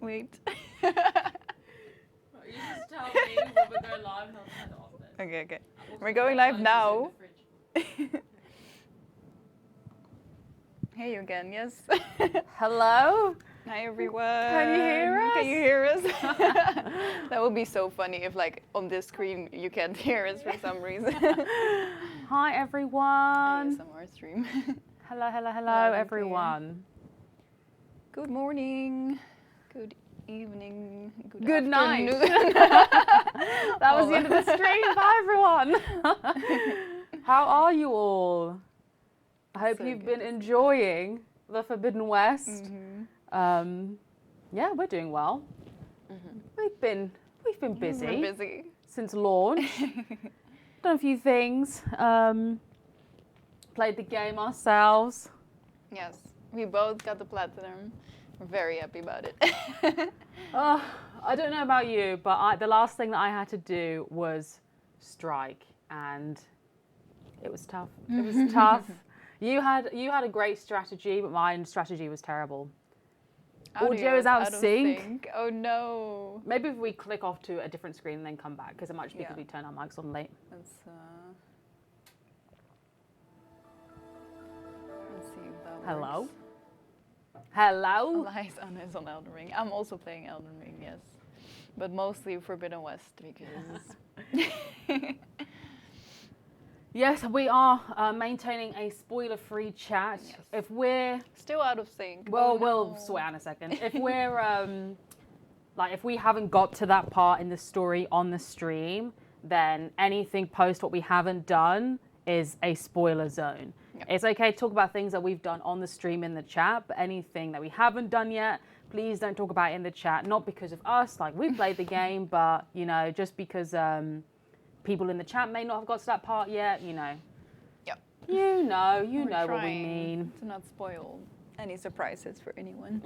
Wait. You just tell me when we're going live and I'll turn it off then. Okay. We're going live now. Hey you again, yes. Hello? Hi everyone. Can you hear us? Can you hear us? That would be so funny if like on this screen you can't hear us for some reason. Hi everyone. ASMR stream. Hello everyone. Good morning. Good evening. Good night. afternoon. That was the end of the stream. Bye everyone. How are you all? I hope So you've good. been enjoying the Forbidden West. Mm-hmm. Yeah, we're doing well. We've been busy. We're busy. Since launch. Done a few things. Played the game ourselves. Yes, we both got the platinum. We're very happy about it. I don't know about you, but the last thing that I had to do was strike, and it was tough. It was tough. You had a great strategy, but my strategy was terrible. Audio is out of sync. Oh no. Maybe if we click off to a different screen and then come back, because it might just be because we turn our mics on late. Let's see if that Hello? works. Hello? Elias Anna is on Elden Ring. I'm also playing Elden Ring, yes. But mostly Forbidden West because... Yes, we are maintaining a spoiler-free chat. Yes. If we're... Still out of sync. Well, Oh, we'll no. swear in a second. If we're, if we haven't got to that part in the story on the stream, then anything post what we haven't done is a spoiler zone. Yep. It's okay to talk about things that we've done on the stream in the chat, but anything that we haven't done yet, please don't talk about it in the chat. Not because of us, like we played the game, but, you know, just because people in the chat may not have got to that part yet, you know. Yep. You know We're what we trying mean. to not spoil any surprises for anyone.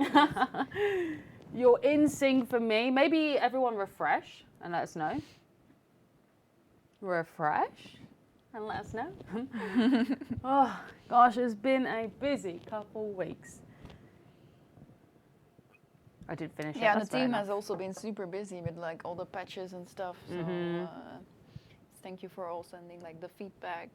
You're in sync for me. Maybe everyone refresh and let us know. Refresh and let us know. Oh gosh, it's been a busy couple weeks. I did finish it. Yeah, That's the fair team enough. has also been super busy with like all the patches and stuff. So thank you for all sending like the feedback,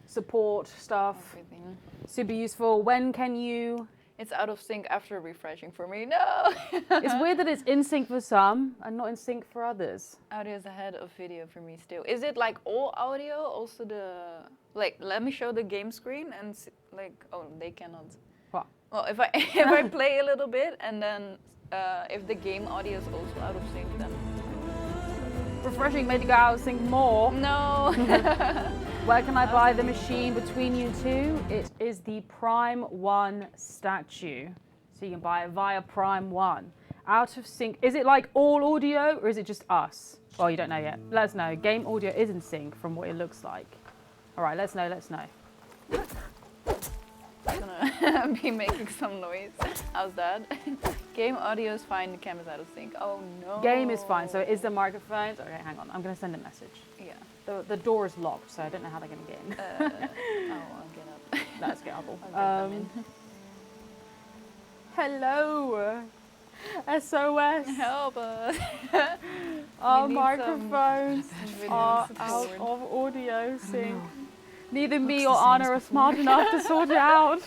Support stuff, everything. super useful. When can you? It's out of sync after refreshing for me. No. It's weird that it's in sync for some and not in sync for others. Audio is ahead of video for me still. Is it like all audio? Also the like? Let me show the game screen and like. Oh, they cannot. What? Well, if I play a little bit and then if the game audio is also out of sync, then Refreshing made you go out of sync more. no. Where can I buy the machine between you two? It is the Prime 1 statue. So you can buy it via Prime 1. Out of sync. Is it like all audio or is it just us? Well, you don't know yet. Let us know. Game audio is in sync from what it looks like. All right, let's know. I'm gonna be making some noise. How's that? Game audio is fine, the camera's out of sync. Oh no. Game is fine. So is the microphones? Okay, hang on. I'm going to send a message. Yeah. The door is locked, so I don't know how they're going to get in. Oh, I'll get up. Let's get up. I'll get them in. Hello. SOS. Help us. Our need microphones some are video out support. of audio sync. Neither me or Anna are smart enough to sort it out.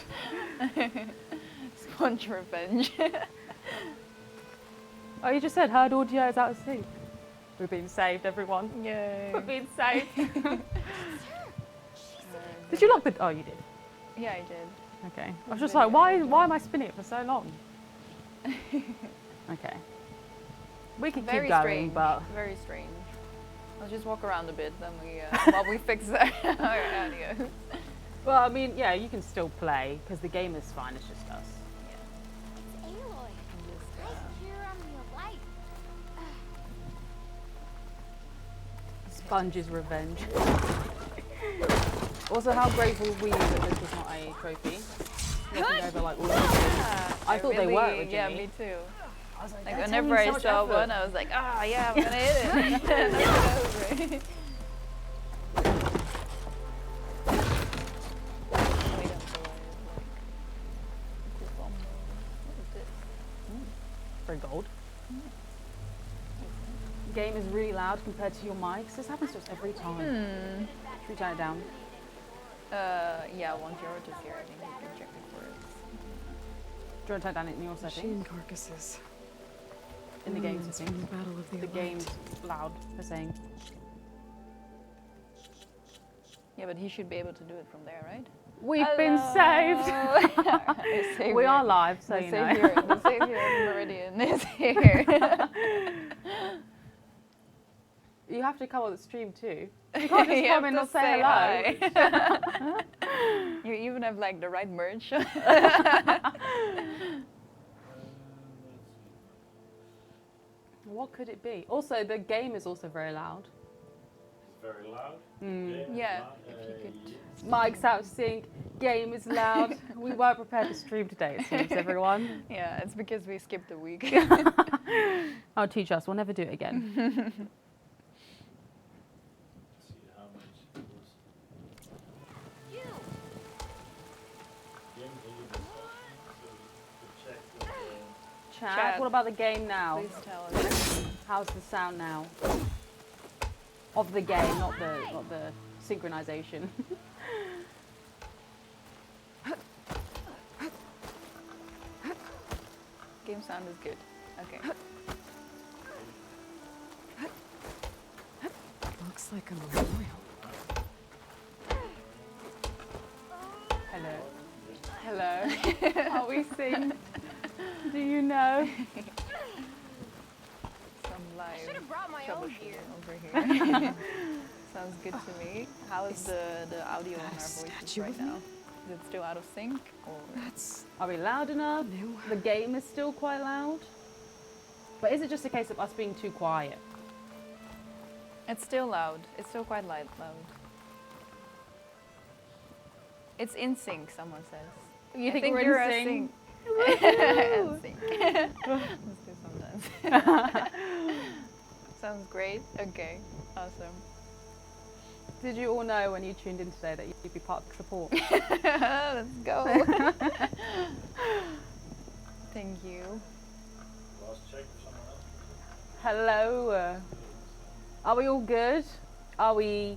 Sponge revenge. Oh, you just said herd audio is out of sync. We've been saved, everyone. Yay. We've been saved. Did you lock the... Oh, you did. Yeah, I did. Okay. I was just like, why am I spinning it for so long? Okay. We can Very keep going, strange. but... Very strange. I'll just walk around a bit, then we while we fix our audio. Well, I mean, yeah, you can still play, because the game is fine, it's just us. Aloy, nice cheer on the light. Sponge's revenge. Also, how grateful were you that this was not a trophy? Looking over, like, all of these. I thought they were originally. Yeah, me too. I was like, Like that's whenever only I so much saw effort. one, I was like, ah, yeah, I'm gonna hit it. And then I got over it. For gold. Game is really loud compared to your mics. This happens to us every time. Should we turn it down? Yeah, once George is here, I think we can check the chords. Do you want to turn it down in your Machine settings? carcasses. In the game It's from settings. the Battle of the The game's Elite. loud, they're saying. Yeah, but he should be able to do it from there, right? We've been saved! The savior. We are live, so The you know. savior, the savior of Meridian is here. You have to come on the stream too. You can't just You come have in to and say hello. hi. You even have like the right merch. What could it be? Also, the game is also very loud. It's very loud. Yeah, Loud. if you could. Mike's out of sync, game is loud. We weren't prepared to stream today, it seems, everyone. Yeah, it's because we skipped a week. I'll teach us, we'll never do it again. See how much it was. You. Game here, so to check with the Chat, what about the game now? Please tell us. How's the sound now? Of the game, not the synchronization. Game sound is good. Okay. Looks like a memorial. Hello. Hello. Are we synced? Do you know? Some live Should have brought my own gear. troubleshooting over here. Sounds good to me. How is the audio on our that a voices statue right of me? now? Is it still out of sync? Or That's Are we loud enough? new. The game is still quite loud. But is it just a case of us being too quiet? it's still loud. It's still quite loud. It's in sync, someone says. You I think we're you're in a sync? In sync. Let's do sometimes. Sounds great. Okay, awesome. Did you all know when you tuned in today that you'd be part of the support? Let's go. Thank you. last check with someone else. Hello. Are we all good? Are we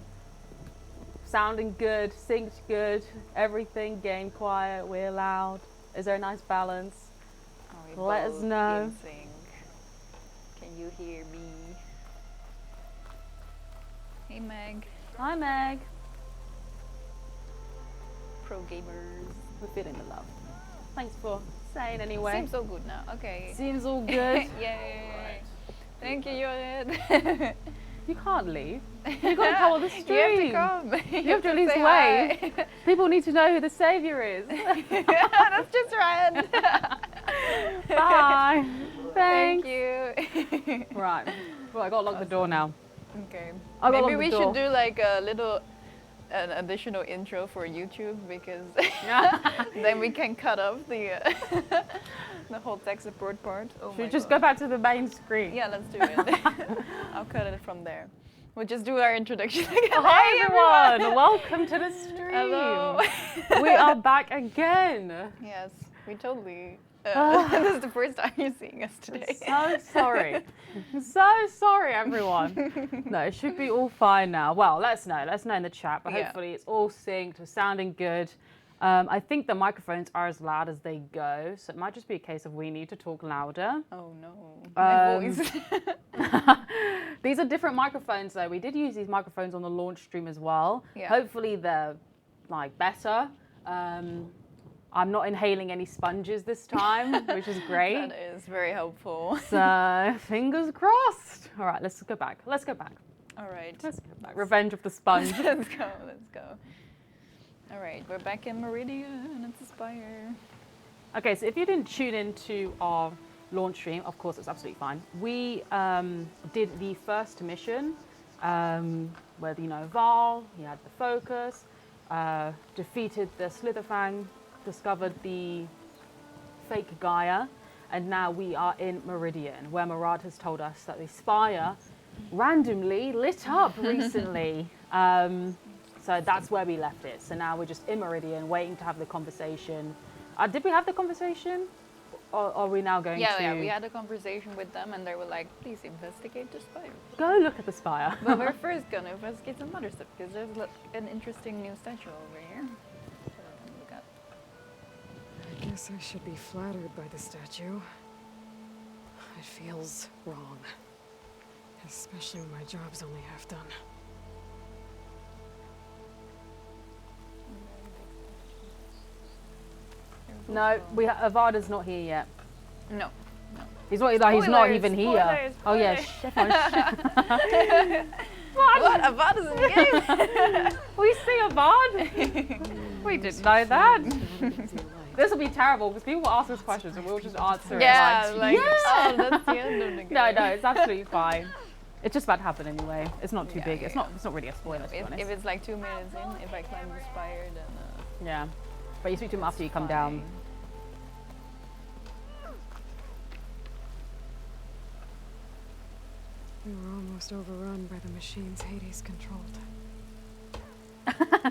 sounding good, synced good, everything, game quiet, we're loud? Is there a nice balance? Are we Let us both know. in sync? Can you hear me? Hey Meg, Hi Meg. pro gamers. We're feeling the love. Thanks for saying anyway. Seems so good now. Okay. Seems all good. Yay. Thank you, Jorid. You can't leave. You gotta come on the stream. You have to come. You have to at least say wave. hi. People need to know who the savior is. That's just right. Bye. Thank Thanks. you. Right. Well, I gotta lock the door now. Okay. I gotta Maybe lock we the should door. do like an additional intro for YouTube because then we can cut off the the whole tech support part. Oh Should my we just God. go back to the main screen? Yeah, let's do it. I'll cut it from there. We'll just do our introduction again. Hi Hey, everyone, welcome to the stream. Hello. We are back again. Yes, we totally. This is the first time you're seeing us today. So sorry. So sorry everyone. No, it should be all fine now. Well, let us know in the chat, but Yeah. hopefully it's all synced, we're sounding good. I think the microphones are as loud as they go, so it might just be a case of we need to talk louder. Oh no, my Um, voice. These are different microphones though. We did use these microphones on the launch stream as well. Yeah. Hopefully they're like better. I'm not inhaling any sponges this time, which is great. That is very helpful. So fingers crossed. All right, let's go back. Let's go back. All right. Let's go back. Revenge of the sponge. Let's go. Let's go. All right, we're back in Meridian. It's Aspire. Okay, so if you didn't tune into our launch stream, of course it's absolutely fine. We did the first mission where, you know, Val, he had the focus, defeated the Slitherfang, discovered the fake Gaia, and now we are in Meridian, where Murad has told us that the spire randomly lit up recently. So that's where we left it. So now we're just in Meridian, waiting to have the conversation. Did we have the conversation? are we now going Yeah, to yeah, we had a conversation with them and they were like, please investigate the spire. go look at the spire? But we're first gonna investigate some other stuff because there's an interesting new statue over here. So look at. I guess I should be flattered by the statue. It feels wrong. Especially when my job's only half done. No, Avada's not here yet. No. He's not. Like, he's not Spoilers, even here. spoilers, Oh yeah, spoilers. What? Avad is in the game? we see Avad. We didn't know that. This will be terrible because people will ask us questions and we'll just answer Yeah, it like, yes! oh, that's the end of the game. No, it's absolutely fine. It's just about to happen anyway. It's not too Yeah, big. yeah, It's not really a spoiler, to be If honest. it's like 2 minutes in, if I climb the spire, then. Yeah. But you speak to him after you come down. We were almost overrun by the machines Hades controlled.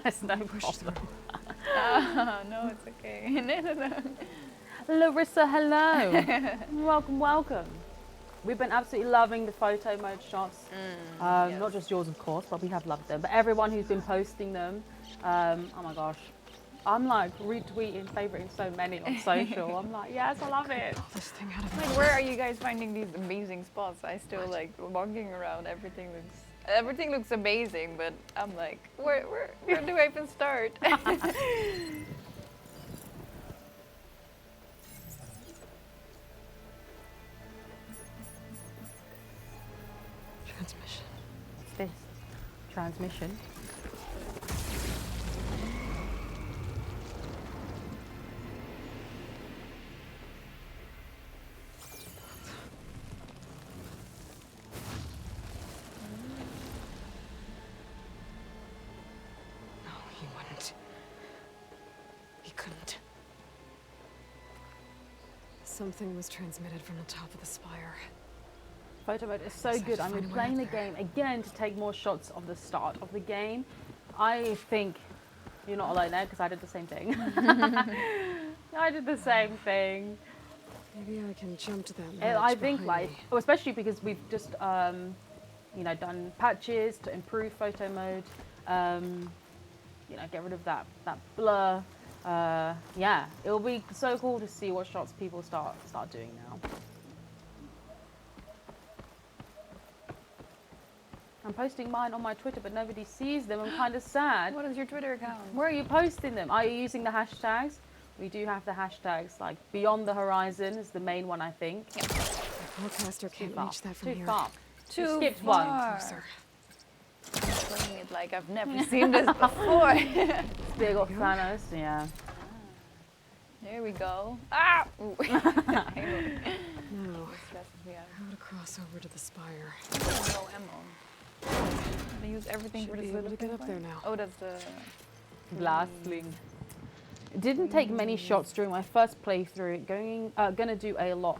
There's no Push problem. No, it's okay. No. Larissa, hello. welcome. We've been absolutely loving the photo mode shots. Yes. Not just yours, of course, but we have loved them. But everyone who's been posting them, oh my gosh. I'm like retweeting, favoriting so many on social. I'm like, yes, I love it. Pull this thing out of Like, where are you guys finding these amazing spots? I still like walking around. Everything looks amazing, but I'm like, where do I even start? transmission. What's this? Transmission. No, he wouldn't. He couldn't. Something was transmitted from the top of the spire. Photo mode is so Guess I good. have I'm to find a way replaying the up there. game again to take more shots of the start of the game. I think you're not alone there because I did the same thing. I did the same thing. Maybe I can jump to that ledge And I think behind like, me. especially because we've just, done patches to improve photo mode. Get rid of that blur. Yeah, it'll be so cool to see what shots people start doing now. I'm posting mine on my Twitter, but nobody sees them. I'm kind of sad. What is your Twitter account? Where are you posting them? Are you using the hashtags? We do have the hashtags, like Beyond the Horizon is the main one, I think. The forecaster Too can't far. reach that from Too here. far. Too You skipped one. far. Closer. Playing it like I've never seen this before. Big old Thanos, yeah. There we go. Ah! Ooh. Now, Stresses me out. how to cross over to the spire. No ammo. They use everything Should for be this able little to get thing up there now. Oh, that's the. Blastling. Didn't take many shots during my first playthrough. Gonna do a little.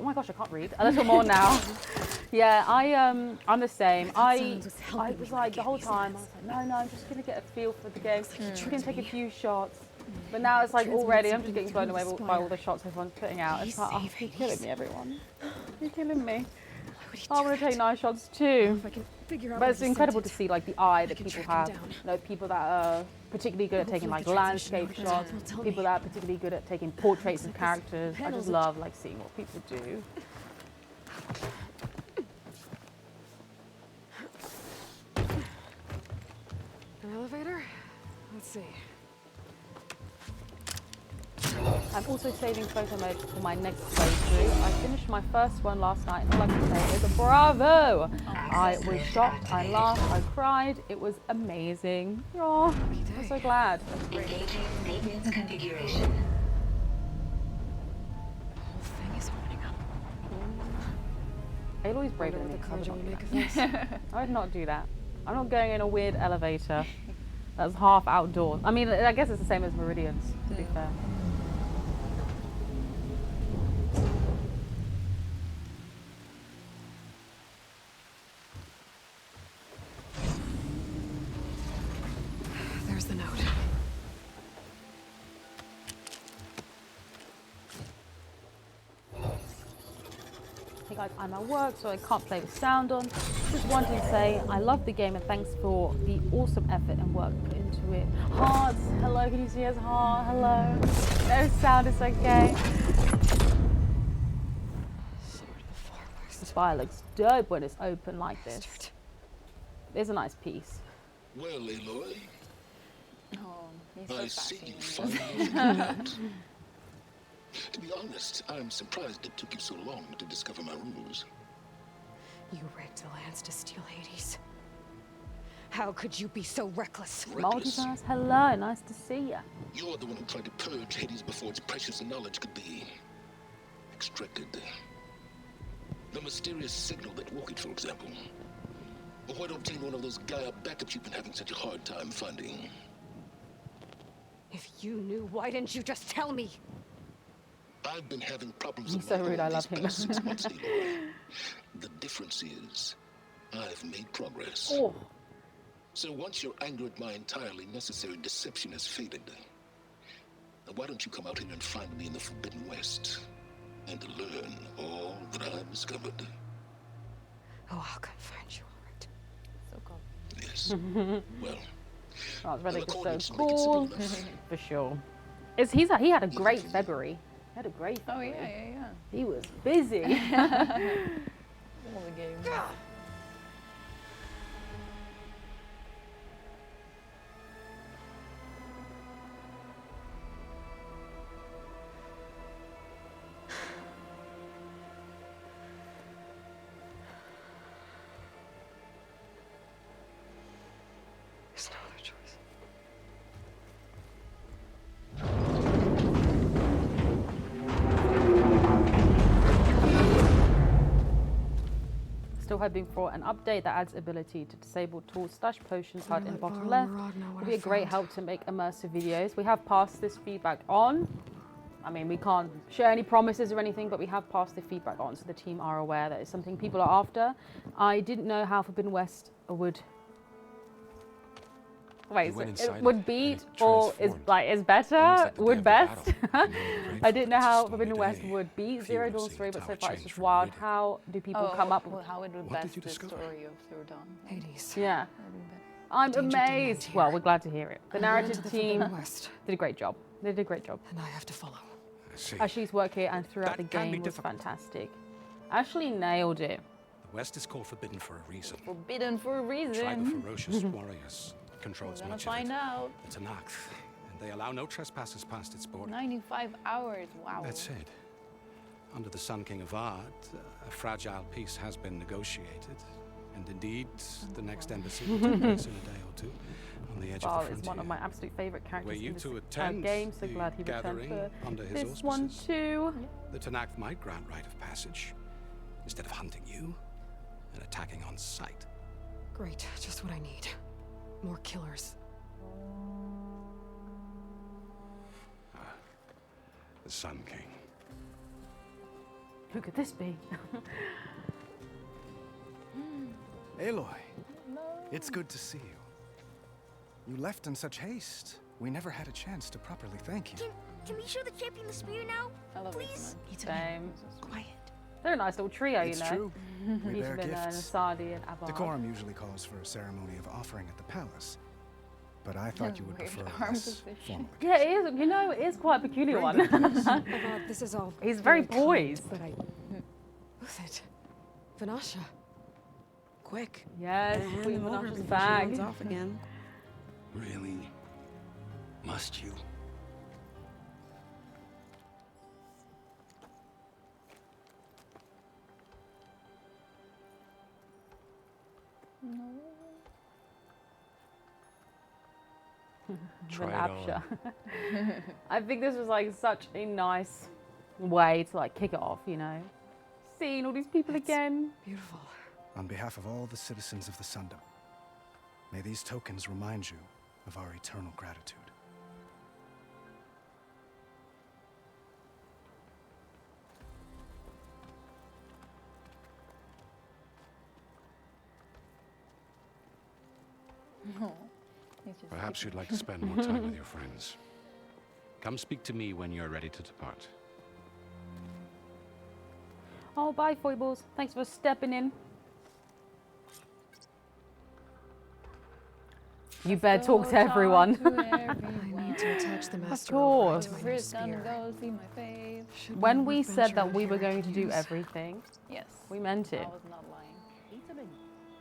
Oh my gosh, I can't read. A little more now. Yeah, I'm the same. I was like the whole time. I was like, no, I'm just gonna get a feel for the game. Just gonna take a few shots. But now it's like already, I'm just getting blown away by all the shots everyone's putting out. It's like, oh, you're killing me, everyone. You're killing me. I want to take nice shots too. If I can figure out But where it's he incredible sent to it. see like the eye that can people track him have. down. You know, people that are particularly good at taking like Hopefully the transition landscape over shots. will tell People me. that are particularly good at taking portraits of like this characters. I panel's just a- love like seeing what people do. An elevator? Let's see. I'm also saving photo mode for my next playthrough. I finished my first one last night, and all I can say is bravo! I was shocked, I laughed, I cried. It was amazing. Oh, I'm so glad. Maintenance configuration. The whole thing is opening up. Aloy's braver Wonder than what me. the I would Carja not will do make of that. this. I would not do that. I'm not going in a weird elevator that's half outdoors. I mean, I guess it's the same as Meridian's, to be fair. There's the note. Hey guys, I'm at work, so I can't play with sound on. Just wanted to say I love the game and thanks for the awesome effort and work put into it. Hearts, hello, can you see us? Heart, hello. No sound, it's okay. This fire looks dope when it's open like this. It's a nice piece. Well, Aloy, Oh, he's so I see you fascinating. finally figured it out. To be honest, I'm surprised it took you so long to discover my rules. You rigged the lands to steal Hades. How could you be so reckless? Reckless. Multiverse, hello, nice to see ya. You're the one who tried to purge Hades before its precious knowledge could be extracted. The mysterious signal that woke it, for example. Or why don't obtain one of those Gaia backups you've been having such a hard time finding? If you knew, why didn't you just tell me? I've been having problems He's of so my rude, own I these love him. past 6 months, Aloy. The difference is, I've made progress. Oh, So once your anger at my entirely necessary deception has faded, why don't you come out here and find me in the Forbidden West and learn all that I've discovered? Oh, I'll come find you, all right. So cool. Yes. Well, that relic is accordance so make it simple cool. enough. For sure. He had a great February. He had a great Oh February. yeah. He was busy. All the games. There's no other choice. Still hoping for an update that adds ability to disable tools, stash potions, HUD in Let bottom Varl left. and Rod know what Would be I a great found. help to make immersive videos. We have passed this feedback on. I mean, we can't share any promises or anything, but we have passed the feedback on, so the team are aware that it's something people are after. I didn't know how Forbidden West would. Wait, so went it inside would it, beat and it or is transformed. like is better? Almost like the day Would of the best? battle. You know, great I didn't know for how it's a Forbidden stormy West day. would beat Few Zero would Dawn say story, but how so it far it's changed just from wild. Meridian. How do people come up with? How it would What did best you the discover? story of Zero Dawn. Hades. Yeah, That'd be better. I'm Danger didn't end amazed. here. Well, we're glad to hear it. The I'm going to narrative the team Forbidden West, did a great job. They did a great job. and I have to follow. I see. Ashley's work here and throughout That the can be game was difficult. fantastic. Ashley nailed it. The West is called forbidden for a reason. Forbidden for a Tribe of reason. ferocious warriors controls We're gonna much find of it. out. It's an act, and they allow no trespassers past its border. 95 hours. Wow. That said, under the Sun King of Ard, a fragile peace has been negotiated. And indeed, the next embassy will take place in a day or two on the edge Val of the is frontier. one of my absolute favorite characters you in this two attend game, so the glad he returned gathering for under his this one auspices. too. The Tanakh might grant rite of passage, instead of hunting you and attacking on sight. Great, just what I need. More killers. The Sun King. Who could this be? Aloy, it's good to see you. You left in such haste. We never had a chance to properly thank you. Can we show the champion the spear now? I love Please? it. Same. Quiet. They're a nice little trio, It's you know. true. We bear Yusuf and gifts. Nasadi and Abad. Decorum usually calls for a ceremony of offering at the palace, but I thought you would Weird prefer a arm less position. formal. Yeah, it is. You know, it is quite a peculiar one. Oh God, this is all. He's very kind, poised. But I. Who's it? Vanasha. Quick. Yes, Queen Vanasha's back. off again. Really? Must you? Try it Vanapsha. on. I think this was like such a nice way to like kick it off, you know. Seeing all these people It's- again. Beautiful. On behalf of all the citizens of the Sundom, may these tokens remind you of our eternal gratitude. He's just Perhaps keeping- you'd like to spend more time with your friends. Come speak to me when you're ready to depart. Oh, bye, Foibles. Thanks for stepping in. You better talk to everyone. I need to attach the master course. to my new Who's gonna spear. go see my fave? Should When be a we said workbench that around we were here I going to could do use. everything, Yes. we meant I it. was not lying.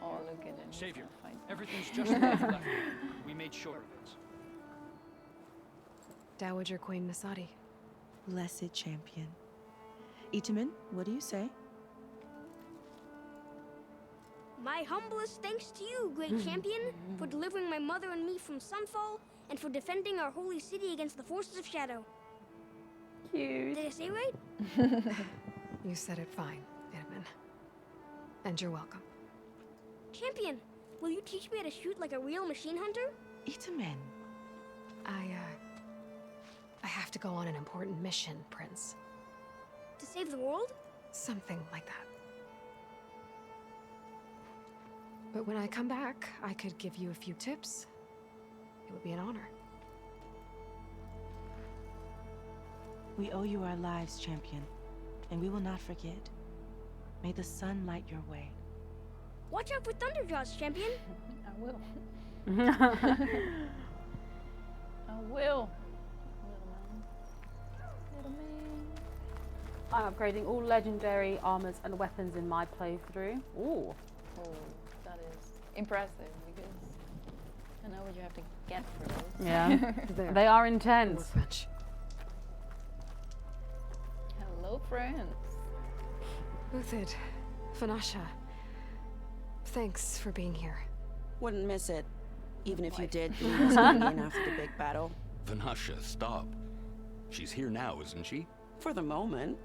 Oh, look at him. he's Savior, gonna fight. everything's just as you left. We made sure of it. Dowager Queen Nasadi. Blessed champion. Itamen, what do you say? My humblest thanks to you, great champion, for delivering my mother and me from Sunfall, and for defending our holy city against the forces of Shadow. Cute. Did I say right? You said it fine, Edmund. And you're welcome. Champion, will you teach me how to shoot like a real machine hunter? Itamen. I have to go on an important mission, Prince. To save the world? Something like that. But when I come back, I could give you a few tips. It would be an honor. We owe you our lives, champion, and we will not forget. May the sun light your way. Watch out for Thunderjaws, champion. I will. I will. Little man. I'm upgrading all legendary armors and weapons in my playthrough. Ooh. Oh, that is impressive because I know what you have to get for those. Yeah. There. They are intense. Workbench. Hello, friends. Uthid, Vanasha. Thanks for being here. Wouldn't miss it. Even if you did, you must again after the big battle. Vanasha, stop. She's here now, isn't she? For the moment.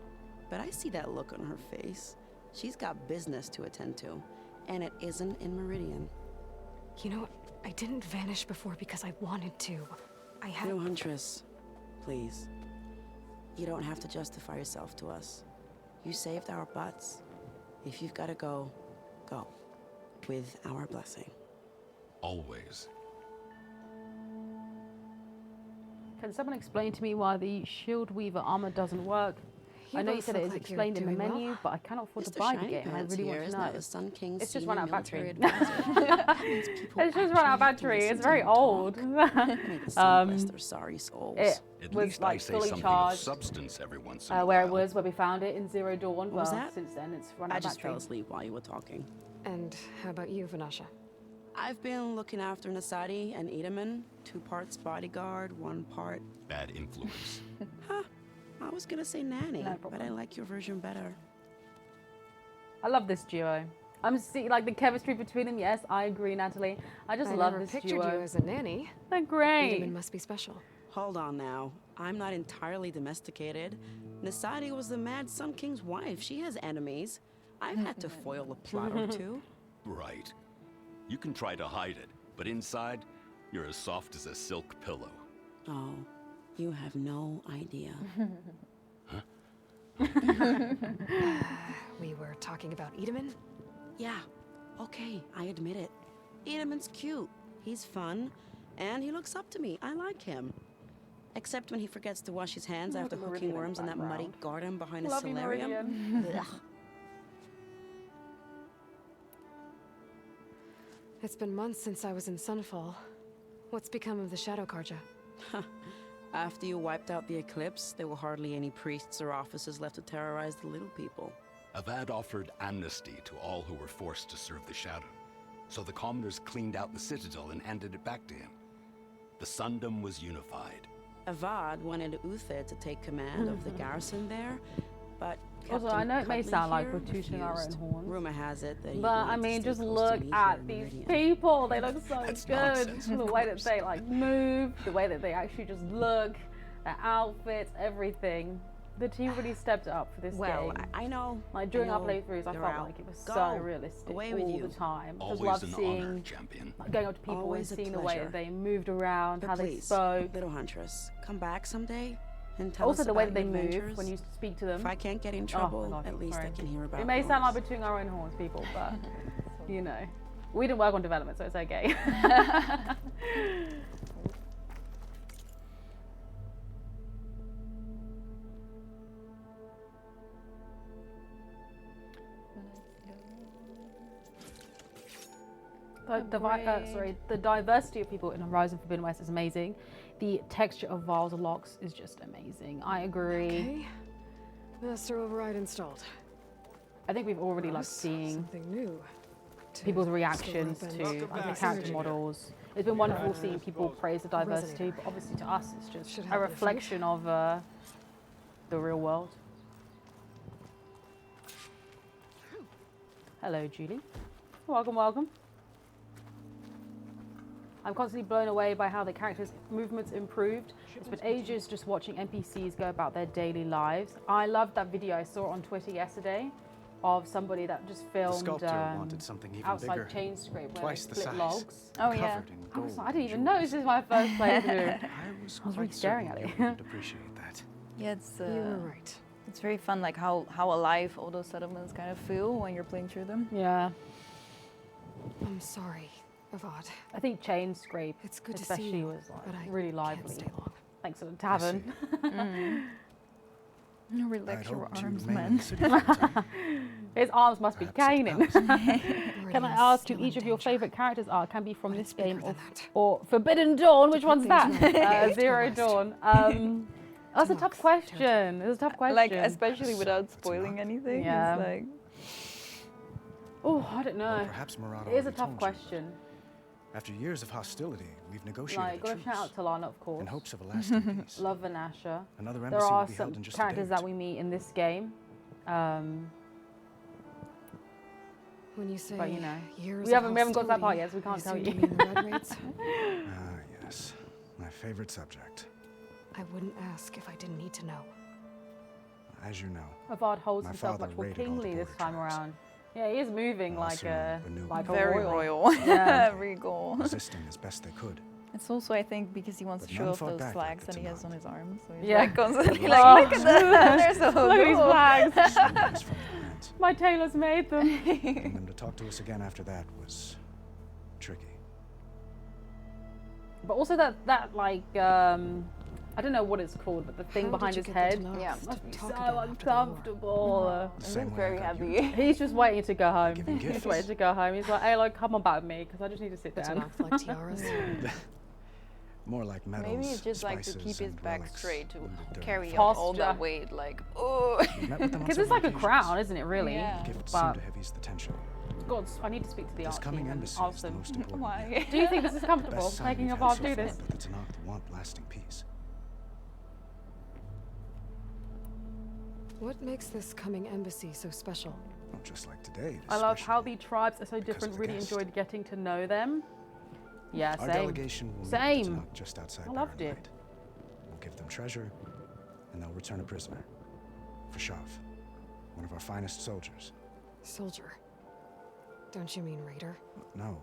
But I see that look on her face. She's got business to attend to. And it isn't in Meridian. You know, I didn't vanish before because I wanted to. I had... No, Huntress. Please. You don't have to justify yourself to us. You saved our butts. If you've got to go, go. With our blessing. Always. Can someone explain to me why the Shield Weaver armor doesn't work? I know you both said it look is like you're explained in the doing well. menu, but I cannot afford to Mr. buy the Shiny game. I Pants really here want is to now know. the Sun King's It's just senior run out of battery. military advisor. That means people It's just run out of actually have to battery. listen It's to very him talk. old. May the sun bless their sorry souls. It At was least I like say fully something charged. of substance every once in a Where while. it was, where we found it in Zero Dawn. What Well, was that? since then it's run out I of just battery. fell asleep while you were talking. And how about you, Vanasha? I've been looking after Nasadi and Edaman. 2 parts bodyguard, 1 part... Bad influence. Huh. I was gonna say nanny, No but I problem. like your version better. I love this duo. I'm seeing like the chemistry between them. Yes, I agree, Natalie. I just love never this pictured duo. you as a nanny. They're great. Edaman must be special. Hold on now. I'm not entirely domesticated. Nasadi was the Mad Sun King's wife. She has enemies. I've had to foil a plot or 2. Right. You can try to hide it, but inside, you're as soft as a silk pillow. Oh, you have no idea. We were talking about Edaman? Yeah, okay, I admit it. Edaman's cute. He's fun. And he looks up to me. I like him. Except when he forgets to wash his hands after the hooking Meridian in worms the in that muddy background. garden behind a Love you, solarium. Meridian. Ugh. It's been months since I was in Sunfall. What's become of the Shadow Karja? After you wiped out the eclipse, there were hardly any priests or officers left to terrorize the little people. Avad offered amnesty to all who were forced to serve the Shadow. So the commoners cleaned out the citadel and handed it back to him. The Sundom was unified. Avad wanted Uthid to take command of the garrison there, but Also, I Captain know it may Cutley sound like here we're tooting our own refused. horns. Rumor has it that he But I wanted to mean, stay just close look to me at here in these Meridian. people. They look so That's good. nonsense, The of way that course. they like move, the way that they actually just look, their outfits, everything. The team really stepped up for this Well, game. I know. Like during I our know playthroughs, I they're felt out. like it was Go. so realistic Away with all you. the time. Just Always love an seeing, honor, champion. like, going up to people Always a and seeing the way pleasure. that they moved around, But how they please, spoke. little huntress, come back someday and tell Also, us the way about that they your move adventures. when you speak to them. If I can't get in Oh trouble, my God, at least I sorry. can hear about It may sound like yours. we're tooting our own horns, people, but you know, we didn't work on development, so it's okay. the diversity of people in Horizon Forbidden West is amazing. The texture of Val's locks is just amazing. I agree. Okay. Master override installed. I think we've already like seeing something new. People's reactions to like, the character models. It's been wonderful seeing people praise the diversity, but obviously to us it's just a reflection of the real world. Hello, Julie. Welcome, welcome. I'm constantly blown away by how the characters' movements improved. It's been ages just watching NPCs go about their daily lives. I loved that video I saw on Twitter yesterday of somebody that just filmed The sculptor wanted something even outside bigger, Chain Scrape where twice they the split size, logs. Oh yeah. I didn't even know this is my first playthrough. I was really quite staring certain at it. you would appreciate that. Yeah, it's You were right. it's very fun, like how alive all those settlements kind of feel when you're playing through them. Yeah. I'm sorry, Avad. I think Chain Scrape It's good to especially see you, was like but I really can't lively. stay long. Thanks to the tavern. Relax your hoped to arms, remain in man. the city for a time. His arms must be caning. Can I Meridian's ask who still each in of your danger. favourite characters are? Can be from But this it's bigger game than that. or Forbidden Dawn. Which one's things that? right. Zero West. Dawn. That's a tough question. It's a tough question. Like especially without spoiling anything. Yeah. It's like Oh, I don't know. Well, perhaps Murad It is a already tough told you. question. After years of hostility, we've negotiated Like, a gotta truce shout out to Lana, of course. in hopes of a lasting peace. Love Vanasha. Another There embassy are will be some held in just characters a day that or we meet in this game. When you say But, you know, years we haven't got to that hostility, part yet, so we can't I tell assume you. mean the red raids? Ah, yes. My favorite subject. I wouldn't ask if I didn't need to know. As you know, Avad holds my himself father much more raided all the kingly this border time tribes. around. Yeah, he is moving like a very royal. Yeah. Regal. resisting as best they could. It's also, I think, because he wants But to show none off fought those back flags like that he has on his arms. So he's Yeah. like constantly Oh. like, look at that, they're so Look at these cool. flags. Soldiers from the lands. My tailor's made them. Getting them to talk to us again after that was tricky. But also that like I don't know what it's called, but the thing How behind did his you get head to know Yeah. us must to be talk so again after the war? uncomfortable. The This same is way very I got heavy. you. He's just waiting to go home. Giving He's gifts. waiting to go home. He's like, hey, like, come on back with me, because I just need to sit To down. not like tiaras. More like metals, Maybe it's just like to spices, keep his and back relics straight to looted during carry the up fight. all Posture. that weight. Like, oh. We met with them on Because it's like a several crown, occasions. isn't it, really? Yeah. Gifts seem But, to have eased the tension. God, I need to speak to the This art coming team and embassy ask is the them. most important. Why? Do you think this is comfortable, Best sign taking we've a had bar so to do far this? that the Tanakh want lasting peace. What makes this coming embassy so special? Not just like today. I love especially. how the tribes are so different. of the Really guest. enjoyed getting to know them. Yeah, Our same. delegation will meet the Same. Tanakh just outside I loved Barren it. Light. We'll give them treasure, and they'll return a prisoner. Fashav, one of our finest soldiers. Soldier. Don't you mean raider? No,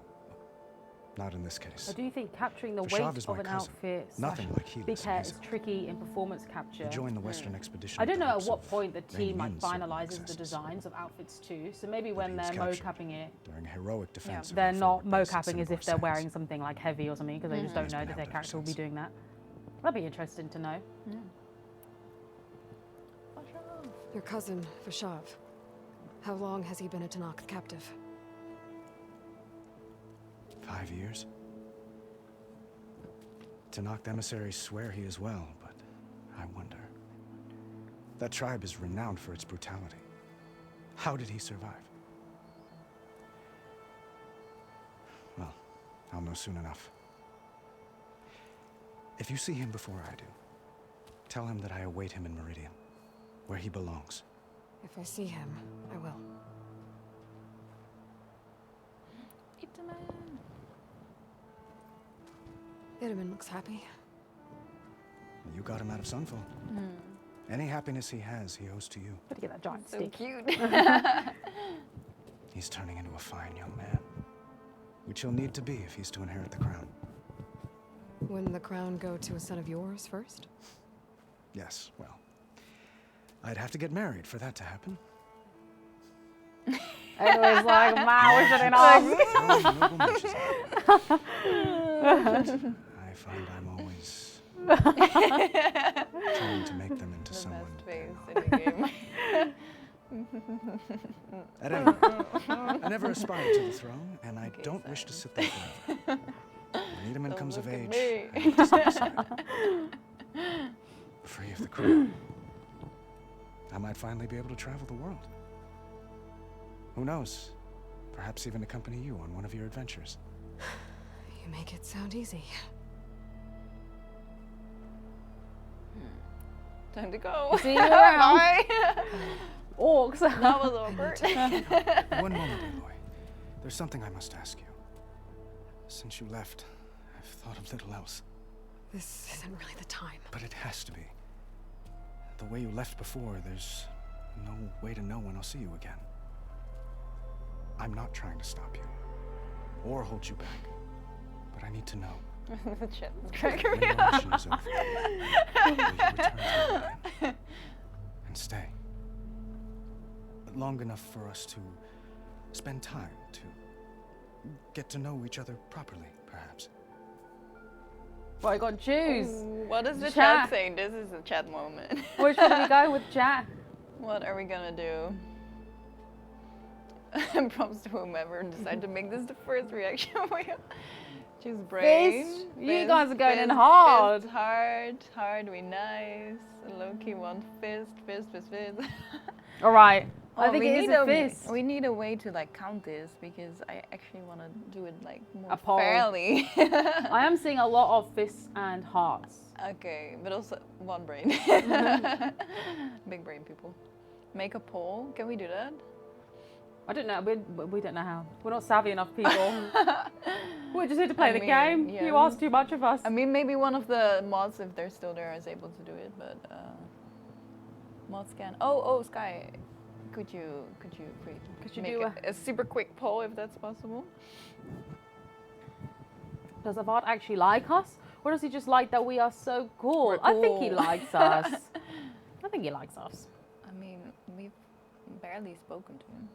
not in this case. I do think capturing the Fashav weight is of my an cousin. outfit Nothing like big Helis hair and is Hazel. tricky in performance capture. He joined the Western expedition. I don't with the know at hopes what of point the reining team like in certain finalizes the excesses. designs of outfits too. So maybe But when he was they're captured mocapping it, during a heroic defense. of they're our not forward base at mocapping as if Cinnabar they're Sands. wearing something like heavy or something because they just don't He's know been that their held character will be ever doing that. That'd be interesting to know. Your cousin, Fashav. How long has he been a Tanakh captive? 5 years. Tanakh emissaries swear he is well, but I wonder. That tribe is renowned for its brutality. How did he survive? Well, I'll know soon enough. If you see him before I do, tell him that I await him in Meridian, where he belongs. If I see him, I will. Itaman looks happy. You got him out of Sunfall. Any happiness he has, he owes to you. Gotta get that giant So stick. cute. He's turning into a fine young man, which he'll need to be if he's to inherit the crown. Wouldn't the crown go to a son of yours first? Yes, well, I'd have to get married for that to happen. Everyone's like, man, we're shutting off. Noble mentions it. I find I'm always trying to make them into The someone best they're face not. in the game. At any rate, I never aspired to the throne, and I don't wish to sit there forever. When Edaman comes of age, I need to step aside. Free of the crew. I might finally be able to travel the world. Who knows? Perhaps even accompany you on one of your adventures. You make it sound easy. Time to go. See you around. Bye. Orcs. That was awkward. One moment, Aloy. There's something I must ask you. Since you left, I've thought of little else. This isn't really the time. But it has to be. The way you left before, there's no way to know when I'll see you again. I'm not trying to stop you, or hold you back, but I need to know. The chat is When cracking me your up. mission is over, will you return to Meridian and stay? Long enough for us to spend time, to get to know each other properly, perhaps. Well, I got to choose. Ooh, what is the Chat. chat saying? This is the chat moment. Which one do we go with, chat? What are we gonna do? Props to whomever decided to make this the first reaction for you. Choose brain. Fist. You guys are going in hard. Fist, hard, we nice. Low-key one fist. All right. I Oh, think we it is need a fist. We need a way to like count this because I actually want to do it like more A poll. fairly. I am seeing a lot of fists and hearts. Okay, but also one brain. Big brain people. Make a poll. Can we do that? I don't know. We don't know how. We're not savvy enough people. We're just here to play the game. yeah. You asked too much of us. I mean, maybe one of the mods, if they're still there, is able to do it. But mod scan. Oh, Sky. Could you make do a super quick poll if that's possible? Does Avad actually like us? Or does he just like that we are so cool? We're I think he cool. likes us. I think he likes us. I mean, we've barely spoken to him.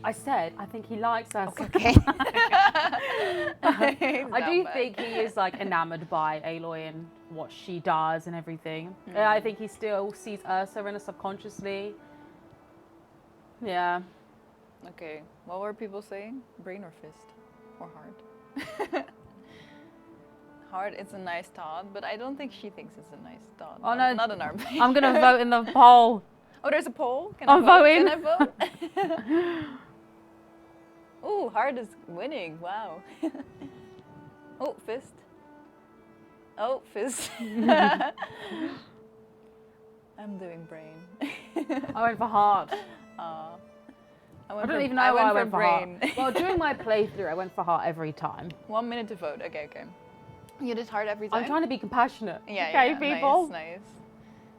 I said, I think he likes us. Okay. I do think he is like enamored by Aloy and what she does and everything. I think he still sees Ursa in us subconsciously. Yeah. Okay, what were people saying? Brain or fist? Or heart? Heart, it's a nice thought, but I don't think she thinks it's a nice thought. Oh no, not in our brain. I'm gonna vote in the poll. Oh, there's a poll? Can I'm I vote? voting. Can I vote? Ooh, heart is winning, wow. Oh, fist. Oh, fist. I'm doing brain. I went for heart. I I don't even know why I went for brain. heart. Well, during my playthrough, I went for heart every time. 1 minute to vote. Okay. You did heart every time? I'm trying to be compassionate. Yeah, okay, yeah, people. Nice.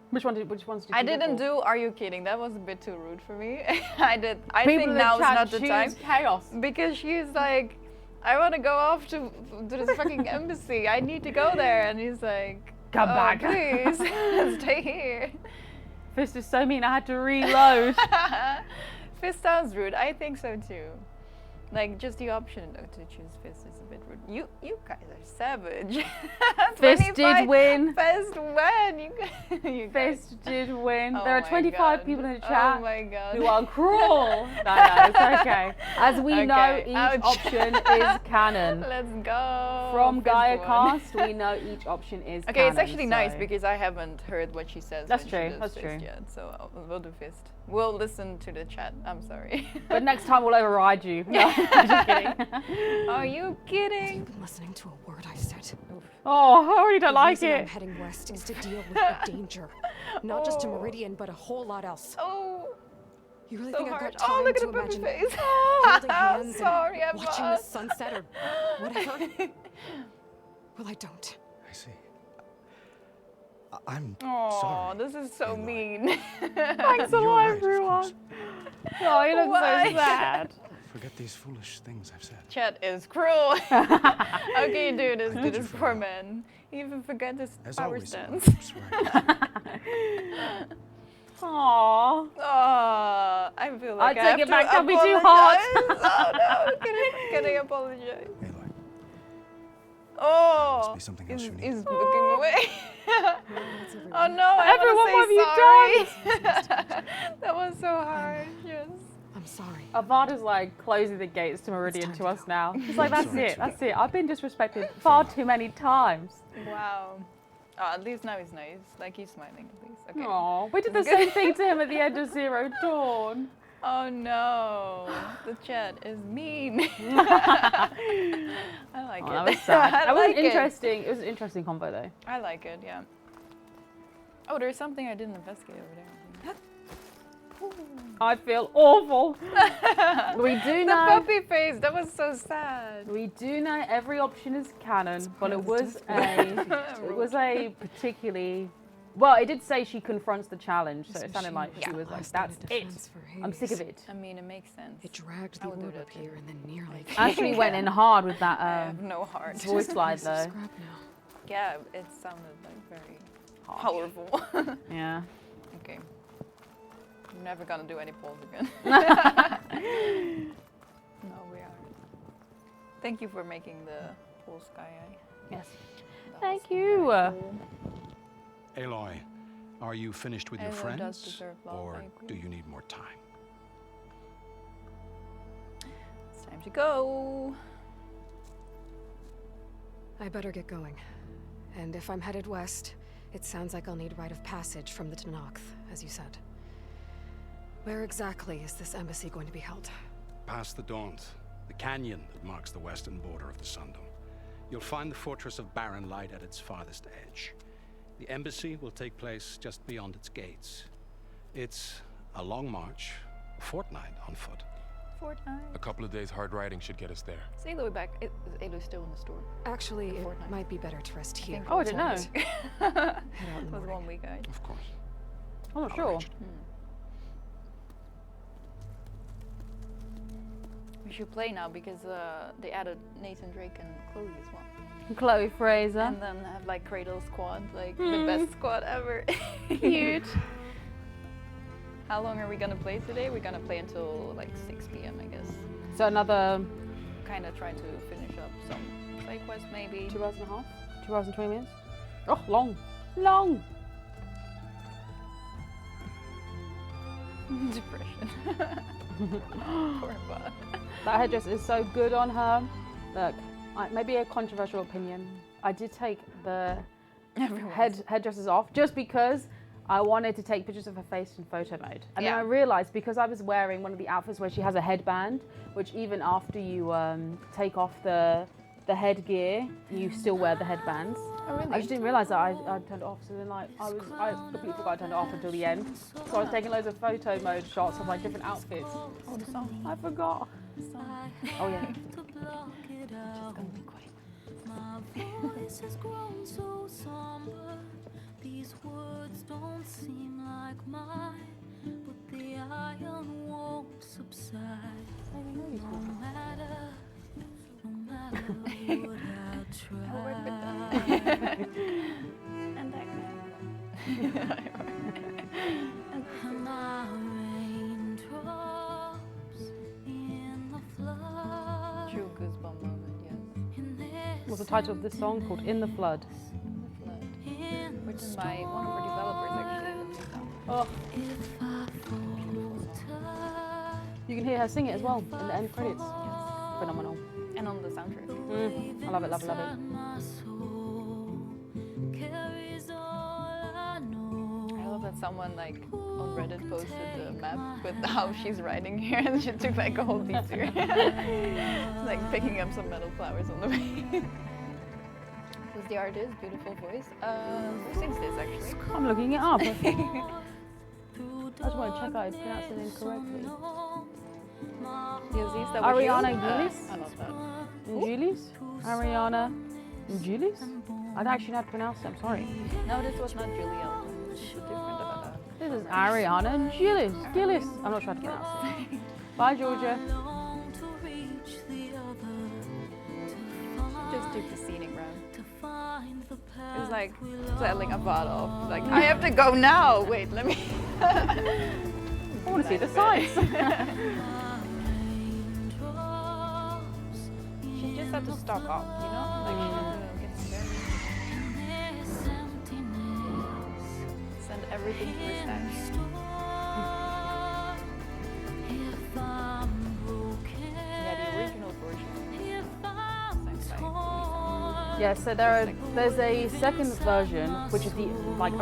Which ones did I you go didn't for? do Are You Kidding? That was a bit too rude for me. I People think in now is chat not the time. choose chaos. Because she's like, I want to go off to this fucking embassy. I need to go there. And he's like, Come back. Please, stay here. Fist is so mean, I had to reload. Fist sounds rude. I think so too. Like, just the option to choose fist is a bit rude. You guys are savage. Fist did win. Fist win. You guys. Fist did win. Oh there are my 25 God. people in the chat Oh my God. who are cruel. No, it's okay. As we know, Okay, each ouch. option is canon. Let's go. From Fist Gaia won. Cast, we know each option is Okay, canon. it's actually nice so- because I haven't heard what she says. That's when true, She does that's fist true. Yet, so we'll do fist. We'll listen to the chat. I'm sorry. But next time we'll override you. No, I'm just kidding. Are you kidding? You've been listening to a word I've said. Oh, I already don't The like reason I'm it. heading west is to deal with a danger. Not just to Meridian, but a whole lot else. Oh, You really so think hard. I've got time Oh, look at to the puppy imagine face. holding I'm hands sorry, and watching the Emma. sunset or whatever? Well, I don't. I see. I'm Oh, sorry. this is so mean. Thanks a You're lot, right, of everyone. course. Oh, you look Why? so sad. Forget these foolish things I've said. Chat is cruel. How can you do this I to did this you poor forget. man? He even forgot his As power always, stance. Emma's right. Aww. Oh, I feel like I I take have it to back, don't be too hard. apologize. Oh no, can I apologize? Aloy, Oh, Must be something else you need. he's looking away. Oh no, Everyone, I what want to say sorry. That was so hard. Yes. I'm sorry. Avada's like closing the gates to Meridian to us now. She's like, that's Sorry, it, that's it. I've been disrespected far too many times. Wow. Oh, at least now he's nice. Like he's smiling at least. Okay. Aw, we did the same thing to him at the end of Zero Dawn. Oh no, the chat is mean. I like it. That was sad. I That was like interesting. It was an interesting convo though. I like it, yeah. Oh, there's something I didn't investigate over there. I feel awful. We do The know. puppy face, that was so sad. We do know every option is canon, but it was a particularly. Well, it did say she confronts the challenge, so it sounded like she was like, "That's it. I'm sick of it." I mean, it makes sense. It dragged the orb up here and then nearly. Ashley went in hard with that I have no heart. voice slide though. Yeah, it sounded like very powerful. Yeah. Okay. I'm never gonna do any polls again. No, we are. Thank you for making the poll sky eye. Yes. Thank you. Aloy, are you finished with your Aloy does friends? deserve love, Or I do agree. you need more time? It's time to go. I better get going. And if I'm headed west, it sounds like I'll need rite of passage from the Tenakth, as you said. Where exactly is this embassy going to be held? Past the Daunt, the canyon that marks the western border of the Sundom. You'll find the fortress of Barren Light at its farthest edge. The embassy will take place just beyond its gates. It's a long march, a fortnight on foot. Fortnite. A couple of days hard riding should get us there. Is Aloy back? Is Aloy still in the store? Actually, it might be better to rest here. Oh, I didn't know. Head out in It the was morning. 1 week, guys. Of course. I'm not sure. We should play now because they added Nathan Drake and Chloe as well. Chloe Fraser. And then have like Cradle Squad, like the best squad ever. Cute. How long are we gonna play today? We're gonna play until like 6 p.m. I guess. So another Kind of try to finish up some play quests maybe. 2 hours and a half? 2 hours and 20 minutes? Oh, long. Long. Depression. Poor bot. That headdress is so good on her. Look, maybe a controversial opinion. I did take the headdresses off just because I wanted to take pictures of her face in photo mode. And then I realized because I was wearing one of the outfits where she has a headband, which even after you take off the headgear, you still wear the headbands. Oh, really? I just didn't realize that I turned it off. So then I completely forgot I turned it off until the end. So I was taking loads of photo mode shots of like different outfits. Oh, the song. I forgot. Oh yeah. These words don't seem like mine, but the iron won't subside. No matter what I try. And that And my raindrops in the flood. True goosebump moment, yes. What's the title of this song? Called In the Flood. Written by one of our developers actually. Oh. You can hear her sing it as well in the end credits. Yes. Phenomenal. And on the soundtrack. I love it, love it, love it. I love that someone like on Reddit posted the map with how she's riding here and she took like a whole detour. Like picking up some metal flowers on the way. Who's the artist? Beautiful voice. Who sings this actually? I'm looking it up. I just want to check out if I pronounced it incorrectly. Ariana Gillis? I love that. Gillis? Ariana Gillis? I don't actually know how to pronounce it, I'm sorry. No, this was not Julia. This is different. This is Ariana Gillis. Gillis. I'm not sure how to pronounce it. Bye, Georgia. Just took the scenic route. It was like settling a bottle. Like, I have to go now. Wait, let me. I want to see the sights. She just had to stop up, you know? Like, she had to everything to the statue. Yeah, the original version. Yeah, so there's a second version, which is the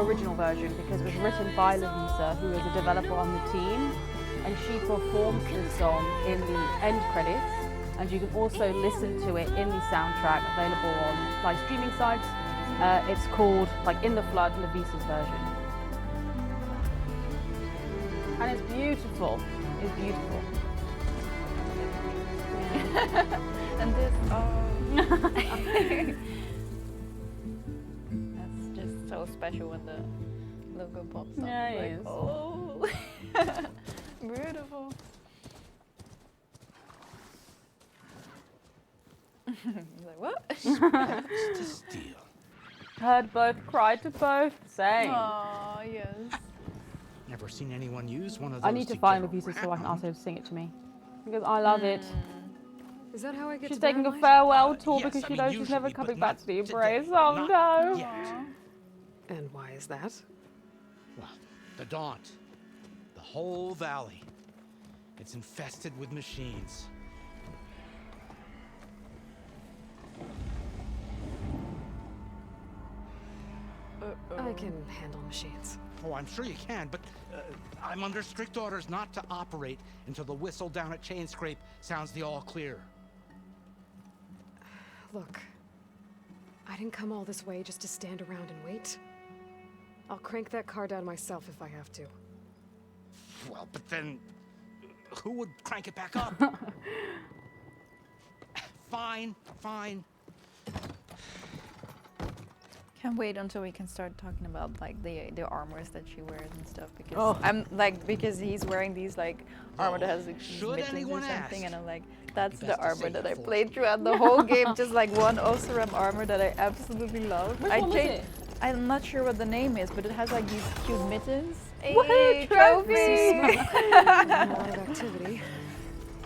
original version, because it was written by Lavisa, who is a developer on the team, and she performs this song in the end credits, and you can also listen to it in the soundtrack available on streaming sites. It's called In the Flood, Lavisa's version, and it's beautiful. It's beautiful. And this, that's just so special when the logo pops up. Yeah, it is. Oh, beautiful. He's like, what? To steal. Heard both, cried to both, same. Oh, yes. Never seen anyone use one of those. I need to find Lavisa so I can ask her to sing it to me, because I love it. Is that how I get She's to taking a Barrymite? farewell tour yes, because I she mean, knows she's never usually, coming but back not to the today. embrace. Oh Not no! yet. And why is that? Well, the Daunt. The whole valley. It's infested with machines. I can handle machines. Oh, I'm sure you can, but I'm under strict orders not to operate until the whistle down at Chain Scrape sounds the all clear. Look, I didn't come all this way just to stand around and wait. I'll crank that car down myself if I have to. Well, but then who would crank it back up? Fine, fine. Can't wait until we can start talking about the armors that she wears and stuff, because I'm because he's wearing these armor that has these mittens or something, and I'm like, that's the armor that I played throughout the whole game, just one Oseram armor that I absolutely love. Which one was it? I'm not sure what the name is, but it has these cute mittens. Woohoo, Hey, trophy! A lot of activity.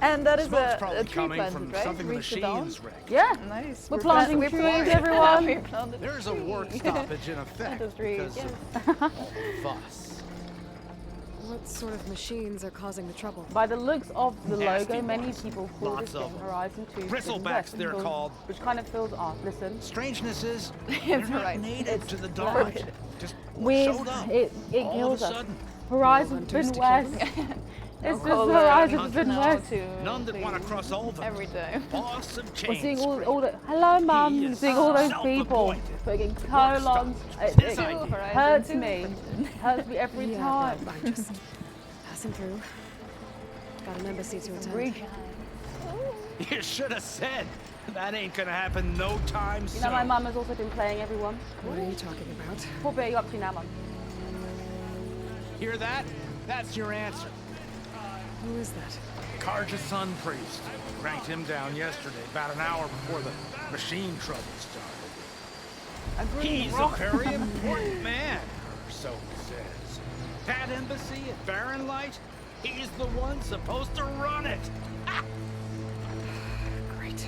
And that is Smoke's a probably tree coming planted, from right? something the Reach the dawn? machines wrecked. Yeah. Nice. We're planting trees, everyone. We planted There's a trees. work stoppage in effect Planted trees, because yes. of fuss. What sort of machines are causing the trouble? By the looks of the Nasty logo, many ones. people call Lots this game of them. Horizon 2 Bristlebacks, they're called. which kind of feels off. Listen, Strangeness is they're not right. native to the Daunt. forbidden. Just weird. showed up It all kills of a us. sudden. Horizon hunters Forbidden to West. kill It's just color, Horizon hunters Forbidden now West. to None that want to cross over. every time. Boss of We're Chain seeing Scrape. all the hello, mum. He We're is seeing all those people self-appointed. putting Work colons. stoppage. It His idea. hurts Horizon me. Hurts me every Yeah, time. but I'm just passing through. Got an embassy to attend. Region. You should have said. That ain't gonna happen no time You soon. know, my mum has also been playing everyone. What are you talking about? What bit are you up to now, mum? Hear that? That's your answer. Who is that? Karja's son priest. Cranked him down yesterday, about an hour before the machine trouble started. He's a very important man, or so he says. That embassy at Barren Light, he's the one supposed to run it. Great.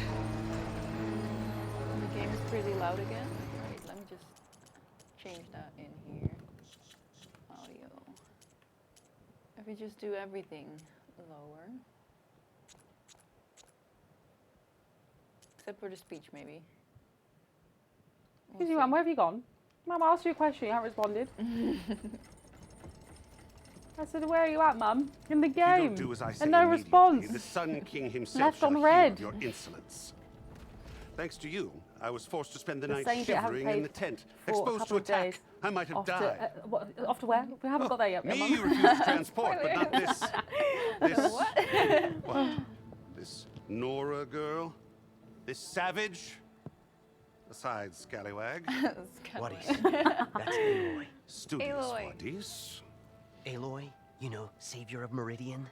The game is pretty loud again. Wait, let me just change that in here. Audio. If we just do everything lower. Except for the speech, maybe. Excuse me, mum, where have you gone? Mum, I asked you a question, you haven't responded. I said, where are you at, mum? In the You game. don't do as I say And no immediately. response. The Sun King himself Left shall on hear red. of your insolence. Thanks to you, I was forced to spend the The night same shit I haven't shivering in the played tent, for a exposed couple to of attack. days. I might have Off died. to, off to where? We haven't got there yet. Me, Mum. you refuse to transport, but not this. What? This Nora girl? This savage? Besides, scallywag. What is? That's Aloy. Studious Aloy. bodies. Aloy, you know, savior of Meridian.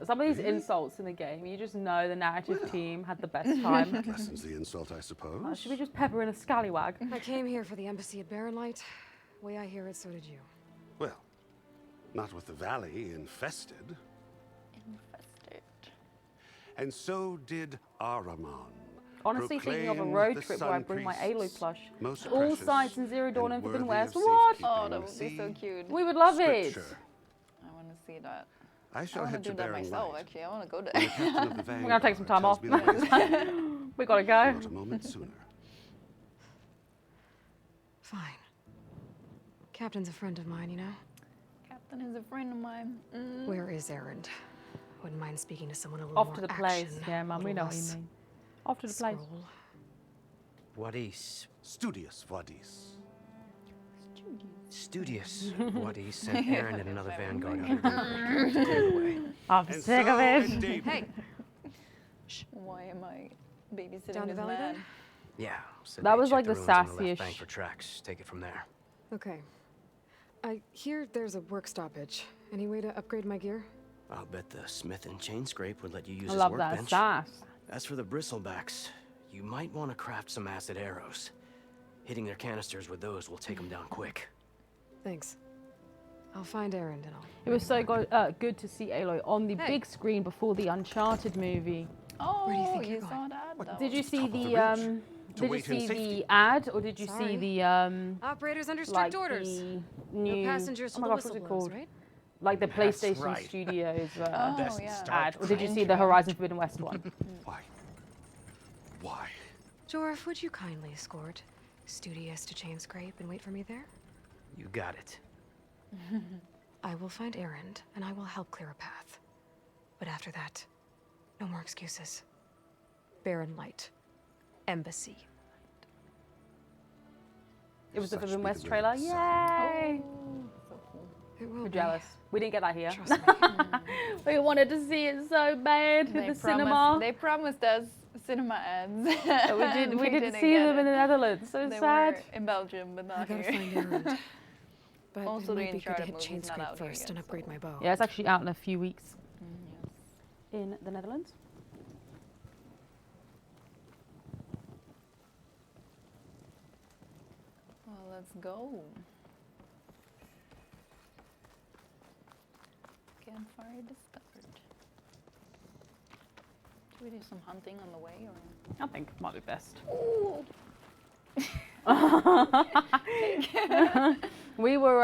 Some of these insults in the game, you just know the narrative team had the best time. That lessens the insult, I suppose. Should we just pepper in a scallywag? I came here for the embassy at Barren Light. Way I hear it, so did you. Well, not with the valley infested. Infested. And so did Ahriman, Honestly, thinking of a Proclaim road the trip where I sun bring my priests, Aloy plush most to all precious sites in Zero Dawn and and Forbidden worthy of West. What? Oh, that safekeeping. would be so cute. We would love it. Scripture. I want to see that. I shall want head to to do that Barren myself, Light. actually. I want to go there. When the captain of the We're gonna take some time Vanguard off. tells me the way is We gotta go. not a moment sooner. Fine. Captain's a friend of mine, you know? Captain is a friend of mine. Mm. Where is Erend? Wouldn't mind speaking to someone a little Off more to the place. action, Yeah, Mum, a we know little what you less mean. Off to the place. scroll. What is? Studious Vadis. Studious. What is? Sent Aaron and another vanguard out of Daybreak to clear the way. I'm And sick so of at it. daybreak- Hey! Why am I babysitting Down the this valley man? then? Yeah. Said That they was checked like the ruins on left sassy-ish. bank for tracks. Take it from there. Okay. I hear there's a work stoppage. Any way to upgrade my gear? I'll bet the smith and chain scrape would let you use I his love that workbench. sass. As for the bristlebacks, you might want to craft some acid arrows. Hitting their canisters with those will take them down quick. Thanks. I'll find Erend and all. It was so good to see Aloy on the big screen before the Uncharted movie. Oh, Where do you think you're saw going? that? That Did you was- see top of the the ridge. To did you wait in see safety. the ad or did you Sorry. see the Operators under like strict orders. the No new passengers oh till my the gosh, what's whistle it blows, called? right? Like the That's PlayStation right. Studios Oh, Best yeah. start ad. Or did you Intro. see the Horizon Forbidden West one? Why? Why? Jorf, would you kindly escort Studious to Chain Scrape and wait for me there? You got it. I will find Erend, and I will help clear a path. But after that, no more excuses. Barren Light. Embassy. It was the Such Forbidden be West the trailer. will of the sun. Yay! So cool. It will We're be. jealous. We didn't get that here. Trust me. We wanted to see it so bad in the cinema. They promised us cinema ads. But we and didn't see get them in it. the Netherlands. So They sad. were in Belgium, but I not gotta here. find Erend. But Also, it the might be good to Uncharted hit Chain movie's not Scrape out here first yet, and upgrade so- my bow. Yeah, it's actually out in a few weeks Yes. in the Netherlands. Well, let's go. Campfire discovered. Should we do some hunting on the way, or? I think it might be best. Ooh. We were,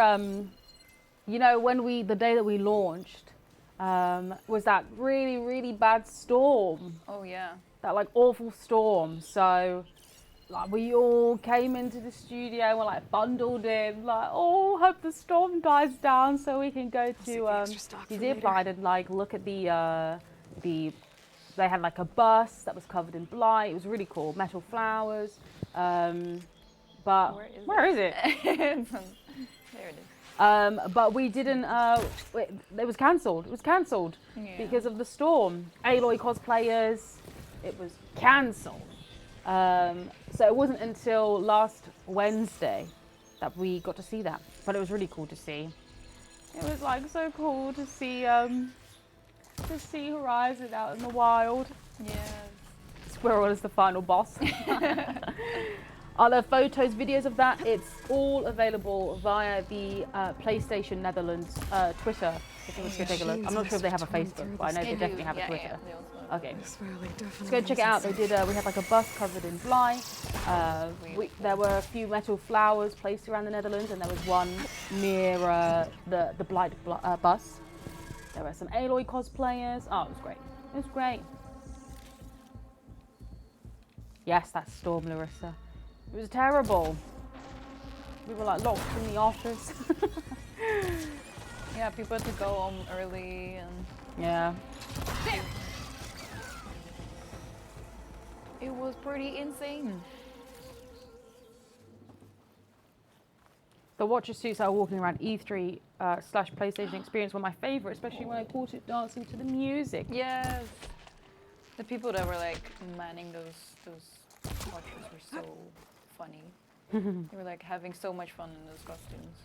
you know, the day that we launched, was that really, really bad storm. Oh yeah. That like awful storm. So, like we all came into the studio and we're like bundled in, like, oh, hope the storm dies down so we can go to the zip line and like look at the they had like a bus that was covered in blight. It was really cool, metal flowers. But where is it? There it is. But we didn't. It was cancelled. It was cancelled because of the storm. Aloy cosplayers. It was cancelled. So it wasn't until last Wednesday that we got to see that. But it was really cool to see. It was like so cool to see Horizon out in the wild. Yes. Squirrel is the final boss. Are there photos, videos of that? It's all available via the PlayStation Netherlands Twitter. If you want to go take a look. I'm not sure if they have a Facebook, but I know they definitely have a Twitter. Okay. Let's go check it out. They did. We had like a bus covered in blight. There were a few metal flowers placed around the Netherlands, and there was one near the blight bus. There were some Aloy cosplayers. Oh, it was great. It was great. Yes, that storm, Larissa. It was terrible. We were like locked in the office. Yeah, people had to go home early and. Yeah. It was pretty insane. The Watcher suits I were walking around E3 / PlayStation Experience were my favorite, especially when I caught it dancing to the music. Yes. The people that were like manning those watchers were so funny. They were like having so much fun in those costumes.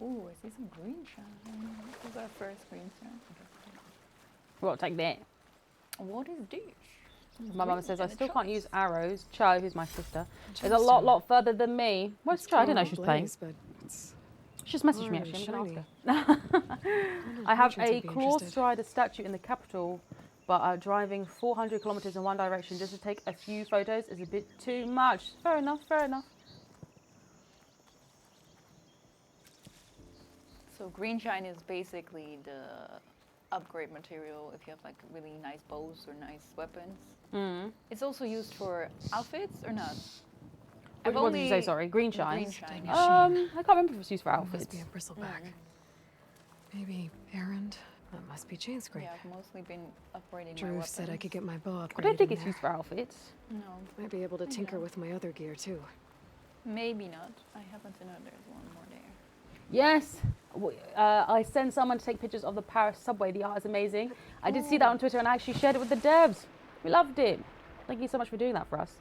Ooh, I see some green shine. This is our first green shine. Well, take that. What is this? My mum Green says I and a still can't use choice. arrows. Cho, who's my sister, is a Choice, lot further than me. Where's Cho? I didn't know she was playing. But it's She just messaged me hard actually. and I'm gonna ask her. I have merchants a would be claw interested. strider statue in the capital but driving 400 kilometers in one direction just to take a few photos is a bit too much. Fair enough, fair enough. So green shine is basically the upgrade material if you have like really nice bows or nice weapons. It's also used for outfits or not? What did you say, sorry? Green shine? Green shine. I can't remember if it's used for outfits. Must be a bristleback. Maybe errand. That must be chain scrape. Yeah, I've mostly been upgrading my Drew weapons. said I could get my bow upgraded. I don't think in it's there. used for outfits. No. Might be able to tinker with my other gear too. Maybe not. I happen to know there's one more there. Yes. I sent someone to take pictures of the Paris subway. The art is amazing. I did see that on Twitter and I actually shared it with the devs. We loved it. Thank you so much for doing that for us.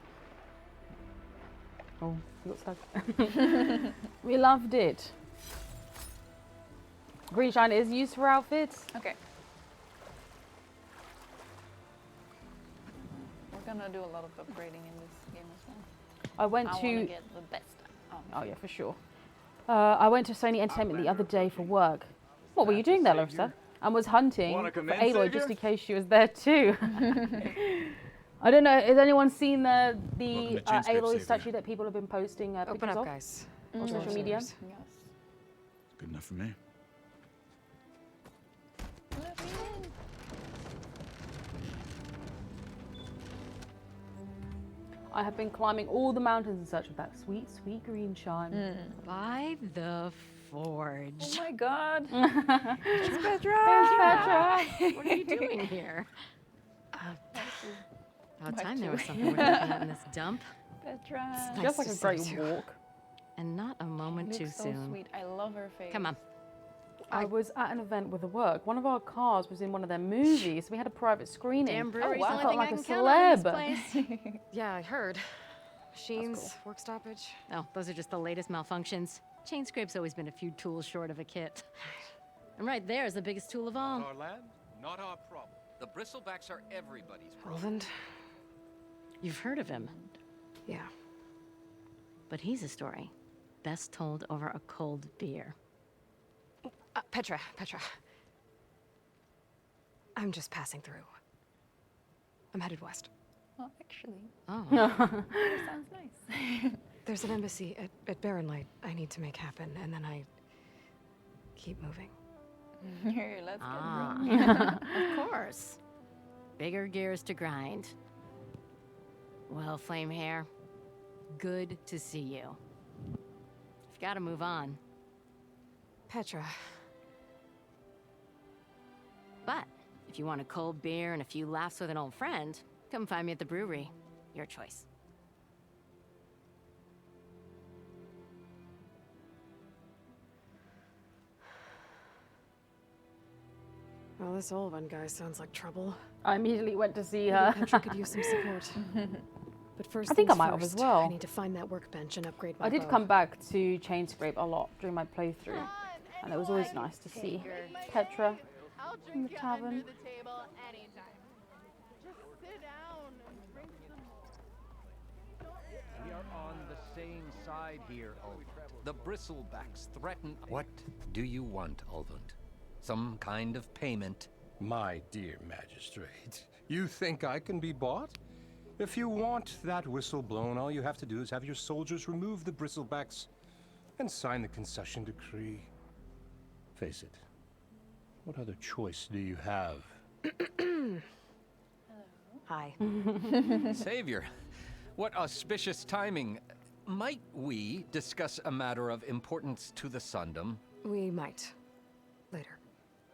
Oh, you got stuck. We loved it. Green shine is used for outfits. Okay. We're gonna do a lot of upgrading in this game as well. I went I to... wanna get the best. Oh yeah, for sure. I went to Sony Entertainment the other day for work. What were you doing there, Larissa? And was hunting for Aloy just in case she was there too. I don't know, has anyone seen the Aloy statue that people have been posting pictures Open up, of guys. on social media? Yes. Good enough for me. Let me in. I have been climbing all the mountains in search of that sweet, sweet green shine. By the forge. Oh my god. It's Petra! There's Petra! What are you doing here? About time there was something worth looking at in this dump. Petra. It's Just like to a see great you. walk. And not a moment She too looks so soon. sweet. I love her face. Come on. I was at an event with the work. One of our cars was in one of their movies. We had a private screening. Damn brewery's the I only felt thing like I a can count on in this celeb. place. Yeah, I heard. Machines, work stoppage. Oh, those are just the latest malfunctions. Chain scrape's always been a few tools short of a kit. And right there is the biggest tool of all. Our land, not our problem. The bristlebacks are everybody's problem. Roland? You've heard of him. Yeah. But he's a story best told over a cold beer. Petra. I'm just passing through. I'm headed west. Well, actually. Oh. That sounds nice. There's an embassy at Barren Light I need to make happen, and then I keep moving. Here, let's get Of course. Bigger gears to grind. Well, Flame Hair, good to see you. I've got to move on. Petra. But if you want a cold beer and a few laughs with an old friend, come find me at the brewery. Your choice. Well, this Olvan guy sounds like trouble. I immediately went to see Maybe her. Petra could use some support. But first I think I things might have first, as well. I need to find that workbench and upgrade my I did bow. come back to Chain Scrape a lot during my playthrough, and it was always nice to see Petra in the tavern. We are on the same side here, Ulvund. The bristlebacks threaten. What do you want, Ulvund? Some kind of payment? My dear magistrate, you think I can be bought? If you want that whistle blown, all you have to do is have your soldiers remove the bristlebacks and sign the concession decree. Face it, what other choice do you have? Hi. Savior, what auspicious timing. Might we discuss a matter of importance to the Sundom? We might. Later.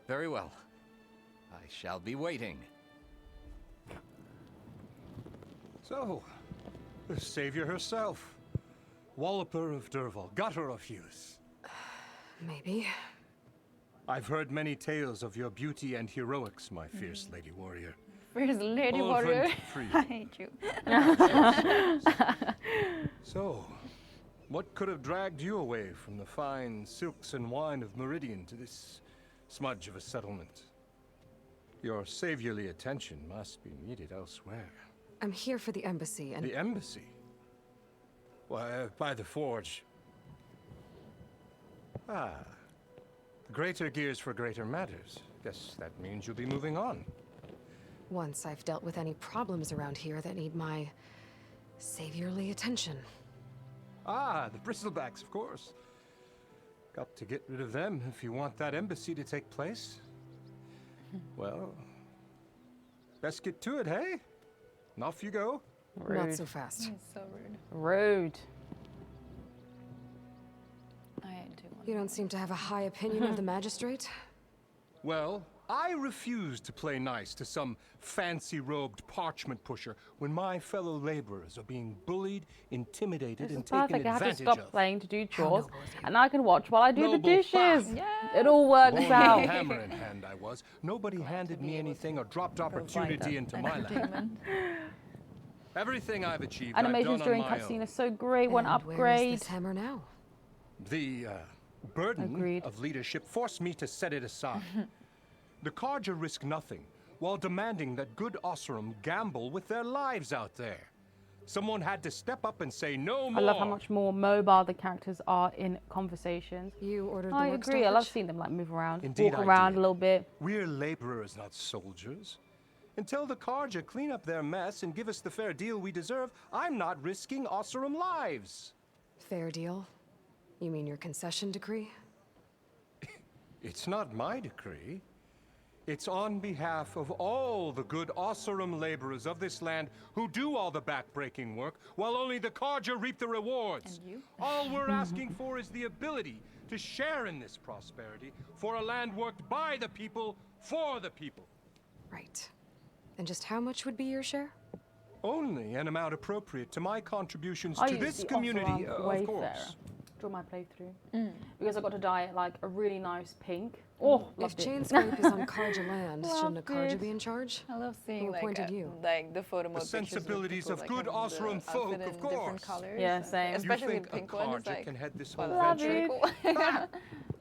Very well. I shall be waiting. So, the savior herself. Walloper of Derval, gutter of youth. Maybe. I've heard many tales of your beauty and heroics, my fierce lady warrior. Fierce lady All warrior. free. I hate you. So, what could have dragged you away from the fine silks and wine of Meridian to this smudge of a settlement? Your saviorly attention must be needed elsewhere. I'm here for the embassy and... The embassy? Why, by the forge. Ah. Greater gears for greater matters. Guess that means you'll be moving on. once I've dealt with any problems around here that need my saviorly attention. Ah, the bristlebacks, of course. Got to get rid of them if you want that embassy to take place. Well, best get to it, hey? And off you go. Rude. Not so fast. He's so rude. Rude. I do want You don't seem to have a high opinion of the magistrate. Well, I refuse to play nice to some fancy-robed parchment pusher when my fellow laborers are being bullied, intimidated, This and is taken perfect. I have to advantage stop of. playing to do chores, and I can watch while I do the Noble dishes. fast. It all works Born with out. a hammer in hand I was. Nobody handed me anything or dropped opportunity into my lap. Everything I've achieved, I've Animations done during on my cutscene own. are so great. One And upgrade. Where is this hammer now? The burden Agreed. of leadership forced me to set it aside. The Carja risk nothing, while demanding that good Osseram gamble with their lives out there. Someone had to step up and say no more. I love how much more mobile the characters are in conversations. You ordered the I work agree. I love stoppage? seeing them like move around, Indeed, walk I around did. a little bit. We're laborers, not soldiers. Until the Carja clean up their mess and give us the fair deal we deserve, I'm not risking Osseram lives. Fair deal? You mean your concession decree? It's not my decree. It's on behalf of all the good Osseram laborers of this land who do all the back-breaking work, while only the Carja reap the rewards. And you? All we're asking for is the ability to share in this prosperity for a land worked by the people, for the people. Right. And just how much would be your share? Only an amount appropriate to my contributions I to use this the community, Osseram of Wayfarer course. during my playthrough because I got to dye it like a really nice pink. Oh, If loved it. Chainscrape is on Carja land, shouldn't a Loved Carja it. be in charge? I love seeing Who like appointed you? like the photo mode The pictures with sensibilities people, of like, good having the Osseram folk, outfit of in course. different colors. Yeah, same. Especially you the think pink a one. Carja It's like, can head this wow, whole that's venture? really cool. Ah,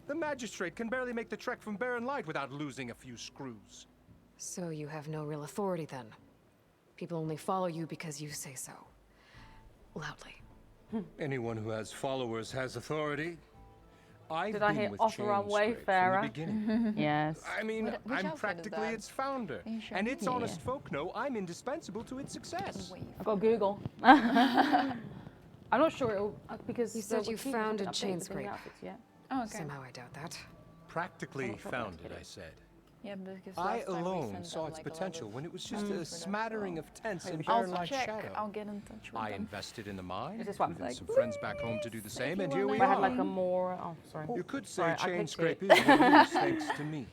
the magistrate can barely make the trek from Barren Light without losing a few screws. So you have no real authority then? People only follow you because you say so. Loudly. Anyone who has followers has authority. I've Did I been hear with Osseram Chainscrape Wayfarer? from the beginning. Yes. I mean, Which I'm outfit is practically that? its founder, Are you sure? and its Yeah. honest folk know I'm indispensable to its success. I've got Google. I'm not sure it'll because You said the you Wikipedia founded hasn't updated the Chainscrape. outfits yet. Oh, okay. Somehow I doubt that. Practically Someone founded, forgot to I said. Yeah, because I last time we alone sent saw them, its like, a lot potential of when it was just food a for them, smattering so of tents Maybe in we should Barren I'll Light check. shadow. I'll get in touch with I them. invested in the mine. Is this one? With some friends back home to do the same, and you here wanna we We had are. like a more. Oh, sorry. You could say Sorry, I clicked Chainscrape it. is what it is thanks to me.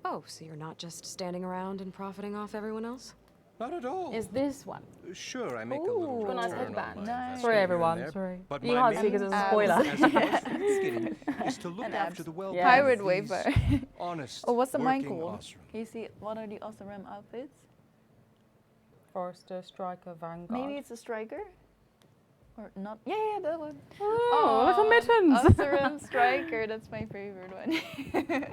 Oh, so you're not just standing around and profiting off everyone else? Not at all. Is this one? Sure, I make a Ooh, little got a nice return on headband. my Nice. investment Sorry, here and everyone. there, Sorry. But You my can't see main because it's a aim, spoiler. as it was from the beginning, is to look And after abs. the well-being Yeah. Pirate of Wayfarer. these honest, Oh, what's the mine working called? Osseram. Can you see what are the Osseram outfits? Forester, Striker, Vanguard. Maybe it's a striker? Or not? Yeah, that one. Oh, little mittens. Osseram striker, that's my favorite one.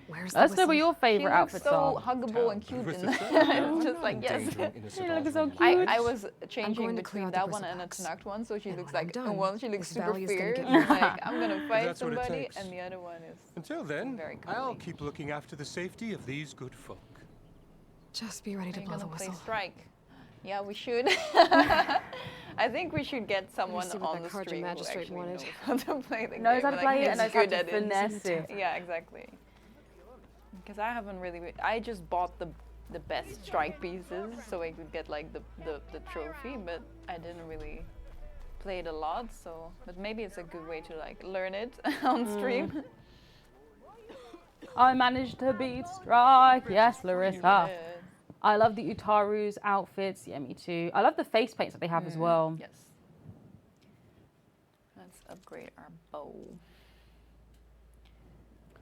Where's Let's the know what whistle? your She favorite looks outfits so are. huggable and cute With in the that. thread. I'm I'm just not like, yes. endangering innocent You look so Osseram cute. I was going changing to clear between out the that one and a bristlebacks. Tunaked one, so she And looks when I'm like done, one she looks this super valley is gonna fierce, get like more I'm gonna fight That's what it somebody, takes. and the other one is Until then, very I'll cuddly. keep looking after the safety of these good folk. Just be ready to Are you blow the gonna play whistle. strike? Yeah, we should. I think we should get someone see what on that the Carja stream who magistrate actually wanted. knows how to play the Knows game. how to play it and he's knows how good to at it. finesse it. Yeah, exactly. Because I haven't really. I just bought the best strike pieces so I could get like the trophy, but I didn't really play it a lot. So, but maybe it's a good way to like learn it on stream. I managed to beat Strike. Yes, Larissa. Yes. I love the Utaru's outfits. Yeah, me too. I love the face paints that they have as well. Yes. Let's upgrade our bow.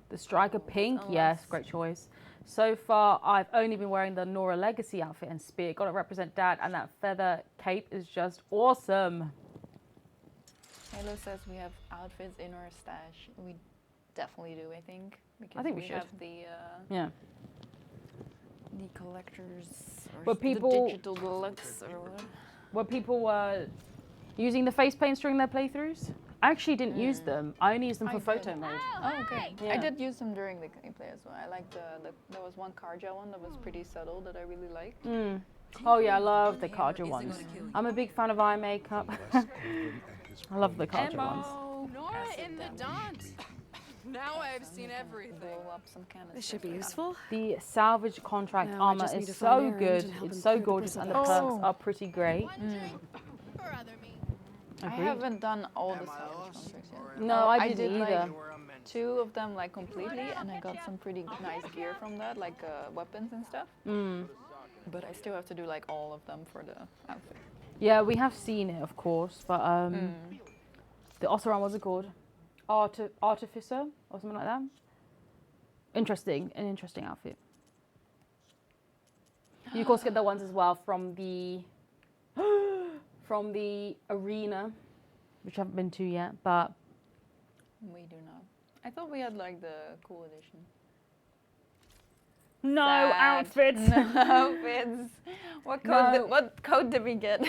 The Striker pink, Unless- yes, great choice. So far, I've only been wearing the Nora Legacy outfit and spear. Got to represent Dad, and that feather cape is just awesome. Halo says we have outfits in our stash. We definitely do, I think. Because think we should. have the Yeah. the collectors or But people- the digital deluxe or whatever. Were people using the face paints during their playthroughs? I actually didn't use them. I only used them for I photo did. mode. Oh, okay. Yeah. I did use them during the gameplay as well. I liked there was one Karja one that was pretty subtle that I really liked. Mm. Oh yeah, I love the Karja ones. I'm a big fan of eye makeup. I love the Karja ones. Nora in the Daunt. Now I've seen everything. Blow up some canisters. This should be useful. The salvage contract Now I armor just need is to find so Aaron good. and help It's him so clear the gorgeous, and the bristle perks backs. are pretty great. I Agreed. haven't done all the salvage contracts yet. No, I didn't did either. Like 2 of them like completely, and I got some pretty nice gear from that, like weapons and stuff. Mm. But I still have to do like all of them for the outfit. Yeah, we have seen it, of course, but the Osseran, what's it called? Artificer or something like that. Interesting, an interesting outfit. You of course get the ones as well from the arena, which I haven't been to yet, but We do not. I thought we had like the cool edition. no Sad. outfits. No outfits. What code? No. What code did we get?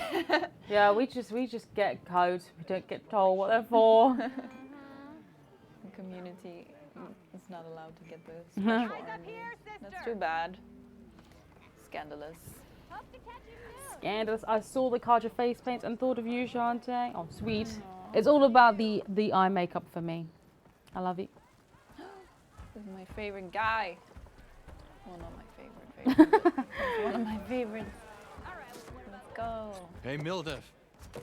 Yeah, we just get codes. We don't get told what they're for. The community is not allowed to get the special army. That's too bad. Scandalous. Scandalous. I saw the Karja face paints and thought of you, Chanté. Oh, sweet. It's all about the eye makeup for me. I love it. This is my favorite guy. Well, not my favorite. He's one of my favorites. Let's go. Hey, Mildef.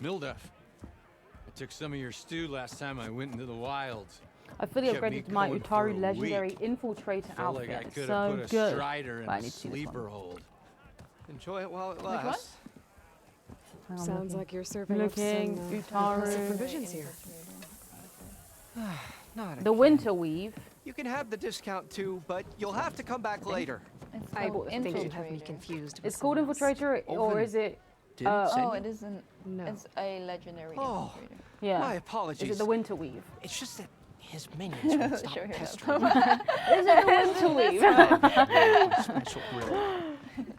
I took some of your stew last time I went into the wilds. I fully Kept me upgraded to my going for Utaru a Legendary week. Infiltrator Felt outfit. like I It's could so have put a good. strider in But I a need to see this sleeper one. hold. Enjoy it while it Like what? lasts. Hang on, Sounds looking. like you're serving up some Looking, impressive Utaru. provisions here. Not The Winter Weave. You can have the discount too, but you'll have to come back later. I called think you have me Infiltrator. confused. with It's called someone else. Infiltrator, or Oven is it? didn't send Oh, you? it isn't. No. It's a legendary Oh. infiltrator. Yeah. My apologies. Is it the Winter Weave? It's just that his minions won't stop Show her that. pestering me. Is it the Winter Weave? Special grill.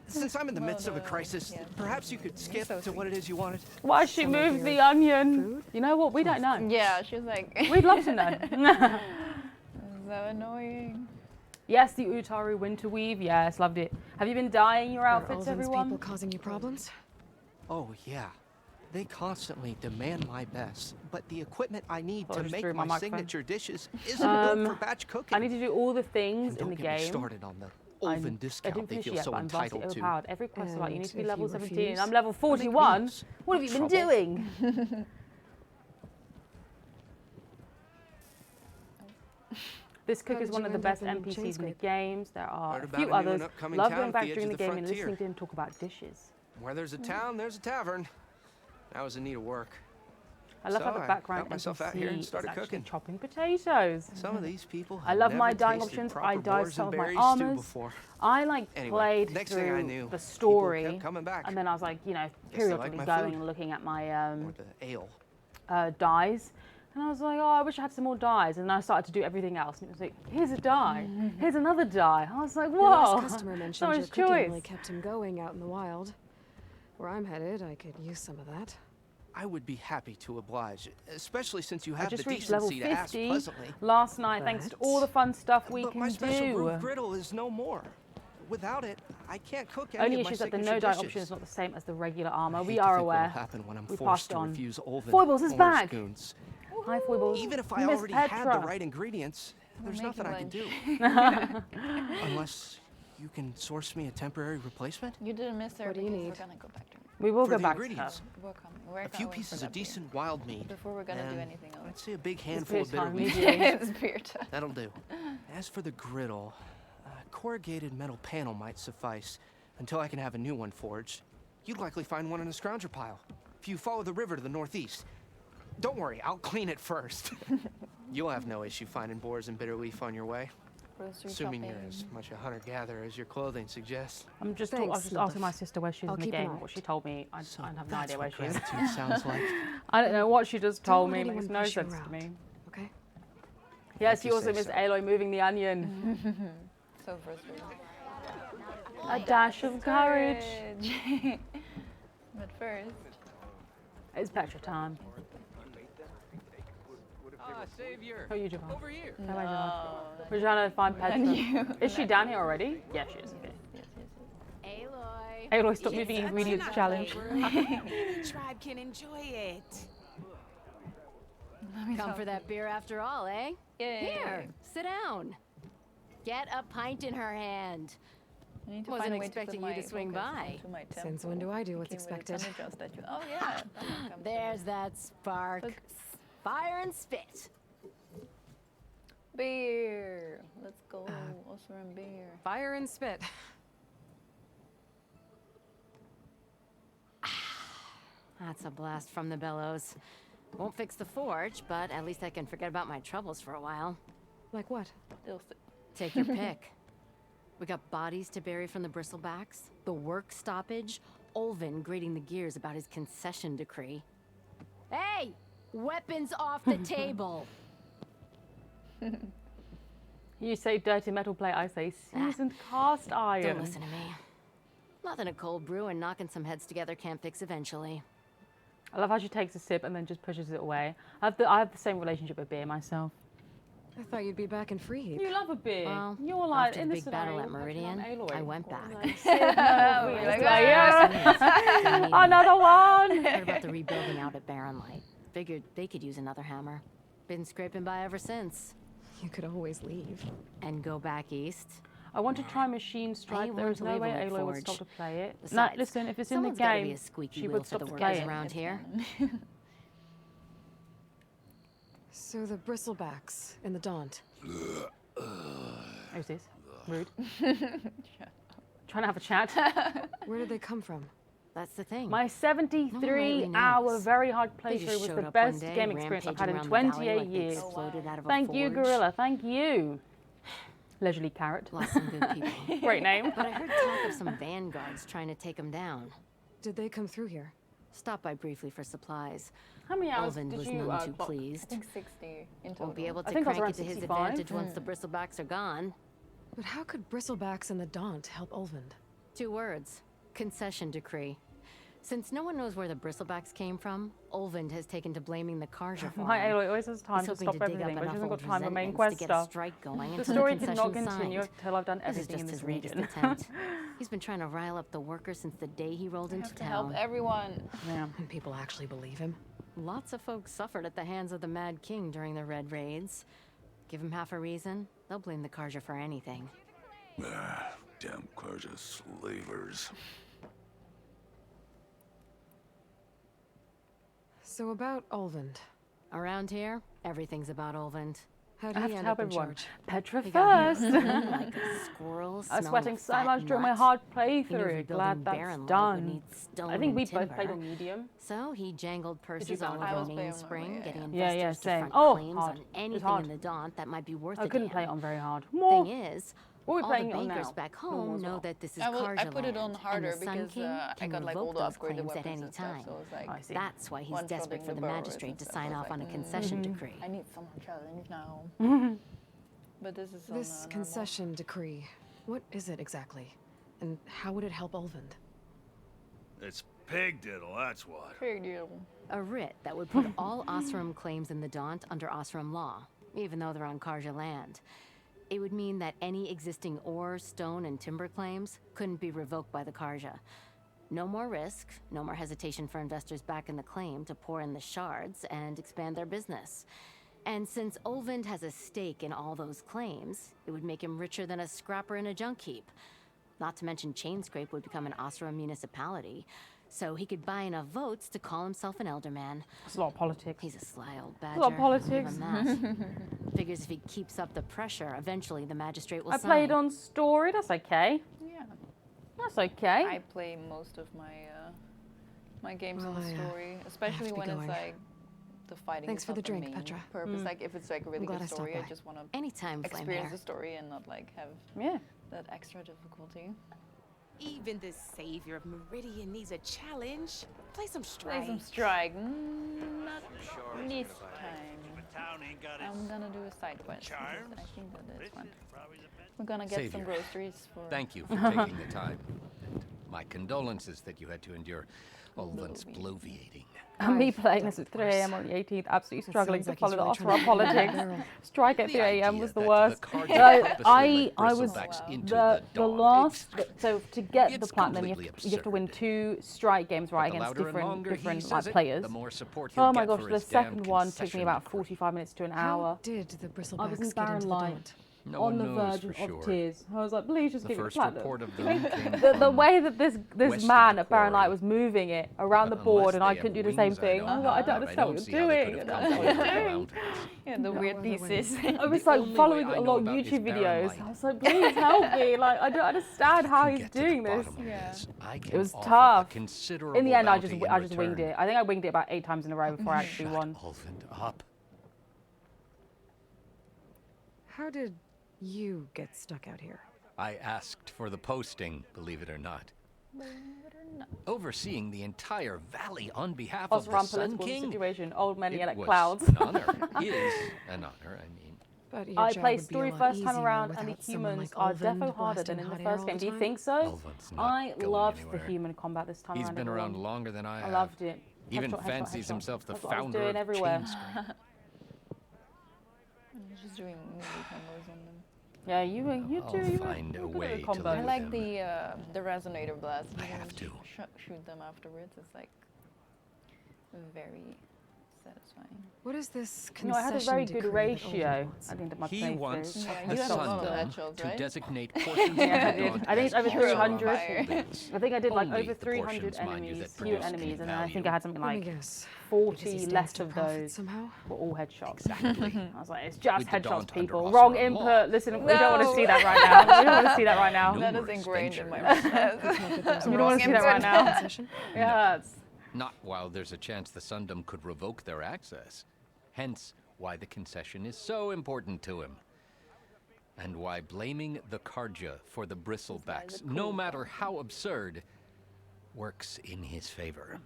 Since I'm in the midst of a crisis, perhaps you could skip to what it is you wanted. Why she moved the onion? You know what? We don't know. Yeah, she was like. We'd love to know. So annoying. Yes, the Utaru Winter Weave. Yes, loved it. Have you been dyeing your Are outfits, Ulvin's everyone? people causing you problems? Oh, yeah. They constantly demand my best, but the equipment I need Oh, to just make threw my, my microphone. signature dishes isn't built for batch cooking. I need to do all the things And in don't the get me game. started on the I Ulvin didn't discount they finish feel yet, so but I'm vastly entitled to. overpowered. Every quest is like, you And need to be if level you 17. refuse, I'm level Make 41. meals. What have you been Trouble. doing? This cook How is did one you of the end up best in NPCs in the Chainscape? games. There are Heard a about few a new and others. upcoming Love town going at back the edge during the of the game and frontier. listening to him talk about dishes. Where there's a town, there's a tavern. That was in need of work. I love So how the I background got myself out here NPC and is started actually cooking. chopping potatoes. Some of these people I have love never my dyeing tasted options. proper I dyed boars some and of my berries stew armors. before. I like Anyway, played next through thing I knew, the people story, kept coming back. and then I was like, you know, Guess they periodically like my going food. and looking at my Or the ale. dyes. And I was like, oh, I wish I had some more dyes. And then I started to do everything else. And it was like, here's a dye. Here's another dye. I was like, Your last whoa. customer mentioned so your much cooking choice. really kept him going out in the wild. Where I'm headed, I could use some of that. I would be happy to oblige, especially since you I have the just reached level decency to ask 50 pleasantly. last night, thanks to all the fun stuff we But can my special do. roof griddle is no more. Without it, I can't cook any Only of my issue is that the signature no dye dishes. option is not the same as the regular armor. I We hate to are think what'll aware. happen when I'm We forced passed to on. refuse Ulvin Foibles is or back. Scoons. Hi, Foibles. Even if I Miss already had the Petra. right ingredients, there's making nothing I can do. Unless you can source me a temporary replacement? You didn't miss her. What do you because need? We're gonna go back to her. We will For go the back to her. ingredients. We're coming. We're A few going pieces for of that decent wild meat. before we're gonna do and anything else. I'd say a big It's handful of bitter time, wheat. It's beer time. That'll do. As for the griddle, a corrugated metal panel might suffice until I can have a new one forged. You'd likely find one in a scrounger pile if you follow the river to the northeast. Don't worry, I'll clean it first. You'll have no issue finding boars and bitter leaf on your way. Grocery Assuming you're shopping. as much a hunter-gatherer as your clothing suggests. I was just Thanks, asking my sister where she is I'll in the keep an game. eye What out. she told me, I have no That's idea where what she is. gratitude sounds like. I don't know what she just told let me. It anyone makes no push you sense to around. me. Okay? Yes, If you you also say miss so. Aloy moving the onion. So frustrating. A dash of courage. But first, It's Petra time. Savior. Oh, you Japan. Over here. Bye bye, No, Japan. We're trying to find Petra. Is she down here already? Yeah, she is. Okay. Aloy. Aloy, stop moving ingredients challenge. Any tribe can enjoy it. Come for that beer after all, eh? Here, sit down. Get a pint in her hand. I need to Wasn't find a way to put expecting my you to swing focus by. onto my temple. Since when do I do what's Thinking with expected? the thunder just that you- Oh yeah. that one comes There's that spark. Fire and spit. Beer. Let's go. Also in beer. Fire and spit. That's a blast from the bellows. Won't fix the forge, but at least I can forget about my troubles for a while. Like what? Take your pick. We got bodies to bury from the bristlebacks, the work stoppage, Olvin grating the gears about his concession decree. Hey! Weapons off the table! You say dirty metal plate, I say seasoned cast iron. Don't listen to me. Nothing a cold brew and knocking some heads together can't fix eventually. I love how she takes a sip and then just pushes it away. I have the same relationship with beer myself. I thought you'd be back in free heat. You love a beer. Well, You're like after in the the big battle at scenario, Meridian, Aloy. I went back. Another one! Heard about the rebuilding out at Barren Light. Figured they could use another hammer. Been scraping by ever since. You could always leave. And go back east. I want to try Machine Strike. There is no way Aloy would stop to play it. No, Besides, listen, if it's in the someone's gotta be game, a squeaky she wheel would for stop the to workers play it. around here. So the bristlebacks in the Daunt. Who's this? Rude. Trying to have a chat. Where did they come from? That's the thing. My 73-hour very hard playthrough was the best game experience I've had in 28 years. Thank you, Guerrilla. Thank you. Leisurely Carrot. Lost some good people. Great name. But I heard talk of some vanguards trying to take them down. Did they come through here? Stopped by briefly for supplies. How many hours Olvin did was you none too clock? pleased. I think 60 in total. Won't be able I to think I was crank around it to his 65. advantage once the bristlebacks are gone. But how could bristlebacks in the Daunt help Olvin? 2 words. Concession decree. Since no one knows where the bristlebacks came from, Olvind has taken to blaming the Karja for My them. Aloy always has time He's to hoping stop dig up everything, but she enough hasn't got old time for main resentments quest to get a stuff. strike going The until story the could not concession's continue signed. until I've done This is everything in just this his latest region. attempt. He's been trying to rile up the workers since the day he rolled into have to help town. everyone. Yeah. And people actually believe him? Lots of folks suffered at the hands of the Mad King during the Red Raids. Give him half a reason, they'll blame the Karja for anything. Damn Karja slavers. So about Olvind. Around here, everything's about Olvind. How I did have he to end help up in everyone. charge? Petra He got first. here like a squirrel I was smelling sweating a so fat much during my nut. hard He knew playthrough. rebuilding Glad that's Barren Light would done. need stone I think we and both played timber. on medium. So he jangled purses go all on? I over was Main Spring, getting Yeah, investors yeah, to same. front Oh, claims hard. on It was anything hard. in the Daunt that might be worth I a couldn't damn. play it on very hard. Thing is, What are we all playing the it on bankers now? back Normal home as know well. that this is I Karja put it on land, harder and the Sun because King I can got like revoke all the those upgraded claims at weapons any and stuff, time. so it's like I see. That's why he's one desperate shotting for the the burrows magistrate and to stuff. sign I was off like, on a concession decree. I need some challenge now. But this is on, This normal. concession decree, what is it exactly? And how would it help Olvind? It's pig diddle, that's what. Big deal. A writ that would put all Osram claims in the Daunt under Osram law, even though they're on Karja land. It would mean that any existing ore, stone, and timber claims couldn't be revoked by the Karja. No more risk, no more hesitation for investors back in the claim to pour in the shards and expand their business. And since Olvind has a stake in all those claims, it would make him richer than a scrapper in a junk heap. Not to mention Chainscrape would become an Osram municipality, so he could buy enough votes to call himself an elderman. It's a lot of politics. He's a sly old A badger. lot of I'll give politics. him that. Figures if he keeps up the pressure, eventually the magistrate will I sign. played on story. That's okay. Yeah. That's okay. I play most of my my games on Well, the I, story, have especially to be when it's going. like the fighting. Thanks is for not the drink, main Petra. Purpose, Mm. like if it's like a really glad good I stopped story, I by. just want to Anytime, Flame experience Hair. the story and not like have that extra difficulty. Even the savior of Meridian needs a challenge. Play some strike. Play some strike. Not this time. I'm gonna do a side quest. I think that is fun. We're gonna get Savior, some groceries for. Thank you for taking the time. My condolences that you had to endure Ulvan's bloviating. And me playing this at 3 a.m. on the 18th, absolutely struggling to follow the Oseram politics. Strike at 3 a.m. was the worst. I was the last. So to get the platinum, you have to win 2 strike games right against different like players. Oh my gosh, the second one took me about 45 minutes to an hour. How did the Bristlebacks I was in get Barren into the Light. No On the one knows verge for of sure. tears. I was like, please just The give me first platinum. report of them came The from way that this west man of at Barren Light quarry. was moving it around the But board, and I unless couldn't they do the have same wings, I thing. I was like, I don't understand don't what see you're how they doing. could I have don't come know what from you're the doing. mountains. Yeah, the weird pieces. I was The like only following way I a know lot of about is YouTube Barren videos. Light. I was like, please help me. Like, I don't understand how he's doing this. I It can was offer a tough. considerable In the end, I bounty just in winged return. it. I think I winged it about 8 times in a row before I actually won. Ulvan up. How did you get stuck out here? I asked for the posting, believe it or not. Overseeing the entire valley on behalf of the Oseram Sun political King. situation. Old men yell It at was clouds. an honor. Is an honor, I mean. But your I job played would be a story lot first time easier around, and the without someone humans like are Ulvan defo harder blasting than in the hot air first all game. the Do you time? think so? Ulvan's not I going loved the anywhere. human combat this time He's around. been around everyone. longer than I I have. loved it. Even Headshot, headshot, fancies headshot. himself the That's what I was founder doing of everywhere. Chainscreen. I'm just doing melee combos on them. Yeah, you were find a way to combo. live I like with the resonator blast. I have to. Shoot them afterwards. It's like very satisfying. What is this You know, I had a very good concession decree that ratio. Ulvan wants? I think that my He playthrough. wants Yeah, the you had a lot of Sundom headshots, to right? designate portions Yeah, I of the did. Daunt I think as over Pure 300. fire. I think I did like Only over the 300 portions, mind you, enemies, that few produce enemies, any and then I think value. I had something Let me like guess. 40 Because he left stands to of profit those somehow? were all headshots. Exactly. I was like, it's just With the headshots, Daunt under people. Oseram Wrong law. input. Listen, we don't want to see that right now. We don't want to see that right now. That is Numerous ingrained in my ventures. process. We don't want to see that right now. Concession? Yeah, it's Not while there's a chance the Sundom could revoke their access. Hence, why the concession is so important to him. And why blaming the Karja for the Bristlebacks, no matter how absurd, works in his favor.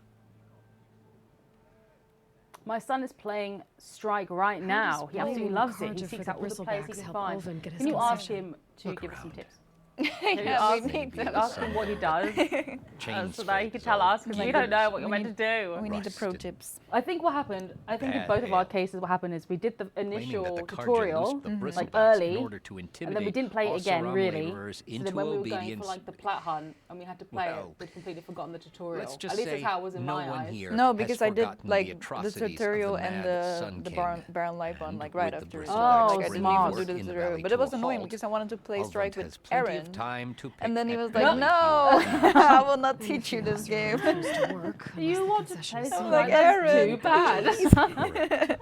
My son is playing Strike right now. He absolutely playing loves it. Karja He for seeks the out all the players he Bristlebacks can help find. Ulvan get his Can you ask concession? him to Look give us some around. tips? Yeah, we Maybe need the them. Ask him what he does, Chain so that he can scrapes tell all us, because we don't know what you're meant to do. We need the pro Rusted. tips. I think what happened, I think in Bad both of our hair. cases, what happened is we did the Claiming that initial the Karja tutorial, loosed the like Bristlebacks early, in order to and then we intimidate didn't play it again, Oseram really. laborers So into then when we were going obedience. for like the plat hunt, and we had to play Well, it, we'd completely forgotten the tutorial. Let's just At least say that's how it was in no my one eyes. here No, has because I did forgotten like the the atrocities of tutorial the and mad Sun the King Baron Light one, and like right with after. the So, Oh, like I didn't smart. even do the In the tutorial, valley but to it was a annoying halt. because I wanted to play Strike Ulvund with has plenty Eren, of time to pick and then he at was like, many "No, I will not teach you this game." You want to play I'm Strike? like, That's Eren, too bad.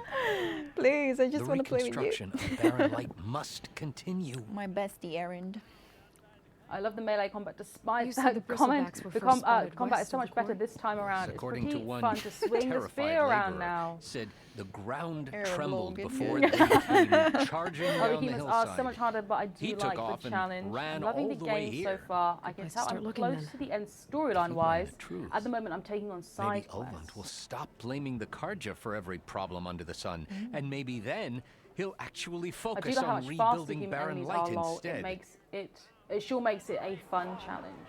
Please, I just The want to play with you. reconstruction of Barren Light must continue. My bestie Eren. I love the melee combat despite You said that the the comment. Bristlebacks were The first spotted combat is west so of much the better quarry? this time around. It's According pretty to one fun to swing the terrified spear around laborer, now. said the ground Arab trembled Logan. before they came charging Oh, the down the humans are hillside. so much harder, but I do He took like off the and challenge. ran I'm loving all the the way game so here. far. I can place to tell start I'm looking close then. to the end storyline-wise. truth. At the moment, I'm taking on Maybe side Ulvund quests. will stop blaming the Karja for every problem under the sun, and maybe then he'll actually I do focus like how on much faster rebuilding human Barren enemies Light are. Lol. instead. It makes it sure makes it a fun challenge.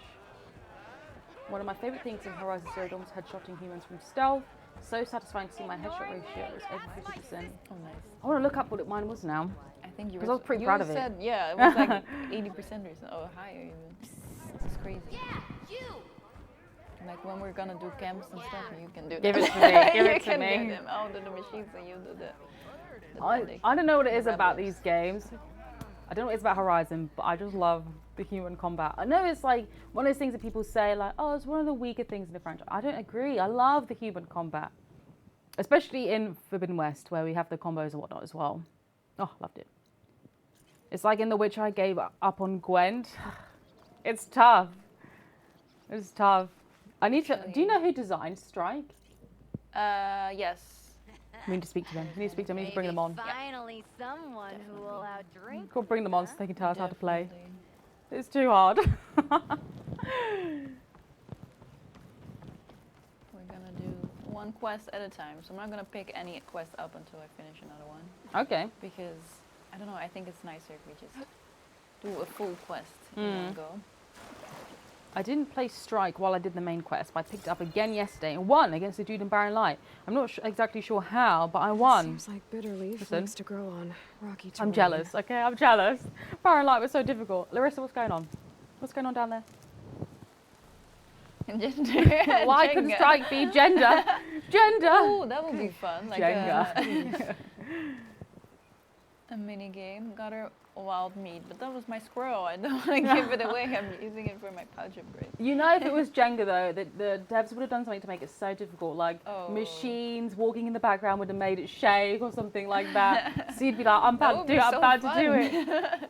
One of my favorite things in Horizon Zero Dawn was headshotting humans from stealth. So satisfying to see my headshot ratio is over 50%. Oh, nice. I want to look up what mine was now. I think you Because were. I was pretty you proud of it. said, yeah, it was like 80% or something. Oh, higher even. It's crazy. Like when we're gonna do camps and stuff, you can do that. Give it to me, give You it to can me. do them. I'll do the machines and you do the I don't know what it is about these games. I don't know what it's about Horizon, but I just love the human combat. I know it's like one of those things that people say like, oh, it's one of the weaker things in the franchise. I don't agree. I love the human combat. Especially in Forbidden West, where we have the combos and whatnot as well. Oh, loved it. It's like in The Witcher, I gave up on Gwent. It's tough. It's tough. I need to, do you know who designed Strike? Yes. We need to speak to them. We need to speak to them. We need to bring them on. Finally, someone who will outdrink. Go bring them on so they can tell us how to play. It's too hard. We're gonna do one quest at a time. So I'm not gonna pick any quest up until I finish another one. Okay. Because, I don't know, I think it's nicer if we just do a full quest in one go. I didn't play Strike while I did the main quest, but I picked it up again yesterday and won against the dude in Barren Light. I'm not exactly sure how, but I won. Seems like bitter leaf Listen. likes to grow on rocky terrain. I'm jealous, okay? I'm jealous. Barren Light was so difficult. Larissa, what's going on? What's going on down there? Gender. Why couldn't Strike be gender? Gender! Oh, that would be fun. Like Jenga. a mini game. Got her wild meat, but that was my squirrel. I don't want to give it away. I'm using it for my pouch upgrade. You know, if it was Jenga though, the devs would have done something to make it so difficult, like machines walking in the background would have made it shake or something like that. So you'd be like, I'm about to do it, I'm about to do it.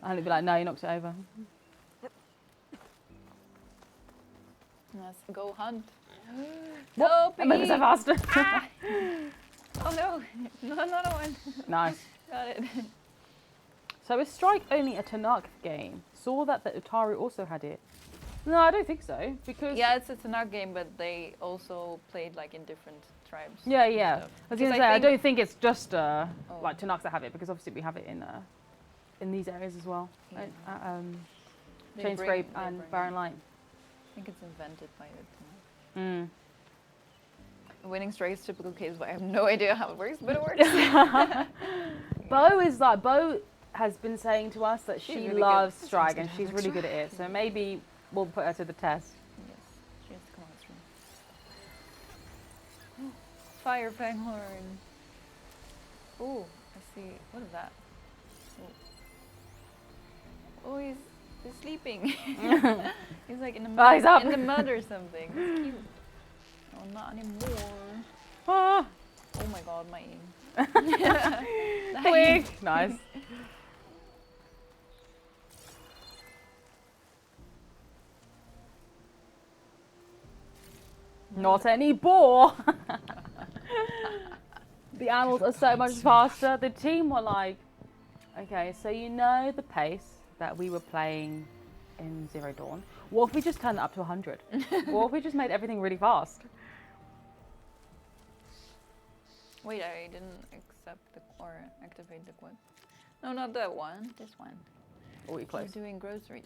And it'd be like, no, you knocked it over. Let's go hunt. What? I'm moving so fast. Ah! Oh no, no, another one. Nice. Got it. So is Strike only a Tanakh game? Saw that the Utaru also had it. No, I don't think so, because... Yeah, it's a Tanakh game, but they also played like in different tribes. Yeah, yeah. I was going to say, I don't think it's just like Oh. Tanakh that have it, because obviously we have it in these areas as well. Yeah. They Chain bring- Scrape they and bring Barren it. Light. I think it's invented by the Tanakh. Winning Strike is a typical case, but I have no idea how it works, but it works. Bo has been saying to us that She's she really loves good. Strike She's and gonna she's have really it. good at it. So maybe we'll put her to the test. Yes, she has to come on stream. Fire Fanghorn. Ooh, I see. What is that? Oh, he's sleeping. He's like in the mud, he's up. in the mud or something. It's cute. Oh, not anymore. Ah. Oh my god, my aim. Quick. Nice. Not anymore. The animals are so much faster. The team were like, okay, so you know the pace that we were playing in Zero Dawn. What if we just turned it up to 100? What if we just made everything really fast? Wait, I didn't accept or activate the quest. No, not that one. This one. Oh, you're close. We're doing groceries.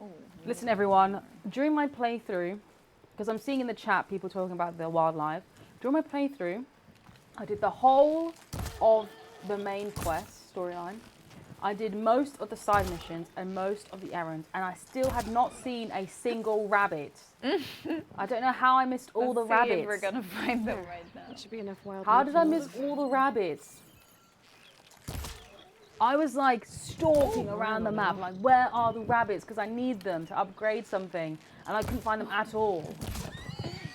Oh. Listen, everyone, during my playthrough, because I'm seeing in the chat people talking about the wildlife, during my playthrough, I did the whole of the main quest storyline. I did most of the side missions and most of the errands, and I still had not seen a single rabbit. I don't know how I missed all the Let's see if rabbits. we're gonna find them right now. It should be enough wild. How did I miss all the rabbits? I was like stalking around the map, like where are the rabbits? Because I need them to upgrade something, and I couldn't find them at all.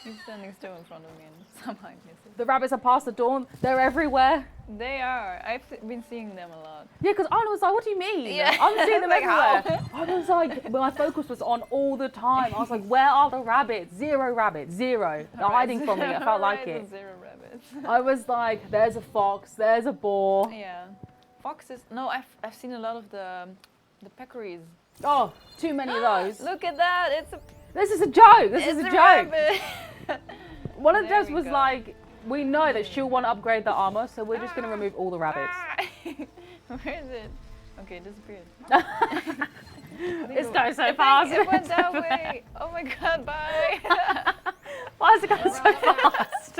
He's standing still in front of me and somehow I miss it. The rabbits are past the dawn. They're everywhere. They are. I've been seeing them a lot. Yeah, because Anna was like, what do you mean? Yeah. I'm seeing them Like, everywhere. I was like, well, my focus was on all the time. I was like, where are the rabbits? Zero rabbits. Zero. They're hiding from me. I felt like it. Zero rabbits. I was like, there's a fox, there's a boar. Yeah. Foxes. No, I've seen a lot of the peccaries. Oh, too many of those. Look at that. This is a joke. This is a joke. Rabbit. One of the There devs we was go. like, we know that she'll want to upgrade the armor, so we're just going to remove all the rabbits. Where is it? Okay, it disappeared. It's going so I think fast. It went that way. Oh my god, bye. Why is it going so fast?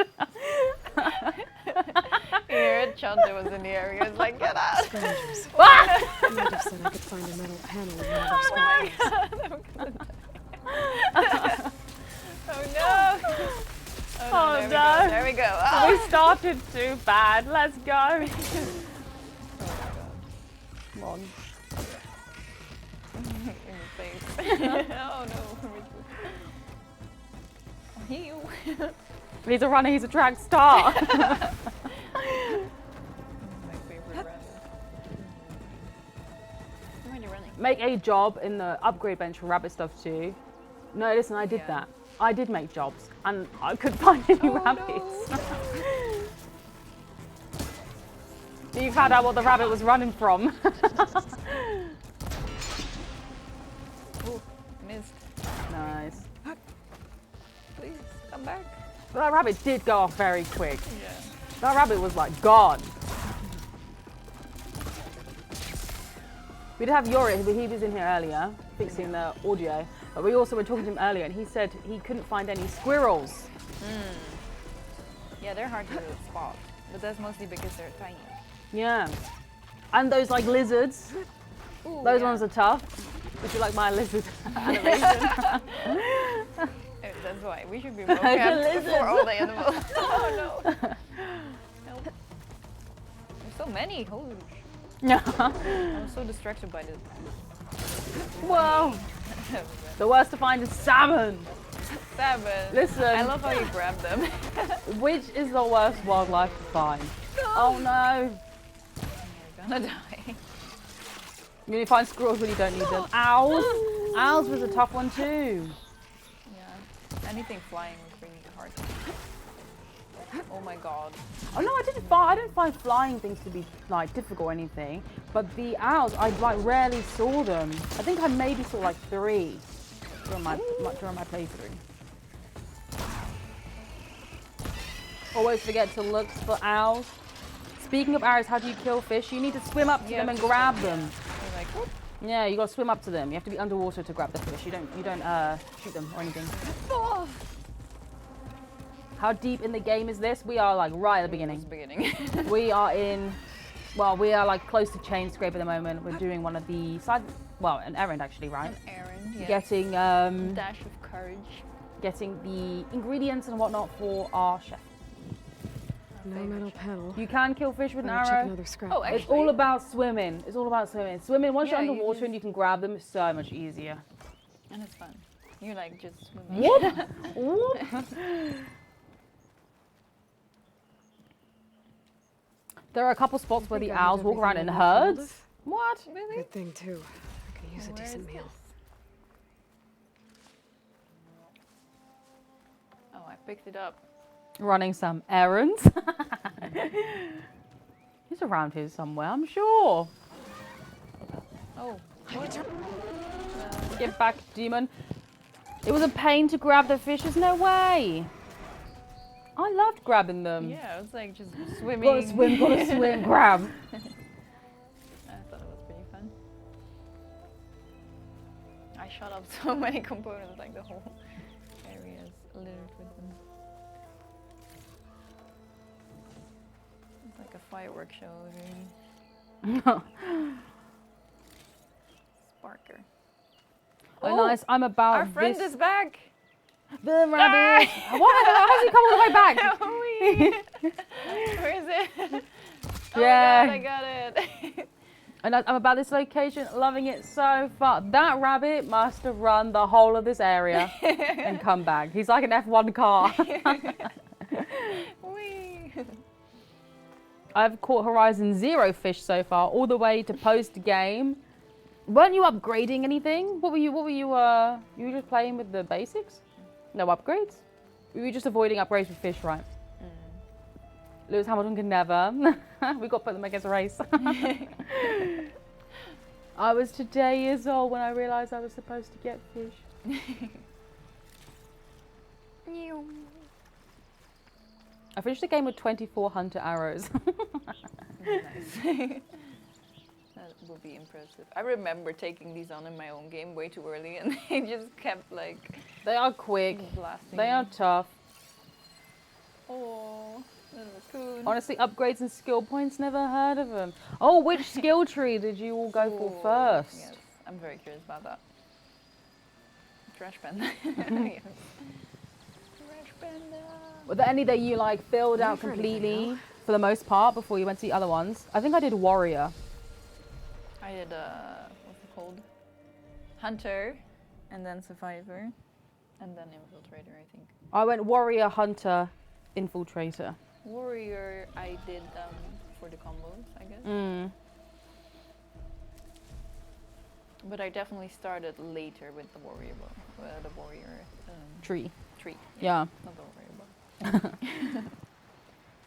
Here, Chanté was in the area. It's like, get out. Scavengers. Ah! I might have said I could find a metal panel in one of their Oh my scavengers. god, I'm gonna die. Oh no. Oh no. There we go. Ah. We started too bad. Let's go. Come on. In the face. Oh no. Heal. He's a runner, he's a track star. My favorite rabbit. I'm already running. Make a job in the upgrade bench for rabbit stuff too. No, listen, I did that. I did make jobs and I couldn't find any rabbits. You found out what the rabbit was running from. Ooh, missed. Nice. Please come back. But that rabbit did go off very quick. Yeah. That rabbit was like gone. We did have Yorick, but he was in here earlier. fixing the audio. But we also were talking to him earlier, and he said he couldn't find any squirrels. Yeah, they're hard to spot, but that's mostly because they're tiny. Yeah. And those like lizards. Ooh, Those yeah. ones are tough. Would you like my lizard animation? That's why we should be more kept for all the animals. Oh no! Help. There's so many. Holy. Yeah. I was so distracted by this. Whoa. The worst to find is salmon. Salmon. Listen. I love how you grab them. Which is the worst wildlife to find? Oh no. You're gonna die. You only find squirrels when you don't need them. Owls. Owls was a tough one too. Yeah. Anything flying was really hard. Oh my god. Oh no, I didn't find flying things to be like difficult or anything. But the owls, I like rarely saw them. I think I maybe saw like 3 during my playthrough. Always forget to look for owls. Speaking of arrows, how do you kill fish? You need to swim up to them and grab them. You're like, whoop. Yeah, you gotta swim up to them. You have to be underwater to grab the fish. You don't shoot them or anything. Oh. How deep in the game is this? We are like right at the beginning. We are in, well, we are like close to chain scrape at the moment. We're doing one of the side, well, an errand actually, right? An errand, yeah. Getting dash of courage. Getting the ingredients and whatnot for our chef. No metal panel. You can kill fish with an Better check arrow. another scrap. Oh, It's all about swimming. It's all about swimming. Swimming, once Yeah, you're you underwater just- and you can grab them, it's so much easier. And it's fun. You're like just swimming. Whoop! Whoop! There are a couple spots where the think I owls have walk around in everything I need. herds. What? Really? Good thing too. I could use a Where decent is meal. Oh, I picked it up. Running some errands. He's around here somewhere, I'm sure. Oh. Get back, demon. It was a pain to grab the fish. There's no way. I loved grabbing them. Yeah, it was like just swimming. Gotta swim, grab. I thought it was pretty fun. I shot up so many components, like the whole area is littered with them. It's like a fireworks show, really. Sparker. Oh, nice. I'm about Our friend this. is back! The rabbit. What? How has he come all the way back? Where is it? Oh Yeah. my god, I got it. And I'm about this location, loving it so far. That rabbit must have run the whole of this area and come back. He's like an F1 car. Whee. I've caught Horizon 0 fish so far, all the way to post game. Weren't you upgrading anything? What were you you were just playing with the basics? No upgrades? We were just avoiding upgrades with fish, right? Lewis Hamilton can never. We got to put them against a race. I was today years old when I realised I was supposed to get fish. I finished the game with 24 hunter arrows. Nice. That would be impressive. I remember taking these on in my own game way too early and they just kept like... They are quick. Blasting They me. are tough. Oh, little raccoon. Honestly, upgrades and skill points, never heard of them. Oh, which skill tree did you all go for first? Yes, I'm very curious about that. Trash panda. Yes. Trash panda. Were there any that you like filled out for anything, completely for the most part before you went to the other ones? I think I did warrior. I did, what's it called? Hunter, and then survivor, and then infiltrator, I think. I went warrior, hunter, infiltrator. Warrior, I did for the combos, I guess. Mm. But I definitely started later with the warrior Tree. Tree. Yeah. Not the warrior bow.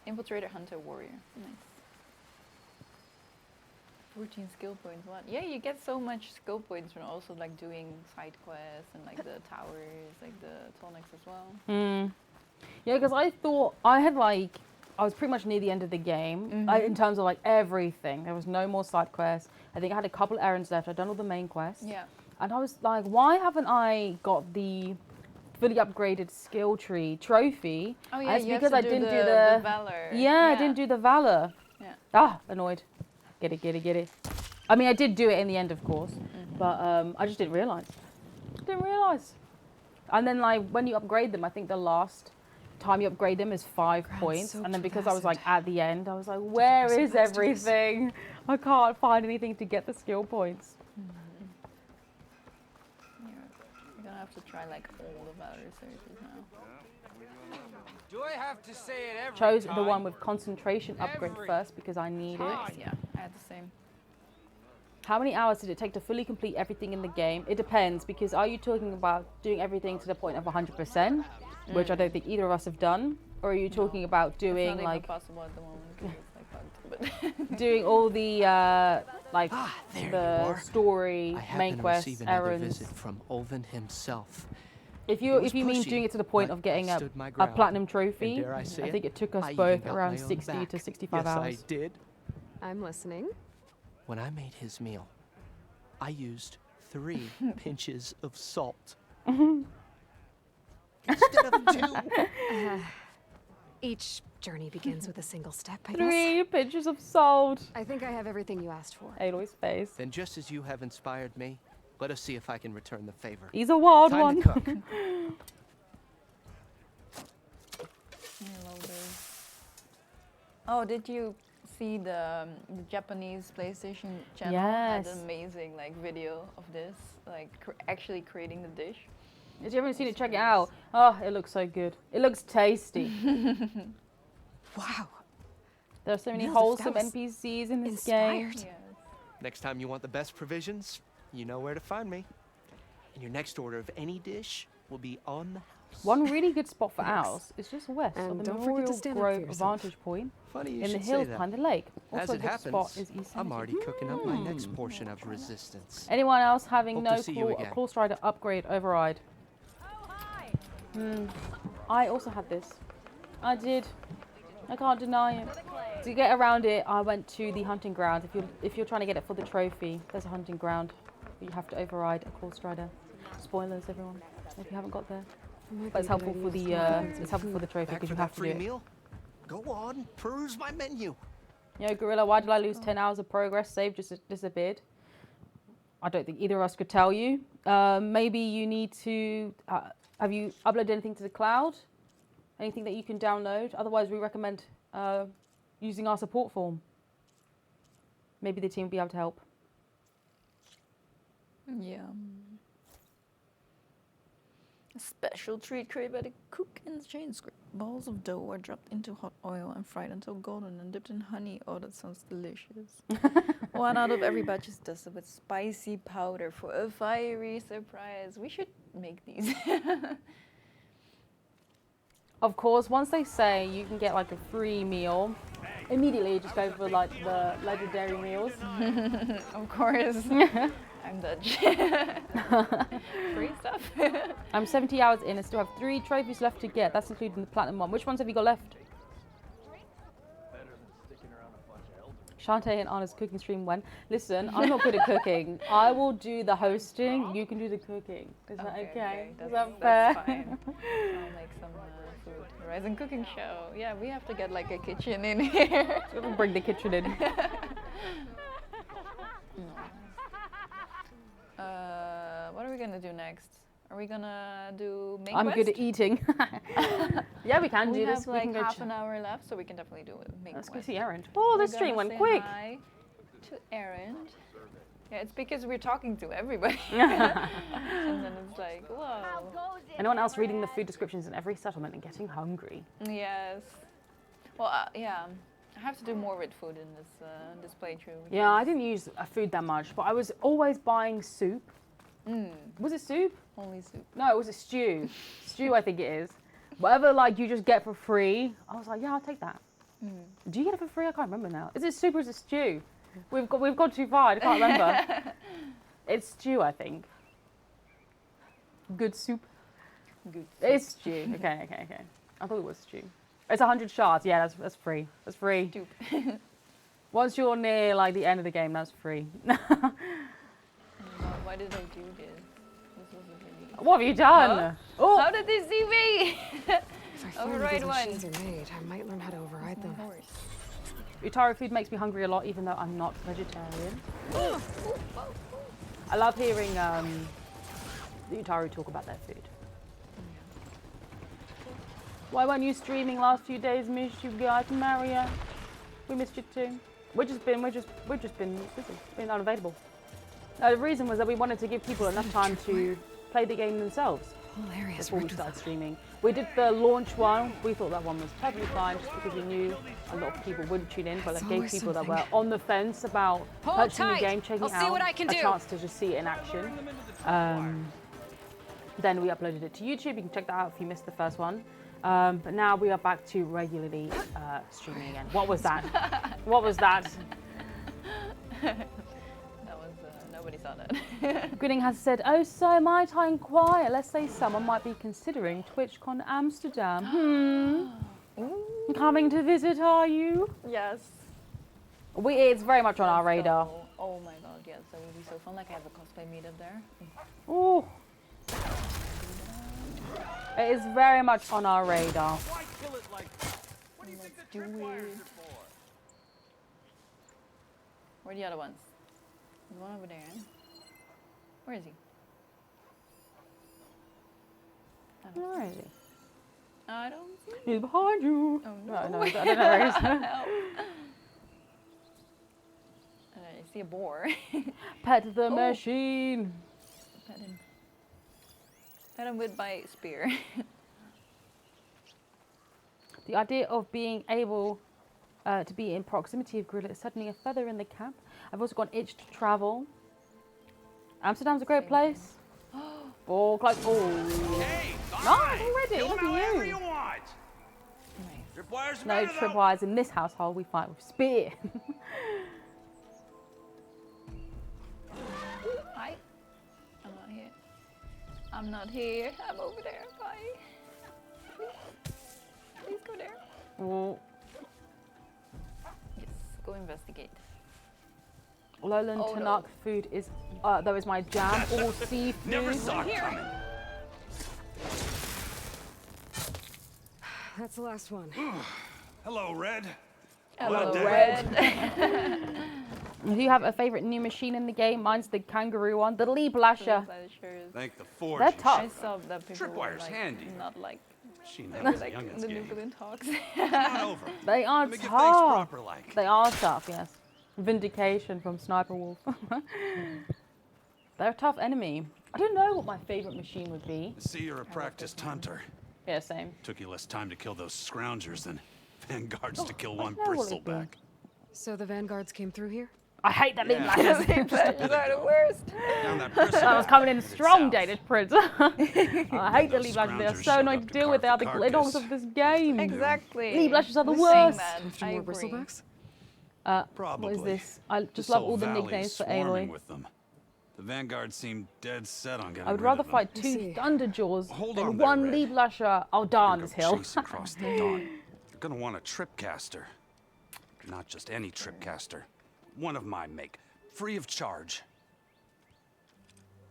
Infiltrator, hunter, warrior. Nice. 14 skill points. What? Yeah, you get so much skill points from also like doing side quests and like the towers, like the tonics as well. Mm. Yeah, because I thought I was pretty much near the end of the game in terms of like everything. There was no more side quests. I think I had a couple errands left. I'd done all the main quests. Yeah. And I was like, why haven't I got the fully upgraded skill tree trophy? Oh And yeah, it's you because have I to do didn't the do the valor. Yeah, I didn't do the valor. Yeah. Ah, annoyed. Get it. I mean, I did do it in the end, of course, but I just didn't realize. And then, like, when you upgrade them, I think the last time you upgrade them is 5 points. And then because I was like at the end, I was like, where is everything? I can't find anything to get the skill points. You're gonna have to try like all the valor searches now. Do I have to say it every Chose time? the one with concentration upgrade first because I need it. Yeah, I had the same. How many hours did it take to fully complete everything in the game? It depends, because are you talking about doing everything to the point of 100%, which I don't think either of us have done, or are you talking about doing It's not like even possible at the moment because it's like bugged, but doing all the like there the you are. story, I main happen to quests, receive another errands? visit from Olvin himself. If He you was mean pushy, doing it to the point but of getting I a stood my ground. platinum And trophy, dare I say think it took us I even both got around my own 60 back. to 65 yes, hours. I did. I'm listening. When I made his meal, I used 3 pinches of salt. Instead of 2. Each journey begins with a single step, I guess. 3 pinches of salt. I think I have everything you asked for. Aloy's face. Then just as you have inspired me, let us see if I can return the favor. He's a wild Time one. to cook. Oh, did you see the Japanese PlayStation channel? Yes. Had an amazing like video of this, like actually creating the dish. If you haven't seen it, check it out. Oh, it looks so good. It looks tasty. Wow. There are so many Mills, if wholesome that was NPCs in this inspired. game. Next time you want the best provisions, you know where to find me. And your next order of any dish will be on the house. One really good spot for owls is just west And of the don't forget to Memorial stand up for Grove yourself. vantage point Funny you in the should say hills that. behind the lake. As Also, a it good happens, spot is East I'm Cemetery. already cooking up my next portion of resistance. Anyone else having Hope no to see you again. Claw Strider upgrade override? I also had this. I did. I can't deny it. To get around it, I went to the hunting ground. If you're trying to get it for the trophy, there's a hunting ground. You have to override a Claw Strider. Spoilers, everyone, if you haven't got there. But it's helpful for the trophy Back because for you that have to do free it. meal? Go on, peruse my menu. Yo, Guerrilla, why did I lose 10 hours of progress? Save just disappeared. I don't think either of us could tell you. Maybe you need to. Have you uploaded anything to the cloud? Anything that you can download? Otherwise, we recommend using our support form. Maybe the team will be able to help. Yeah. A special treat created by the cook in the chain script. Balls of dough are dropped into hot oil and fried until golden and dipped in honey. Oh, that sounds delicious. 1 out of every batch is dusted with spicy powder for a fiery surprise. We should make these. Of course, once they say you can get like a free meal, immediately just go for like the legendary meals. Of course. I'm Dutch. Free stuff. I'm 70 hours in and still have 3 trophies left to get. That's including the platinum one. Which ones have you got left? Chanté and Anna's cooking stream when? Listen, I'm not good at cooking. I will do the hosting. You can do the cooking. Is that okay? Is that fair? That's fine. I'll make some food. Horizon cooking show. Yeah, we have to get like a kitchen in here. We'll bring the kitchen in. What are we gonna do next? Are we gonna do main I'm quest? good at eating. Yeah, we can do we this. Have We like can go half an hour left, so we can definitely do it. Main Let's go quest. see Errand. Oh, We're this stream gonna went say quick. Hi to Errand. Yeah, it's because we're talking to everybody. And then it's like, whoa. Anyone else reading the food descriptions in every settlement and getting hungry? Yes. Well, yeah. I have to do more with food in this playthrough. Yeah, I didn't use food that much, but I was always buying soup. Was it soup? Only soup. No, it was a stew. Stew, I think it is. Whatever, like, you just get for free. I was like, yeah, I'll take that. Do you get it for free? I can't remember now. Is it soup or is it stew? We've gone too far. I can't remember. It's stew, I think. Good soup. Good. It's stew. Okay. I thought it was stew. It's 100 shards. Yeah, that's free. That's free. Soup. Once you're near like the end of the game, that's free. Why did I do this? This wasn't really... What have you done? Huh? Oh. How did they see me? If I find where Override these one. machines are made, I might learn how to override them. Utari food makes me hungry a lot, even though I'm not vegetarian. I love hearing the Utari talk about their food. Why weren't you streaming last few days? Missed you guys, Maria. We missed you too. We've just been busy, been unavailable. The reason was that we wanted to give people enough time to play the game themselves before we started streaming. We did the launch one. We thought that one was perfectly fine, just because we knew a lot of people wouldn't tune in, but that gave people that were on the fence about purchasing the game, checking it out, a chance to just see it in action. Then we uploaded it to YouTube. You can check that out if you missed the first one. But now we are back to regularly streaming again. What was that? What was that? That was, nobody saw that. Grinning has said, oh, so my time quiet. Let's say someone might be considering TwitchCon Amsterdam. Coming to visit, are you? Yes. It's very much on our radar. Oh my god, yes, that would be so fun. Like, I have a cosplay meetup there. Oh. It is very much on our radar. Let's do it. Where are the other ones? There's one over there. Where is he? Where is he? I don't see. He's behind you. Oh no. No, I don't know where he is. I see a boar. Pet the machine. Pet him. Pet him with my spear. The idea of being able to be in proximity of Guerrilla is certainly a feather in the cap. I've also got an itch to travel. Amsterdam's a great place. Oh, close. Oh. Hey, nice already. Look at you. want. Tripwires No tripwires in this household. We fight with spear. Hi. I'm not here. I'm not here. I'm over there. Bye. Please go there. Oh. Yes, go investigate. Lowland Tanakh food is that was my jam. All seafood. Never saw it coming. That's the last one. Hello, Red. Hello, Red. Do you have a favorite new machine in the game? Mine's the kangaroo one, the Lee Blasher. Thank the forge. They're tough. I saw that people were Tripwire's like, handy. not like She they knows were like in the nuclear talks. Come on over. They are Let me give tough. things proper like. They are tough, yes. Vindication from Sniper Wolf. They're a tough enemy. I don't know what my favorite machine would be. I see you're a practiced hunter. Yeah, same. Took you less time to kill those scroungers than vanguards to kill one know what it'd bristleback. So the vanguards came through here? I hate that Lee Yeah. Blashers. Lee Blashers are the worst. Down that That was coming in strong, Danish Prince. I hate the Lee Blashers. They are so annoying to deal with. They are the gliddons of this game. Exactly. Lee Blashers are the We're saying worst. that. After I more agree. bristlebacks? What is this? I just This love whole all the valley nicknames is for swarming Aloy. with them. The vanguard seemed dead set on getting I would rid rather of them. fight two Thunderjaws Hold than on there, one Red. Lee Blasher. I'll die on You're this gonna hill. chase across the dawn. You're gonna want a tripcaster. Not just any tripcaster. One of my make. Free of charge.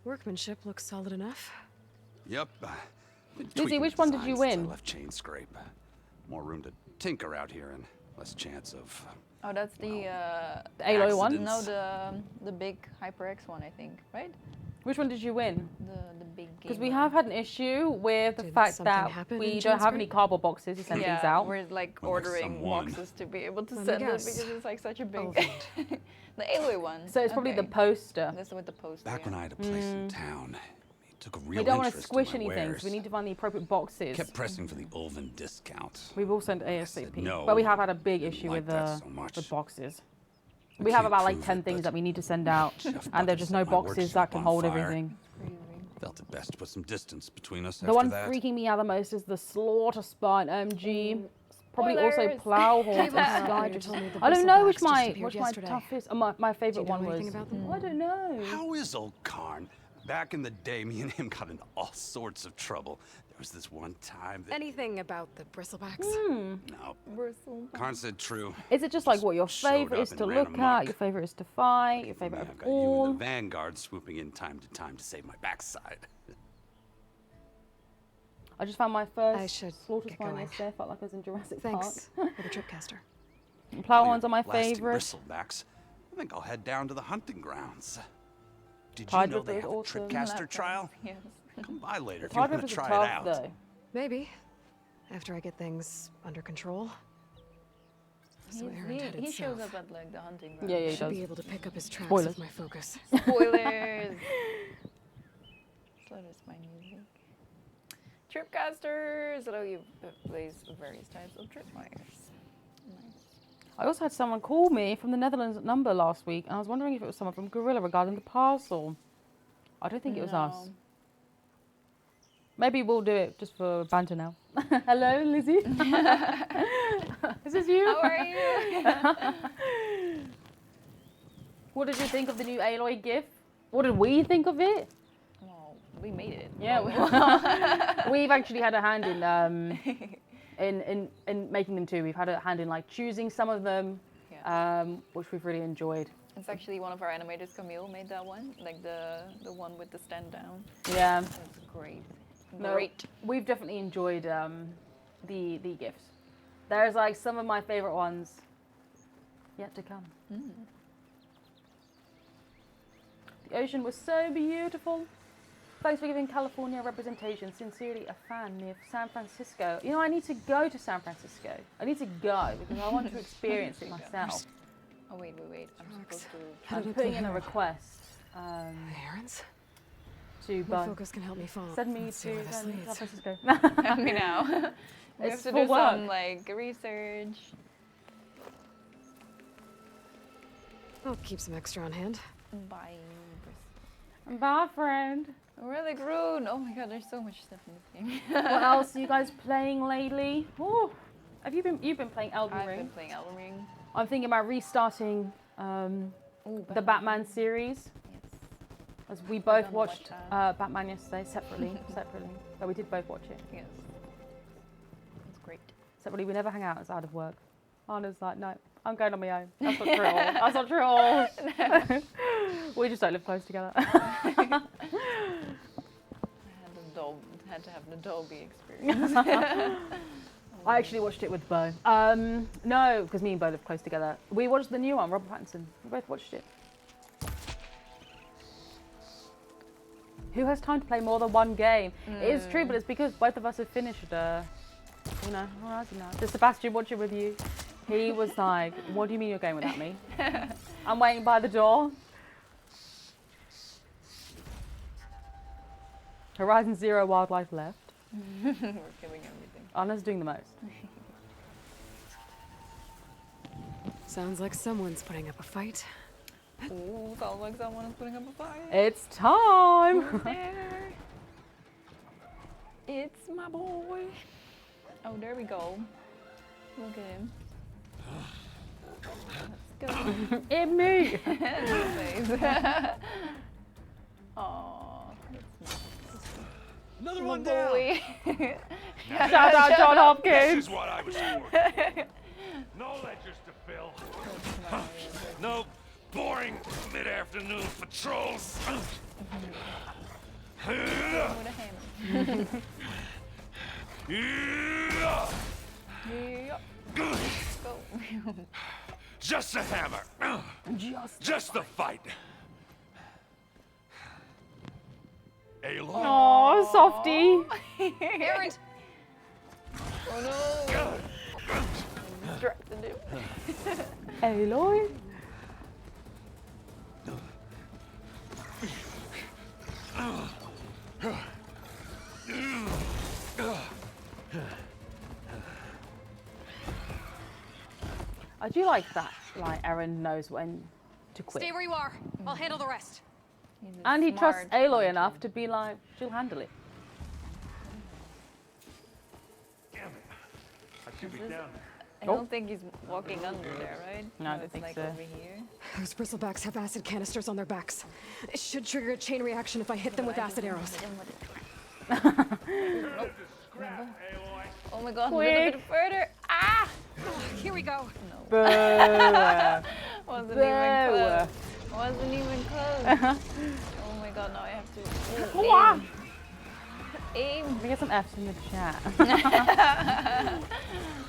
Workmanship looks solid enough. Yep. Lizzie, which one did you win? Left chain scrape. More room to tinker out here and less chance of. Oh, that's the Aloy one? No, the big HyperX one, I think, right? Which one did you win? The big game. Because we have had an issue with the fact something that happen we in don't have Chanté? any cardboard boxes to send things out. We're like Well, like ordering someone. boxes to be able to Let me send it guess. because it's like such a big. Elephant. The Aloy one. So it's probably the poster. That's with the poster. Back when I had a place in town, he took a real We don't want to interest squish in my anything, wares. so we need to find the appropriate boxes. Kept pressing for the Ulven discount. We will send ASAP. no. But we have had a big issue like with that so much. the boxes. I We have can't about like prove 10 it, things but that we need to send out, Jeff and there's Bucket just set no my boxes that workshop can on hold fire. everything. Felt it best to put some distance between us The after one that. freaking me out the most is the Slaughter Spine MG. Probably also Spoilers. Plowhorn and You Skydragon. told me the I don't know which bristlebacks my disappeared yesterday. toughest. My favorite Do you know one was. anything about them? I don't know. How is old Karn? Back in the day, me and him got into all sorts of trouble. There was this one time that... Anything about the bristlebacks? No. Bristleback. Karn said true. Is it just like what your showed favorite up is and to ran look amok. at, your favorite is to fight, your favorite I've of got you all? and the Vanguard swooping in time to time to save my backside. I just found my I first should slaughter get spine going. yesterday. I felt like I was in Jurassic Thanks Park. for the tripcaster. Plow All ones your are my blasting favorite. Bristlebacks. I think I'll head down to the hunting grounds. Did you Tide know they Ripper have a is awesome. tripcaster trial? Yes. Come by later if you Tide want to Rippers are try tough it out. though. Maybe. After I get things under control. So Aaron headed He shows south. up at like the hunting ground. Yeah, he Should does. be able to pick up his tracks Spoilers. with my focus. Spoilers. So does my music. Tripcasters allow you place various types of tripwires. Nice. I also had someone call me from the Netherlands number last week, and I was wondering if it was someone from Guerrilla regarding the parcel. I don't think it was us. Maybe we'll do it just for banter now. Hello, Lizzie. Is this you? How are you? What did you think of the new Aloy GIF? What did we think of it? Well, we made it. Yeah, we've actually had a hand in making them too. We've had a hand in like choosing some of them, which we've really enjoyed. It's actually one of our animators, Camille, made that one, like the one with the stand down. Yeah, It's great. no, Great. we've definitely enjoyed the GIFs. There's like some of my favorite ones yet to come. The ocean was so beautiful. Thanks for giving California representation. Sincerely, a fan near San Francisco. You know, I need to go to San Francisco. I need to go because I want to experience it myself. Oh, wait. I'm supposed to... I'm putting in a request. Errands? To My buy. focus can help me follow. Send me Let's see to where this San leads. Francisco. Help me now. We It's have to for do work. some like research. I'll keep some extra on hand. Bye. Bye, friend. Really grown. Oh my god, there's so much stuff in this game. What else are you guys playing lately? Ooh. You've been playing Elden Ring? I've been playing Elden Ring. I'm thinking about restarting the Batman series. Yes. As we both haven't watched watched Batman yesterday separately. But we did both watch it. Yes. It's great. Separately, we never hang out outside of work. Anna's like, no, I'm going on my own. That's not true at all. That's not true at all. We just don't live close together. Had to have an Adobe experience. I actually watched it with Bo. No, because me and Bo live close together. We watched the new one, Robert Pattinson. We both watched it. Who has time to play more than one game? It is true, but it's because both of us have finished, Horizon now. Did Sebastian watch it with you? He was like, what do you mean you're going without me? I'm waiting by the door. Horizon Zero Wildlife left. We're killing everything. Anna's doing the most. Sounds like someone's putting up a fight. Ooh, sounds like someone is putting up a fight. It's time! Who's there? It's my boy. Oh, there we go. Look at him. Let's go. It me! Aww, that's Another my one boy. Shout out John Hopkins! This is what I was for. No ledgers to fill. No boring mid-afternoon patrols. Just a hammer. Just the fight. Aloy. Aw, softy. Aaron. Oh no. Distracted him. Aloy? I do like that, like Aaron knows when to quit. Stay where you are. I'll handle the rest. And he trusts Aloy enough to be like, she'll handle it. Damn it. I should be down there. I don't think he's walking under there, right? No, I don't it's think like so. over here. Those bristlebacks have acid canisters on their backs. It should trigger a chain reaction if I hit them with acid arrows. Oh my god, a Quick. little bit further. Ah! Here we go. Boo. Wasn't even close. Wasn't even close. Oh my god, now I have to aim. Aim. Let me get some F's in the chat.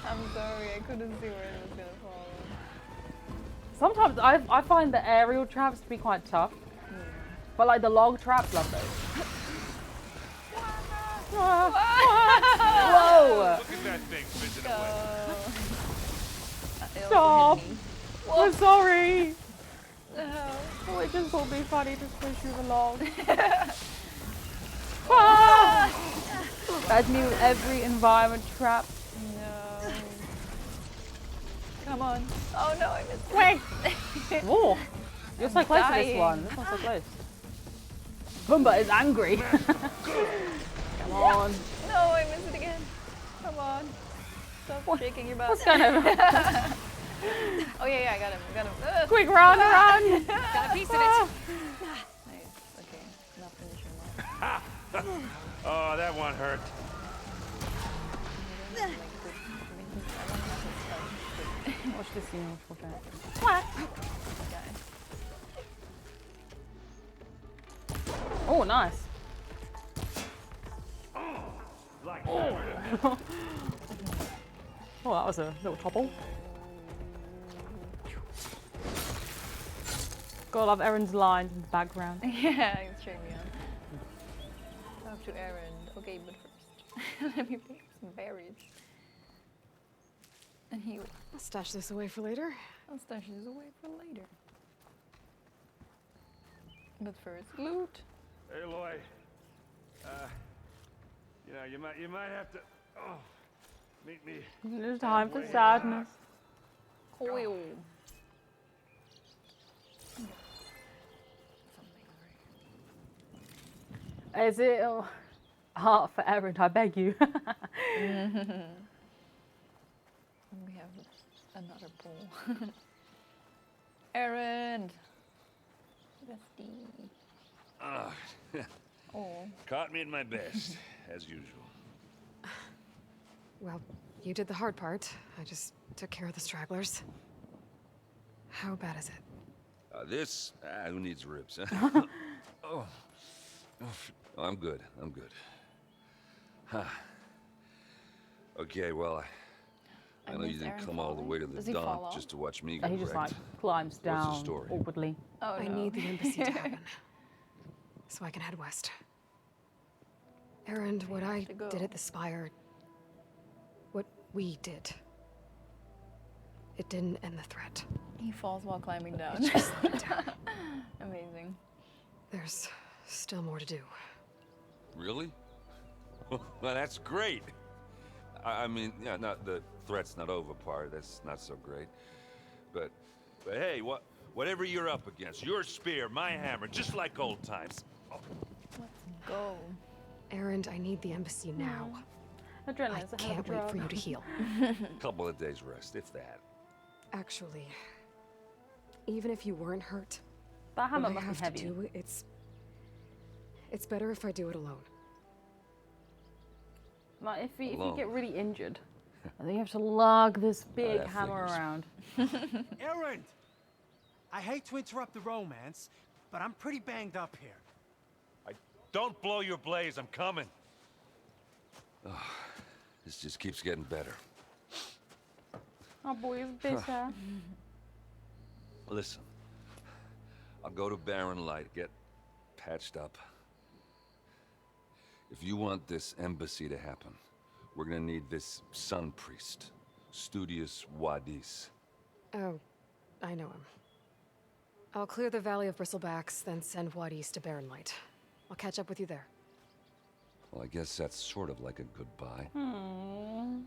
I'm sorry, I couldn't see where it was gonna fall. Sometimes I find the aerial traps to be quite tough. But like the log traps, love those. Whoa! Look at that thing fizzing away. Stop! I'm sorry! Oh, it just would be funny to push you along. That's me with every environment trap. No. Come on. Oh no, I missed. Wait! Whoa! You're so close to this dying. one. This one's so close. Pumbaa is angry. Come on. No, I missed it again. Come on. Stop shaking your butt. What's going on? Oh yeah, I got him. Quick, run, run! Got a piece of it. Nice. Okay, not finishing that. Oh, that one hurt. Watch this scene. Oh, nice. Oh, that was a little topple. God, I love Erin's lines in the background. Yeah, it's cheering me on. Talk to Erin. Okay, but first, let me pick some berries. And he. I'll stash this away for later. I'll stash this away for later. But first, loot. Hey, Loy. You know, you might have to meet me. There's time for sadness. Coil. Is it heart for Erin? I beg you. We have another bowl. Erin. Bestie. Oh. Caught me at my best, as usual. Well, you did the hard part. I just took care of the stragglers. How bad is it? This? Who needs ribs? Huh? Oh, I'm good. I'm good. Huh. Okay, well, I know you didn't come all the way to the dump just to watch me get He just wrecked. like climbs What's the down story? awkwardly. Oh, I need the embassy to happen, so I can head west. Erin, what I did at the Spire, what we did, it didn't end the threat. He falls while climbing down. It just slowed down. Amazing. There's still more to do. Really? Well, that's great. I mean, yeah, not the threat's not over part. That's not so great. But hey, whatever you're up against, your spear, my hammer, just like old times. Oh. Let's go. Erin, I need the embassy now. Adrenaline's I a hell of a can't wait for drug. you to heal. Couple of days rest, if that. Actually, even if you weren't hurt, That hammer what I must be have to heavy. do, it's better if I do it alone. Like if you Alone. get really injured, and then you have to lug this big that hammer figures. around. Erin! I hate to interrupt the romance, but I'm pretty banged up here. Don't blow your blaze, I'm coming. Oh, this just keeps getting better. Oh boy, it's bitter. Listen, I'll go to Barren Light, get patched up. If you want this embassy to happen, we're gonna need this sun priest, Studius Wadis. Oh, I know him. I'll clear the Valley of Bristlebacks, then send Wadis to Barren Light. I'll catch up with you there. Well, I guess that's sort of like a goodbye. I'm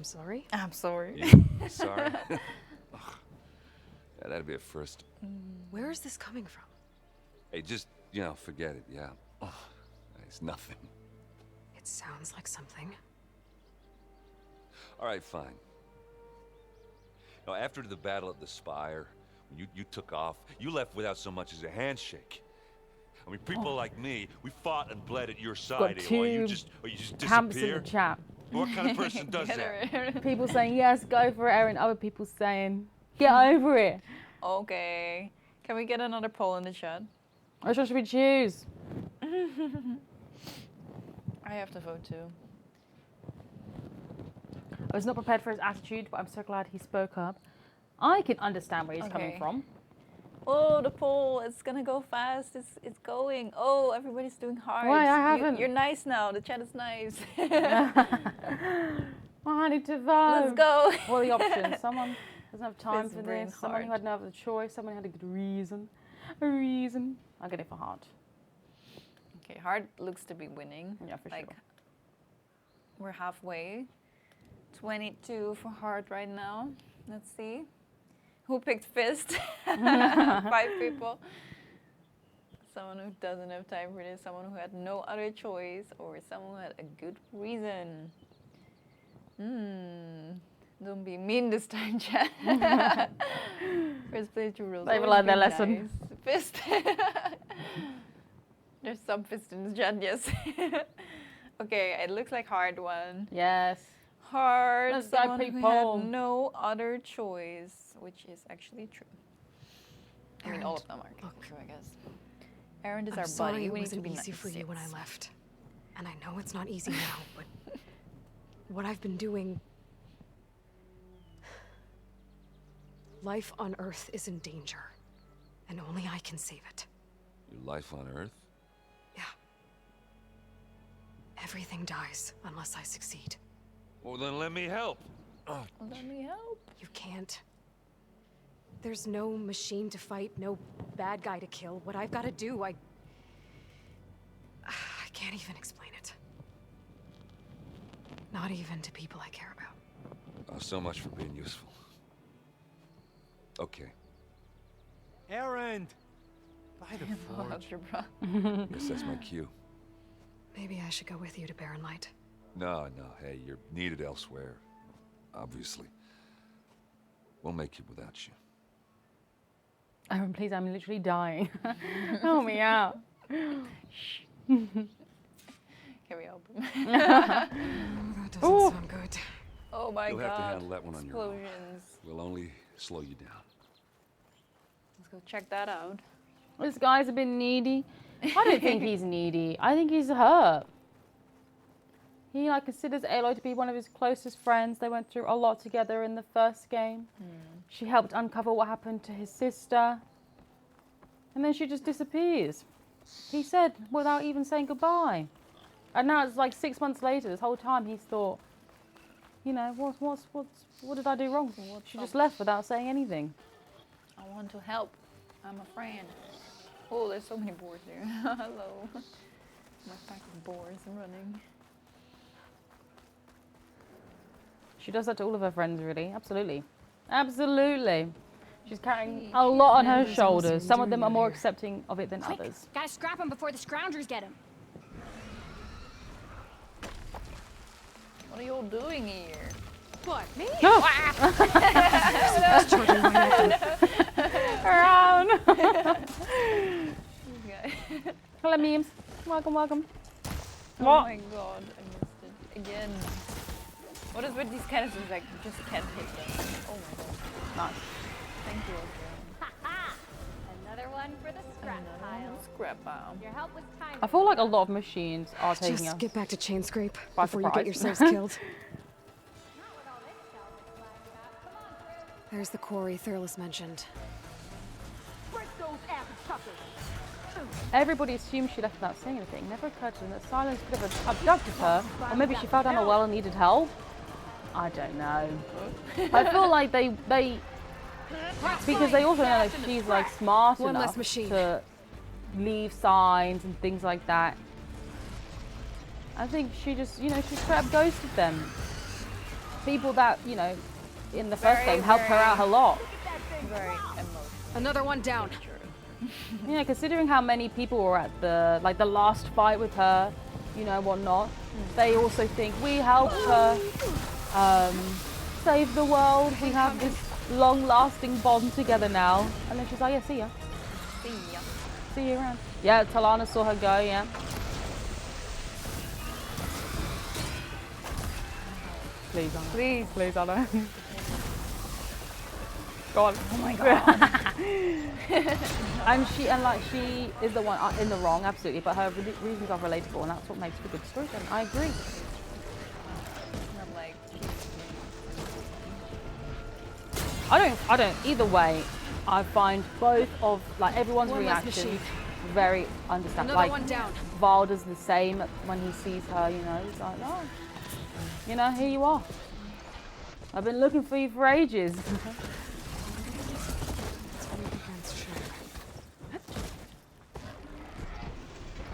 sorry? I'm sorry. Yeah, sorry? Ugh. Yeah, that'd be a first. Where is this coming from? Hey, just, forget it, yeah. Ugh, it's nothing. It sounds like something. All right, fine. Now, after the battle at the Spire, when you took off, you left without so much as a handshake. I mean, people like me, we fought and bled at your side, Got Aloy. two You just camps in disappear? the chat. What kind of person does that? People saying, yes, go for it, Erin. Other people saying, get over it. Okay. Can we get another poll in the chat? Which one should we choose? I have to vote too. I was not prepared for his attitude, but I'm so glad he spoke up. I can understand where he's coming from. Oh, the poll, it's gonna go fast. It's going. Oh, everybody's doing hard. Why? I haven't. You're nice now. The chat is nice. I need to vote. Let's go. What are the options? Someone doesn't have time Fist for brain this. Someone who had no other choice. Someone who had a good reason. A reason. I'll get it for hard. Okay, hard looks to be winning. Yeah, for like, sure. We're halfway. 22 for hard right now. Let's see. Who picked fist? 5 people. Someone who doesn't have time for this. Someone who had no other choice. Or someone who had a good reason. Don't be mean this time, chat. First playthrough rules. They've learned their lesson. Nice. Fist. There's some fist in the chat, yes. Okay, it looks like hard one. Yes. Hard. Let's go, Someone who people. had no other choice, which is actually true. I mean, all of them are true, I guess. Aaron is I'm our sorry buddy. it We need to wasn't be easy nice. for you when I left. And I know it's not easy now, but what I've been doing... Life on Earth is in danger, and only I can save it. Your life on Earth? Yeah. Everything dies unless I succeed. Well, then let me help. Let me help. You can't. There's no machine to fight, no bad guy to kill. What I've got to do, I can't even explain it. Not even to people I care about. Oh, so much for being useful. Okay. Aaron! By the forge. Guess that's my cue. Maybe I should go with you to Barren Light. No, hey, you're needed elsewhere. Obviously. We'll make it without you. Aaron, please, I'm literally dying. Help me out. Can we help him? That doesn't sound good. Oh my You'll god. have to handle that one on your own. Explosions. We'll only slow you down. Let's go check that out. This guy's a bit needy. I don't think he's needy. I think he's hurt. He considers Aloy to be one of his closest friends. They went through a lot together in the first game. She helped uncover what happened to his sister. And then she just disappears. He said, without even saying goodbye. And now it's like 6 months later. This whole time he's thought, you know, what did I do wrong? She just left without saying anything. I want to help. I'm a friend. Oh, there's so many boars here. Hello. My pack of boars running. She does that to all of her friends, really. Absolutely. Absolutely. She's carrying a lot on her shoulders. Some of them are more accepting of it than others. Gotta scrap him before the scroungers get him. What are you all doing here? What, me? No. Around. Hello, memes. Welcome. Oh What? my god, I missed it again. What is with these canisters? Like, you just can't hit them. Oh my god. Nice. Thank you, Another one for the scrap pile. Scrap pile. Your help was kind. I feel like a lot of machines are taking Just us get back to Chain Scrape by before you get surprise. yourselves killed. There's the quarry Thurles mentioned. Everybody assumed she left without saying anything. Never occurred to them that silence could have abducted her, or maybe she fell down a well and needed help. I don't know. I feel like they because they also know that she's like smart One enough less machine. to leave signs and things like that. I think she just, you know, she straight up ghosted them. People that, you know, in the first game helped her out a lot. Very emotional. Another one down. Yeah, considering how many people were at the last fight with her, you know, whatnot, they also think we helped her. save the world. We have this long-lasting bond together now. And then she's like, yeah, see ya. See ya. See you around. Yeah, Talana saw her go, yeah. Please, Anna. Please, Anna. Go on. Oh my god. and she is the one in the wrong, absolutely. But her reasons are relatable, and that's what makes for good storytelling. I agree. I'm like, I don't. Either way, I find both of everyone's One less reaction machine. very understandable. Another one down. Val does the same when he sees her. You know, he's like, oh, you know, here you are. I've been looking for you for ages.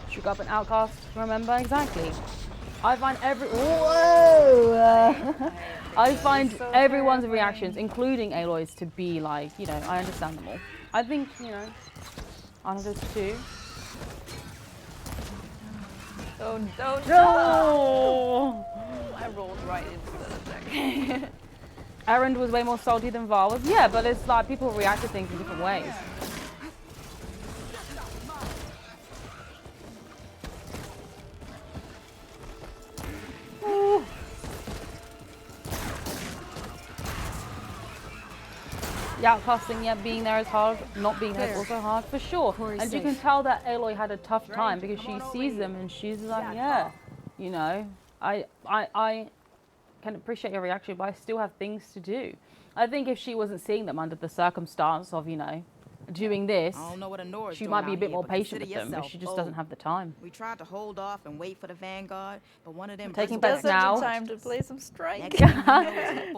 Shook up an outcast, remember? Exactly. I find I find everyone's reactions, including Aloy's, to be like, you know, I understand them all. I think, you know, Anna does too. don't. No! I rolled right into the attack. Erend was way more salty than Val was. Yeah, but it's like people react to things in different ways. Ooh. The outcasting, yeah, being there is hard. Not being there is also hard, for sure. And you can tell that Aloy had a tough time because she sees them and she's like, yeah, you know, I can appreciate your reaction, but I still have things to do. I think if she wasn't seeing them under the circumstance of, you know, doing this, I don't know what Anora's she doing might be a out bit here, more but patient consider with them, but yourself she just doesn't old. have the time. We tried to hold off and wait for the Vanguard, but one of them Taking bristles bets now. Time to play some strike.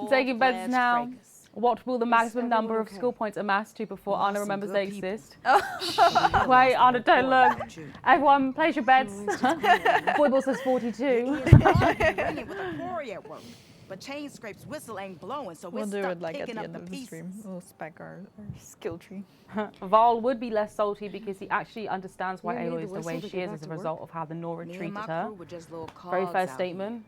Taking bets now. What will the maximum number of skill points amass to before Anna remembers they exist? Wait, Anna, don't look. Everyone, place your bets. Foible says 42. But Chain Scrape's whistle ain't blowing, so We'll we're do stuck it like at picking the up end the of the pieces. stream. We'll spec our skill tree. Val would be less salty because he actually understands why You need Aloy the is the whistle way to she get is back as a to work? result of how the Nora Me and treated my her. crew were just little Very cogs fair out statement.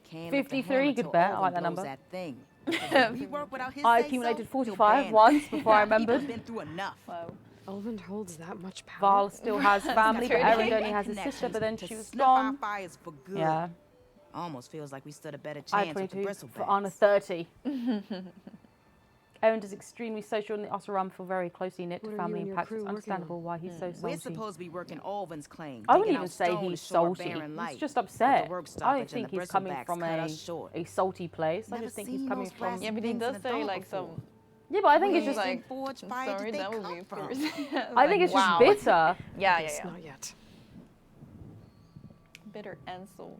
Can't lift the 53, hammer good till bet. I Owen like that blows number. that thing. If we work without his I say-so, accumulated he'll 45 ban once us. before I remembered. People been through enough. Wow. Olvin holds that much power. Val still has family, but Erend only has his Connections sister, but then to she was snuff our gone. fires for good. Yeah. Almost feels like we stood a better I had chance with the 22 for bristlebacks. Anna 30. Erend is extremely social and the Oseram feel very closely knit to What are family you and and your Pax. crew It's working understandable why he's so We're salty. supposed to be working Olvin's claim. I wouldn't digging even out say stone he's to shore salty. barren He's light. just But the upset. work I stoppage think and the he's coming bristlebacks from cut us short. a salty place. I Never just think seen he's coming those from... brass Yeah, but he things does in a say dome like before. some... Yeah, but I think Where it's just... in Forge fire sorry, did they that would come be from? first. I think it's wow. just bitter. Yeah. It's not yet. Bitter and sold.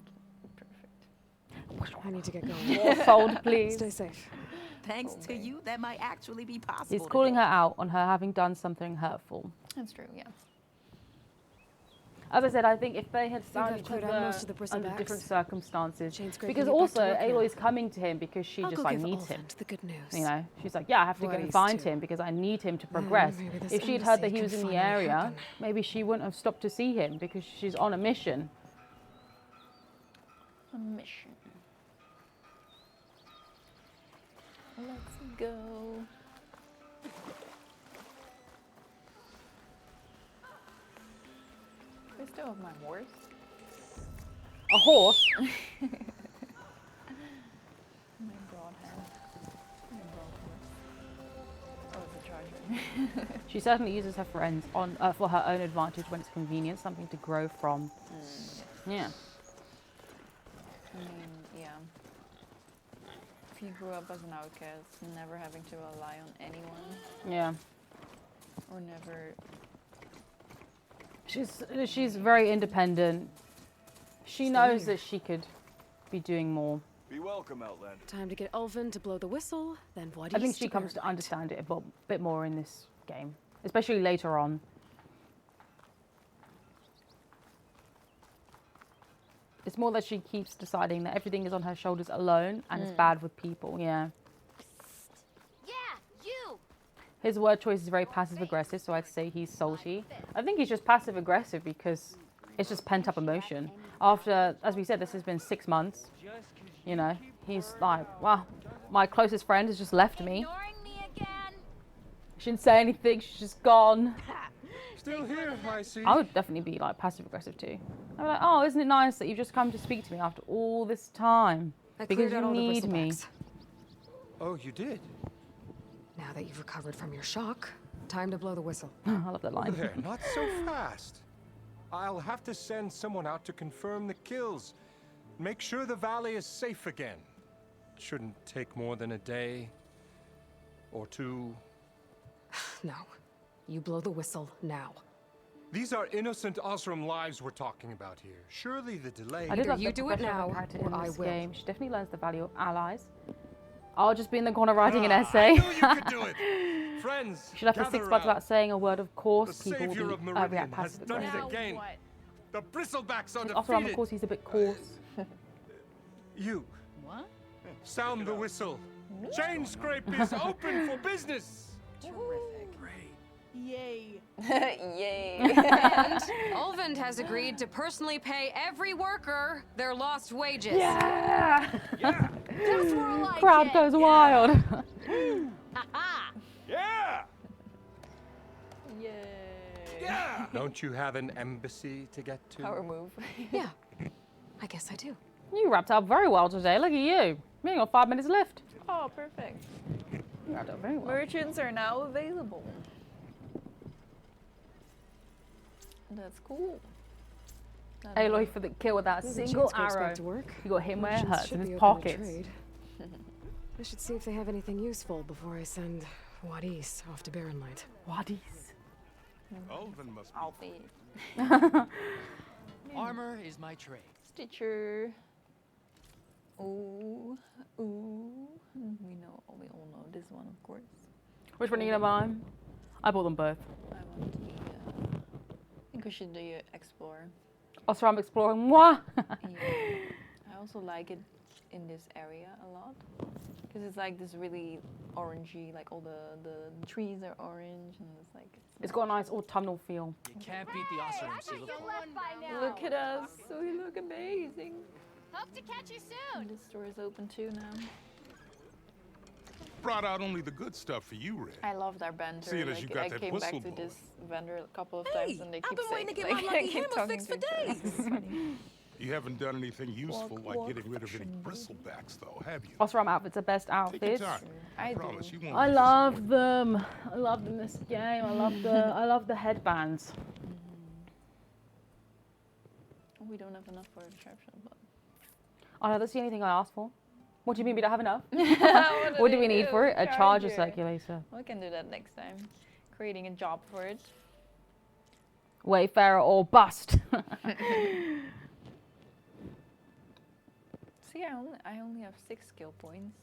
Perfect. I need to get going. More sold, please. Stay safe. Thanks to you, that might actually be possible. He's calling her today. out on her having done something hurtful. That's true, yeah. As I said, I think if they had found I've each cleared other out most of the under bristlebacks. different circumstances, Chain Scrape because can get back also to work now. Aloy's coming to him because she I'll just go like give needs him. Olvin the good news. You know, she's like, yeah, I have to go and Worries find too. him because I need him to progress. maybe this If she'd heard that embassy he was can in the finally area, happen. maybe she wouldn't have stopped to see him because she's on a mission. A mission. Let's go. I still have my horse. A horse? My broad hand. My broad horse. Oh, it's a charger. She certainly uses her friends on for her own advantage when it's convenient, something to grow from. Yeah. I mean, yeah. If you grew up as an outcast, never having to rely on anyone, Yeah. or never... She's very independent. She knows that she could be doing more. Be welcome, Outlander. Time to get Olvin to blow the whistle, then what I think she comes to understand it a bit more in this game, especially later on. It's more that she keeps deciding that everything is on her shoulders alone and it's bad with people, yeah. Yeah, you. His word choice is very passive-aggressive, so I'd say he's salty. I think he's just passive-aggressive because it's just pent-up emotion. After, as we said, this has been 6 months. You know, he's like, well, my closest friend has just left me. She didn't say anything, she's just gone. Still here, I see. I would definitely be like passive aggressive too. I'd be like, oh, isn't it nice that you've just come to speak to me after all this time? Because you need me. Oh, you did? Now that you've recovered from your shock, time to blow the whistle. I love that line. There, not so fast. I'll have to send someone out to confirm the kills. Make sure the valley is safe again. Shouldn't take more than a day or two. No. You blow the whistle now. These are innocent Osram lives we're talking about here. Surely the delay... I did love you the do it progression of now, the character or in I this will. game. She definitely learns the value of allies. I'll just be in the corner writing an essay. I knew you could do it. Friends, She'll have the 6 months without saying a word, of course. The People savior will of be Meridian react has passive done it aggressive. again. The bristlebacks are Osram, of defeated. course, he's a bit coarse. You. What? Sound the whistle. Chain scrape is open for business. Terrific. Great. Yay. Yay. And Ulvund has agreed to personally pay every worker their lost wages. Yeah! Yeah! That's where I like Crowd it. goes wild. Yeah! Yay. Yeah! Don't you have an embassy to get to? Power move. Yeah. I guess I do. You wrapped up very well today. Look at you. We only got 5 minutes left. Oh, perfect. You wrapped up very well. Merchants are now available. That's cool. Aloy for the kill without a single arrow. You got him where it hurts, in his pockets. I should see if they have anything useful before I send Wadis off to Barren Light. Wadis? Ulvund must be... Outfit. Armor is my trade. Stitcher. Ooh. Ooh. We all know this one, of course. Which one are you gonna buy? I bought them both. I want the, I think we should do Explorer. Osram exploring moi. Yeah. I also like it in this area a lot. Because it's like this really orangey, like all the trees are orange and it's like... It's got a nice autumnal feel. You can't beat the Osram seal of Coral. Look at us. We look amazing. Hope to catch you soon. And the store is open too now. Brought out only the good stuff for you, Red. I love their banter. Seeing as you got I that came back whistle to blowing. this vendor a couple of times and they keep saying, waiting to get my like, lucky keep hammer talking fixed for to each other. days. It's funny. You haven't done anything useful like walk, getting rid of any fashion, bristlebacks, though, have you? Osram outfits are best Take your outfits. time. I promise you won't. I be love them. I love them in this game. I love the headbands. We don't have enough for a description, but... I don't see anything I asked for. What do you mean we don't have enough? What What do we need for it? A charger Charger. circulator. We can do that next time. Creating a job for it. Wayfarer or bust. See, I only have 6 skill points.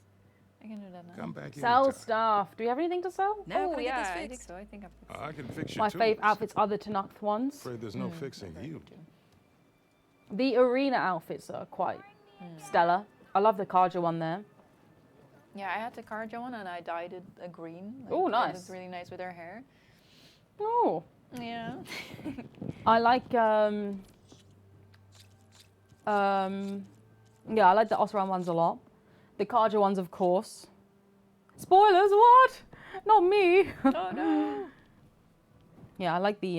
I can do that now. Come back Sell anytime. stuff. Do we have anything to sell? Now Oh can I yeah, get this I think fixed? so. I think I've I can fix your My tools. favourite outfits are the Tanakh ones. Afraid there's no fixing you. The arena outfits are quite stellar. I love the Karja one there. Yeah, I had the Karja one and I dyed it a green. Oh, It nice. was really nice with her hair. Oh. Yeah. I like yeah, I like the Osram ones a lot. The Karja ones, of course. Spoilers, what? Not me. Oh no. Yeah, I like the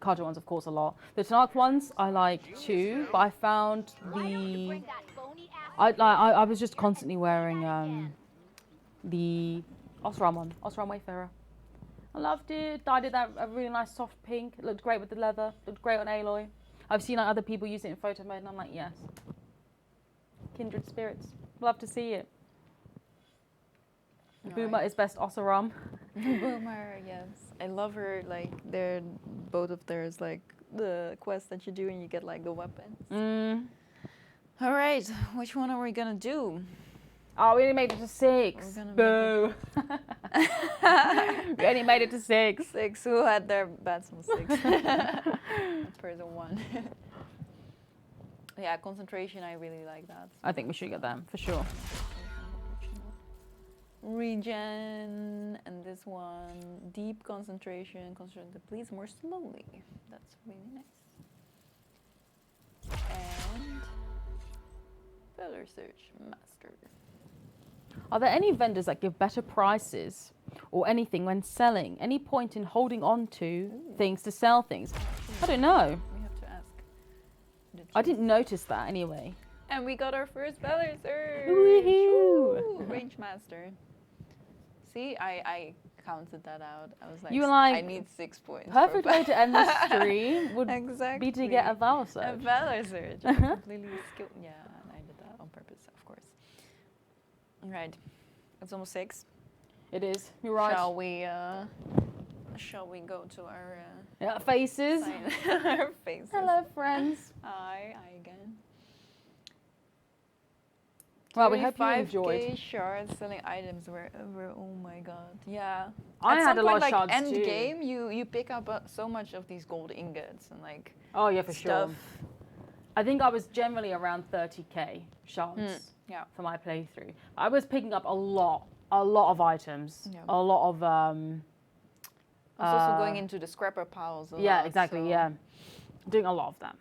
Karja ones, of course, a lot. The Tanakh ones I like too, but I found the I was just constantly wearing the Osram one, Osram Wayfarer. I loved it. Dyed it that a really nice soft pink. It looked great with the leather. Looked great on Aloy. I've seen like other people use it in photo mode, and I'm like, yes. Kindred spirits. Love to see it. Boomer is best Osram. Boomer, yes. I love her, like, they're both of theirs, like, the quest that you do and you get, like, the weapons. All right, which one are we gonna do? Oh, we only made it to 6. We're gonna Boo. We only made it to 6. 6. Who had their bets on 6? Person 1. Yeah, concentration, I really like that. I think we should get them, for sure. Regen, and this one, deep concentration, concentrate the bleeds more slowly. That's really nice. And Seller search master. Are there any vendors that give better prices or anything when selling? Any point in holding on to things to sell things? I don't know. We have to ask. I didn't notice that anyway. And we got our first Seller search. Woohoo! Range master. See, I counted that out. I was like, You were like, I need 6 points. Perfect way to end the stream would exactly. be to get a Valor search. A Valor search. I'm completely skilled. Yeah, and I did that on purpose, of course. All right, it's almost 6. It is. You're right. Shall we go to our faces? Our faces. Hello, friends. Hi again. Well, we hope you enjoyed. 5K shards selling items wherever. Oh my god. Yeah. I had a lot of shards end too. game, you pick up so much of these gold ingots and like. Oh yeah, for stuff. sure. I think I was generally around 30k shards yeah. for my playthrough. I was picking up a lot of items, Yeah. a lot of. I was also going into the scrapper piles. Yeah, lot, exactly. so. Yeah, doing a lot of them.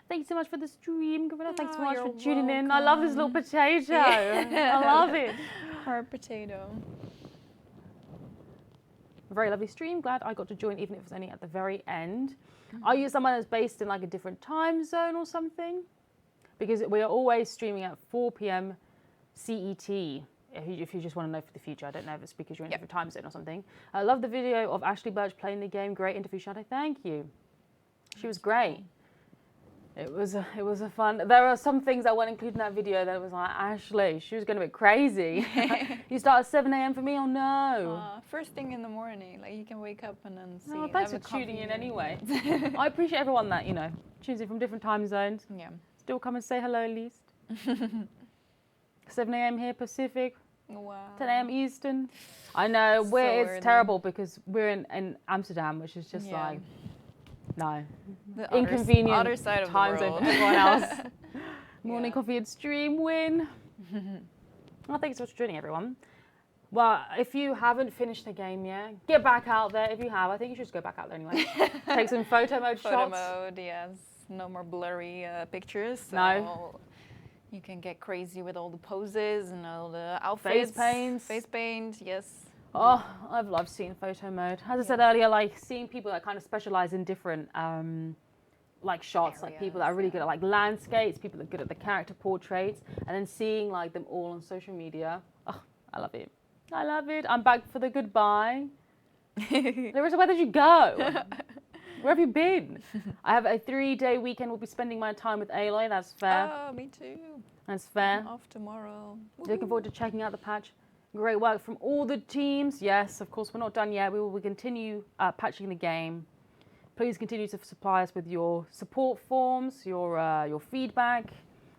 Thank you so much for the stream, Guerrilla. Thanks so much for you're tuning in. I love this little potato. Yeah. I love it. Her potato. Very lovely stream. Glad I got to join, even if it was only at the very end. Are you someone that's based in like a different time zone or something? Because we are always streaming at 4 p.m. CET. If you just want to know for the future, I don't know if it's because you're in a different time zone or something. I love the video of Ashley Birch playing the game. Great interview, Chanté. Thank you. She was great. It was a fun. There are some things that weren't included in that video that was like, Ashley, she was going a bit crazy. You start at 7 a.m. for me? Oh no. First thing in the morning, like you can wake up and then see. No, thanks for tuning in anyway. I appreciate everyone that, tunes in from different time zones. Yeah. Still come and say hello at least. 7 a.m. here Pacific. Wow. 10 a.m. Eastern. I know, So it's early. terrible because we're in Amsterdam, which is just like, no. The Inconvenient other side of the time zone world. for everyone else. Morning coffee and stream win. Well, thanks so much for joining, everyone. Well, if you haven't finished the game yet, get back out there. If you have, I think you should just go back out there anyway. Take some photo mode shots. Photo mode, yes. No more blurry pictures. So No. You can get crazy with all the poses and all the outfits. Face paints. Face paint, yes. Oh, I've loved seeing photo mode. As I said earlier, like seeing people that kind of specialize in different like shots, like people that are really good at like landscapes, people that are good at the character portraits, and then seeing like them all on social media. Oh, I love it. I love it. I'm back for the goodbye. Larissa, where did you go? Where have you been? I have a 3-day weekend. We'll be spending my time with Aloy. That's fair. Oh, me too. That's fair. I'm off tomorrow. Looking forward to checking out the patch. Great work from all the teams. Yes, of course, we're not done yet. We will continue patching the game. Please continue to supply us with your support forms, your feedback.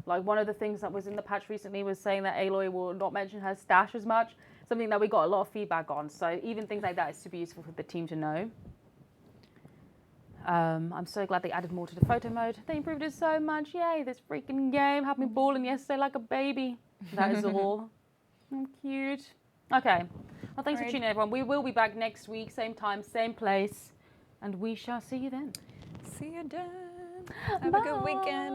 Like one of the things that was in the patch recently was saying that Aloy will not mention her stash as much. Something that we got a lot of feedback on. So even things like that is super useful for the team to know. I'm so glad they added more to the photo mode. They improved it so much. Yay, this freaking game had me balling yesterday like a baby. That is all. Oh, cute. Okay. Well, thanks for tuning in, everyone. We will be back next week, same time, same place. And we shall see you then. See you then. Have a good weekend.